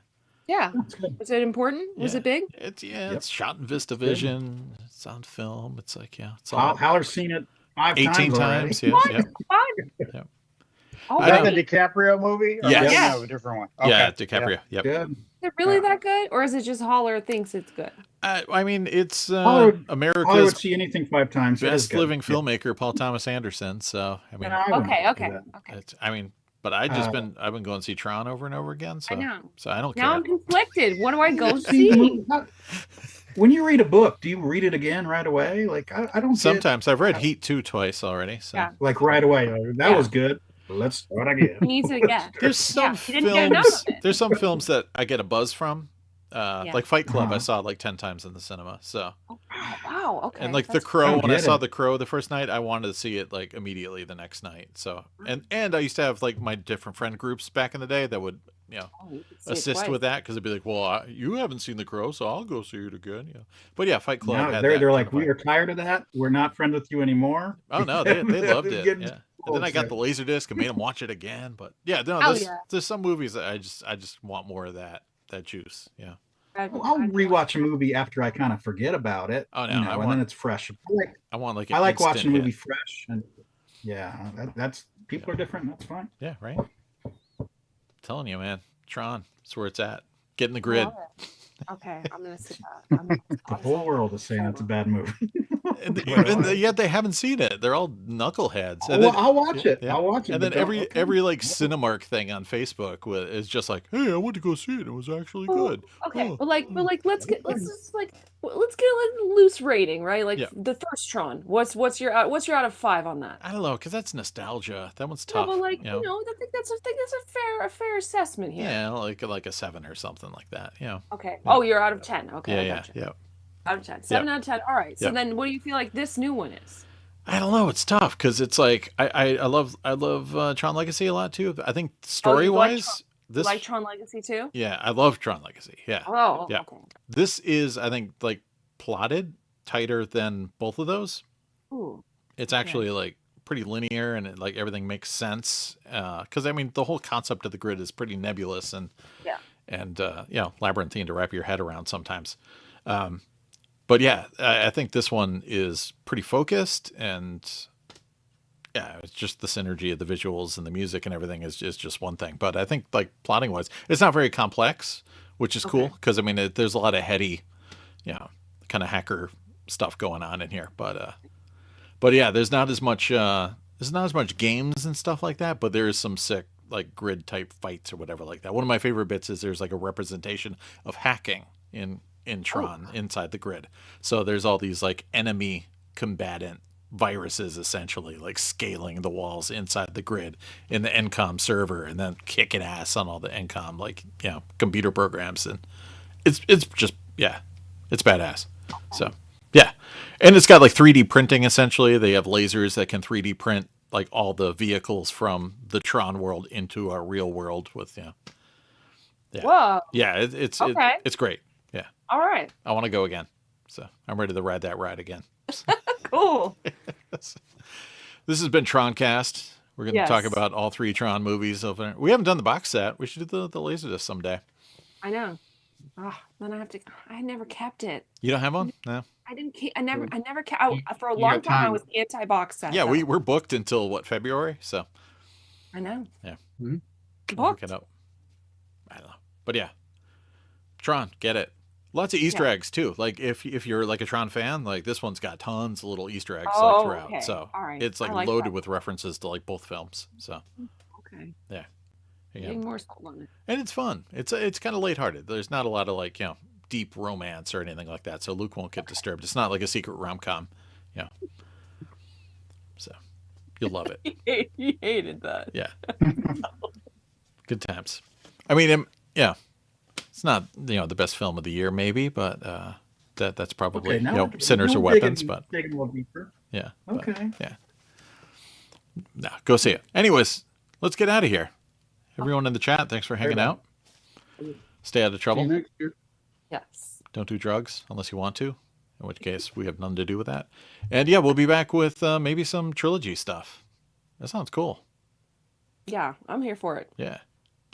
Yeah. That's good. Was it important? Was Yeah. it big? it's shot in VistaVision. It's on film. It's like it's all Howler's seen it 18 times. times. Already. Yeah, yeah. Fun. Yep. Oh, I Is that don't- the DiCaprio movie? Or Yes. yeah. No, a different one. Yeah, Okay. DiCaprio. Yep. Good. Is it really that good? Or is it just Holler thinks it's good? I mean, it's Hollywood- I would America's see anything 5 times. It is best good. living Yeah. filmmaker, Paul Thomas Anderson. So I mean, I wouldn't Okay, do okay. that. Okay. it's but I've been going to see Tron over and over again. So I know. so I don't Now care. I'm conflicted. What do I go See, see? when you read a book, do you read it again right away? Like I don't get, Sometimes I've read Heat 2 twice already. So Yeah. like right away. Like, that Yeah. was good. Let's start again. He needs it again. there's some he didn't get enough films. of it. There's some films that I get a buzz from. Like Fight Club, I Uh-huh. saw like 10 times in the cinema. So Oh, wow. Okay. and like The that's- Crow, I when I get saw it. The Crow the first night, I wanted to see it like immediately the next night. So and I used to have like my different friend groups back in the day that would Oh, you can see it assist twice. with that because it'd be like, well, you haven't seen The Crow, so I'll go see it again. Yeah, but yeah, Fight Club. No, had they're that they're kind like, of we vibe. are tired of that. We're not friends with you anymore. Oh no, they loved it. Getting Yeah, and then I got the LaserDisc and made them watch it again. But yeah, no, Oh, there's, yeah. there's some movies that I just want more of that juice. Yeah. I'll rewatch a movie after I kind of forget about it. Oh, no, you know, I and want- then it's fresh. I want like I like watching a hit. movie fresh, and yeah, that's people are different. That's fine. Yeah, right. Telling you, man, Tron, that's where it's at. Get in the grid. Love it. Okay, I'm gonna sit that. The whole world is saying that's a bad movie. Yet they haven't seen it. They're all knuckleheads. Oh, well, I'll watch it. Yeah. I'll watch it. And but then don't- every like Cinemark thing on Facebook is just like, hey, I went to go see it. It was actually good. Okay, Oh. but let's get a loose rating, right? Like Yeah. the first Tron. What's your out of 5 on that? I don't know, because that's nostalgia. That one's No, tough. but like you know? I think that's a fair assessment here. Yeah, like a 7 or something like that. You know. Okay. Yeah. Oh, you're out of 10. Okay. I Yeah, gotcha. yeah. Out of 10. 7 out of 10. All right. So Yeah. then, what do you feel like this new one is? I don't know. It's tough because it's like I love Tron Legacy a lot too. I think story wise, this Like Tron Legacy too? yeah, I love Tron Legacy. Yeah, Oh, yeah. okay. This is I think like plotted tighter than both of those. Ooh. It's actually like pretty linear and like everything makes sense. Because I mean the whole concept of the grid is pretty nebulous and labyrinthine to wrap your head around sometimes. But yeah, I think this one is pretty focused and yeah, it's just the synergy of the visuals and the music and everything is just one thing. But I think like plotting wise, it's not very complex, which is cool because I mean there's a lot of heady, kind of hacker stuff going on in here. But yeah, there's not as much games and stuff like that. But there is some sick like grid type fights or whatever like that. One of my favorite bits is there's like a representation of hacking in Tron inside the grid. So there's all these like enemy combatant viruses essentially like scaling the walls inside the grid in the NCOM server and then kicking ass on all the NCOM like computer programs and it's just it's badass. So Yeah. And it's got like 3D printing essentially. They have lasers that can 3D print like all the vehicles from the Tron world into our real world with yeah. Whoa. Yeah, it's Okay. it's great. Yeah. All right. I want to go again. So I'm ready to ride that ride again. Cool. This has been Troncast. We're going to talk Yes. about all 3 Tron movies. We haven't done the box set. We should do the LaserDisc someday. I know. Oh, then I have to. I never kept it. You don't have one? No. I didn't. I never kept. For a You long got time, I time. was anti-box set. Yeah, though. we're booked until what, February? So I know. yeah. Mhm. Look Booked. it up. I don't know. But yeah. Tron, get it. Lots of Easter eggs too. Like if you're like a Tron fan, like this one's got tons of little Easter eggs like Oh, throughout. okay. So All right. it's I like like loaded that. with references to like both films. So Okay. yeah. Getting more salt on it. And it's fun. It's kind of lighthearted. There's not a lot of like, deep romance or anything like that. So Luke won't get disturbed. It's not like a secret rom-com. Yeah. So you'll love it. He hated that. Yeah. Good times. I mean, yeah. It's not, the best film of the year maybe, but that's probably, Sinners or Weapons, but digging a little deeper. yeah. Okay. Yeah. No, go see it. Anyways, let's get out of here. Everyone in the chat, thanks for hanging out. Stay out of See you trouble. next year. Yes. Don't do drugs unless you want to, in which case we have nothing to do with that. And yeah, we'll be back with maybe some trilogy stuff. That sounds cool. Yeah, I'm here for it. Yeah.